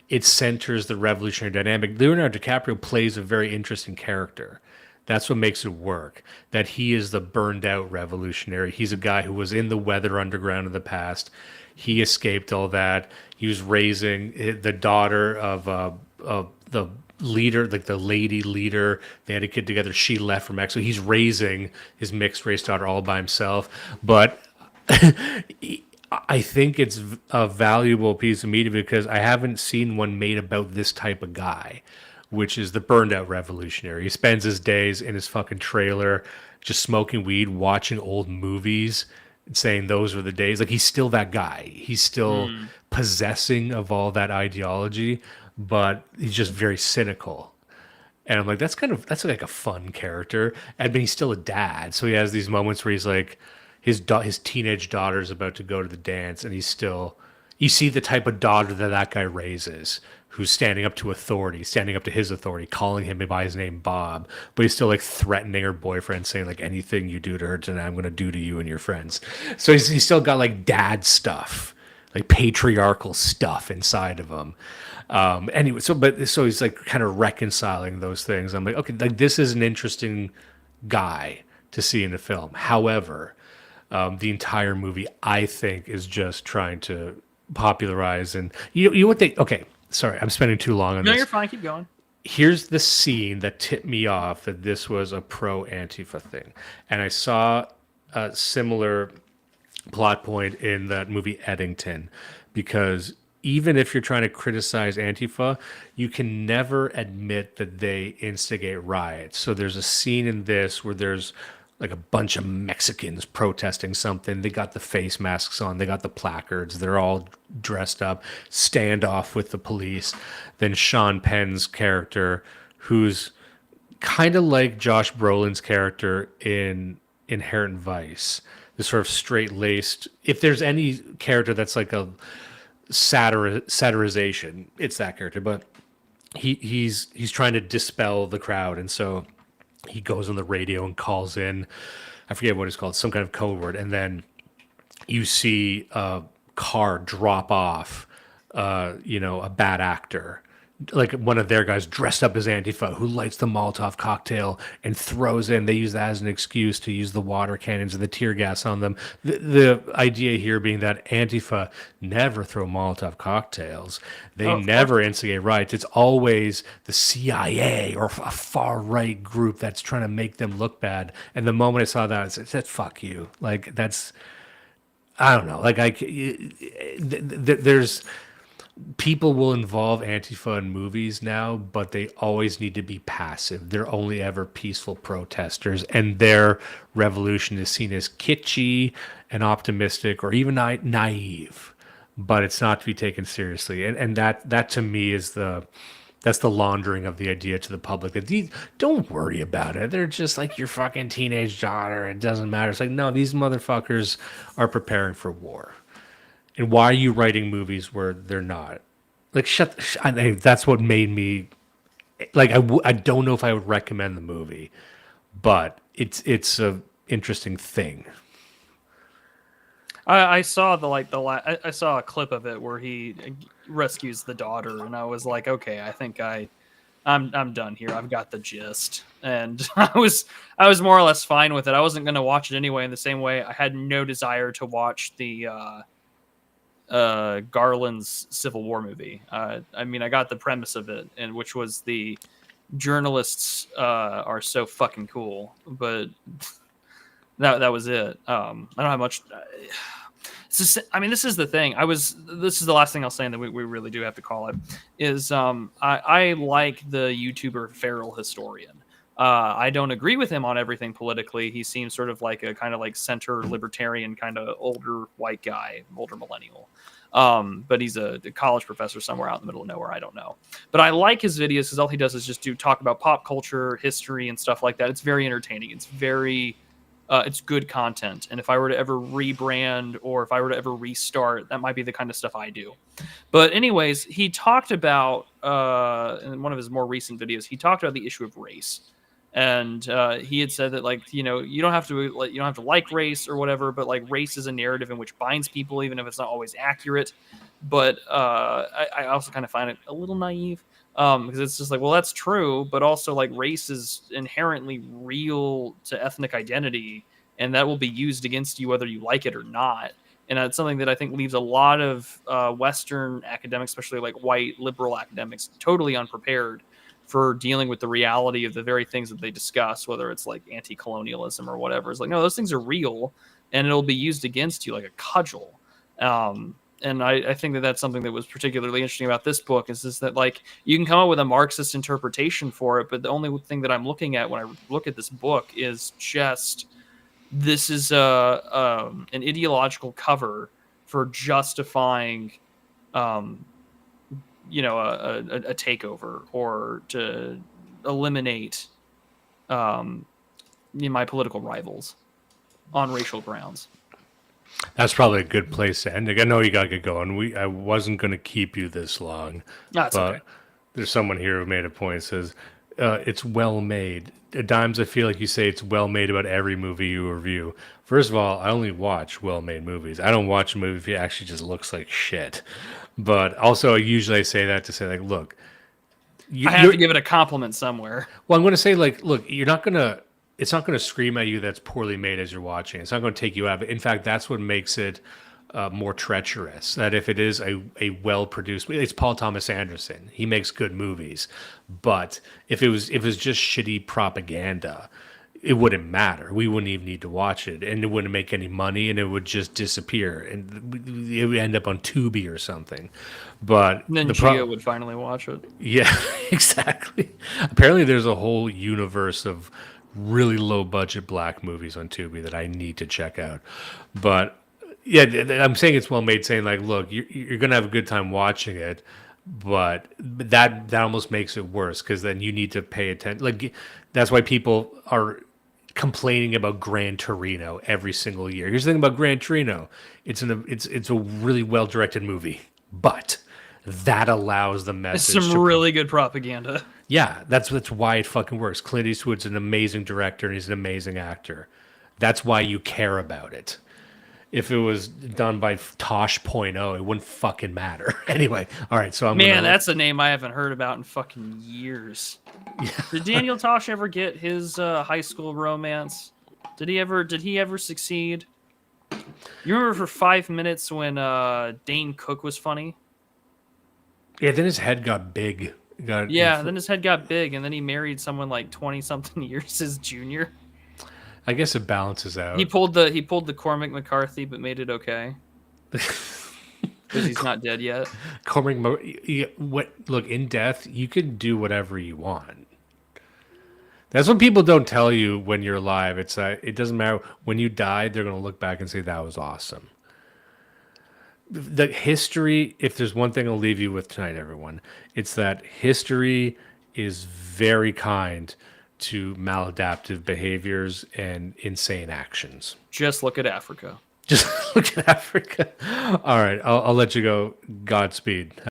It centers the revolutionary dynamic. Leonardo DiCaprio plays a very interesting character. That's what makes it work. That he is the burned out revolutionary. He's a guy who was in the weather underground of the past. He escaped all that. He was raising the daughter of the leader, like the lady leader. They had a kid together. She left for Mexico. He's raising his mixed race daughter all by himself. But I think it's a valuable piece of media because I haven't seen one made about this type of guy, which is the burned out revolutionary. He spends his days in his fucking trailer just smoking weed, watching old movies, and saying those were the days. Like, he's still that guy. He's still possessing of all that ideology, but he's just very cynical. And I'm like, that's like a fun character. And he's still a dad. So he has these moments where he's like, his teenage daughter's about to go to the dance, and you see the type of daughter that guy raises, who's standing up to authority, standing up to his authority, calling him by his name Bob, but he's still like threatening her boyfriend, saying like, anything you do to her tonight, I'm going to do to you and your friends. So he's still got like dad stuff, like patriarchal stuff inside of him. Anyway, so he's like kind of reconciling those things. I'm like, okay, like this is an interesting guy to see in a film. However, the entire movie, I think, is just trying to popularize and you what they. Okay, sorry, I'm spending too long on this. No, you're fine. Keep going. Here's the scene that tipped me off that this was a pro-Antifa thing, and I saw a similar plot point in that movie Eddington, because even if you're trying to criticize Antifa, you can never admit that they instigate riots. So there's a scene in this where there's like a bunch of Mexicans protesting something. They got the face masks on. They got the placards. They're all dressed up, standoff with the police. Then Sean Penn's character, who's kind of like Josh Brolin's character in Inherent Vice, the sort of straight-laced. If there's any character that's like a satirization, it's that character. But he's trying to dispel the crowd, and so he goes on the radio and calls in, I forget what it's called, some kind of code word, and then you see a car drop off, a bad actor, like one of their guys dressed up as Antifa, who lights the Molotov cocktail and throws in. They use that as an excuse to use the water cannons and the tear gas on them. The idea here being that Antifa never throw Molotov cocktails. They never instigate riots. It's always the CIA or a far right group that's trying to make them look bad. And the moment I saw that, I said, "Fuck you!" Like that's, I don't know. Like there's. People will involve Antifa in movies now, but they always need to be passive. They're only ever peaceful protesters, and their revolution is seen as kitschy and optimistic or even naive, but it's not to be taken seriously. And that to me is that's the laundering of the idea to the public that don't worry about it. They're just like your fucking teenage daughter. It doesn't matter. It's like, no, these motherfuckers are preparing for war. And why are you writing movies where they're not? Like, that's what made me, like, I don't know if I would recommend the movie, but it's a interesting thing. I saw I saw a clip of it where he rescues the daughter, and I was like, okay, I think I'm done here. I've got the gist, and I was more or less fine with it. I wasn't going to watch it anyway. In the same way, I had no desire to watch the Garland's Civil War movie. I mean, I got the premise of it, and which was the journalists are so fucking cool, but that was it. I don't have much. It's just, I mean, this is the thing. This is the last thing I'll say, and then we really do have to call it. Is I like the YouTuber Feral Historian. I don't agree with him on everything politically. He seems sort of like a kind of like center libertarian kind of older white guy, older millennial. But he's a college professor somewhere out in the middle of nowhere. I don't know. But I like his videos because all he does is just talk about pop culture, history, and stuff like that. It's very entertaining. It's very it's good content. And if I were to ever rebrand or if I were to ever restart, that might be the kind of stuff I do. But anyways, he talked about in one of his more recent videos, he talked about the issue of race. And he had said that, like, you don't have to like race or whatever, but like race is a narrative in which binds people, even if it's not always accurate. But I also kind of find it a little naive because it's just like, well, that's true, but also like race is inherently real to ethnic identity, and that will be used against you whether you like it or not. And that's something that I think leaves a lot of Western academics, especially like white liberal academics, totally unprepared for dealing with the reality of the very things that they discuss, whether it's like anti-colonialism or whatever. It's like, no, those things are real, and it'll be used against you like a cudgel. And I think that that's something that was particularly interesting about this book is that like you can come up with a Marxist interpretation for it, but the only thing that I'm looking at when I look at this book is just this is an ideological cover for justifying a takeover or to eliminate my political rivals on racial grounds. That's probably a good place to end. I know you gotta get going. I wasn't gonna keep you this long. That's okay. There's someone here who made a point. Says it's well made. At times, I feel like you say it's well made about every movie you review. First of all, I only watch well-made movies. I don't watch a movie if it actually just looks like shit. But also, usually I say that to say, like, look, I have to give it a compliment somewhere. Well, I'm going to say, like, look, it's not going to scream at you that's poorly made as you're watching. It's not going to take you out of it. In fact, that's what makes it more treacherous. That if it is a well-produced, it's Paul Thomas Anderson. He makes good movies. But if it was just shitty propaganda, it wouldn't matter. We wouldn't even need to watch it, and it wouldn't make any money, and it would just disappear, and it would end up on Tubi or something. But and then Gio would finally watch it. Yeah, exactly. Apparently, there's a whole universe of really low-budget black movies on Tubi that I need to check out. But yeah, I'm saying it's well made. Saying like, look, you're gonna have a good time watching it. But that almost makes it worse because then you need to pay attention. Like that's why people are complaining about Gran Torino every single year. Here's the thing about Gran Torino: it's a really well directed movie, but that allows the message. It's some really good propaganda. Yeah, that's why it fucking works. Clint Eastwood's an amazing director and he's an amazing actor. That's why you care about it. If it was done by Tosh.0, it wouldn't fucking matter. Anyway, all right. So that's a name I haven't heard about in fucking years. Yeah. Did Daniel Tosh ever get his high school romance? Did he ever succeed? You remember for 5 minutes when Dane Cook was funny? Yeah. Then his head got big. Then his head got big, and then he married someone like 20-something years his junior. I guess it balances out. He pulled the Cormac McCarthy, but made it okay because he's not dead yet. Look, in death, you can do whatever you want. That's what people don't tell you when you're alive. It's it doesn't matter when you die. They're going to look back and say that was awesome. The history. If there's one thing I'll leave you with tonight, everyone, it's that history is very kind to maladaptive behaviors and insane actions. Just look at Africa. All right, I'll let you go. Godspeed.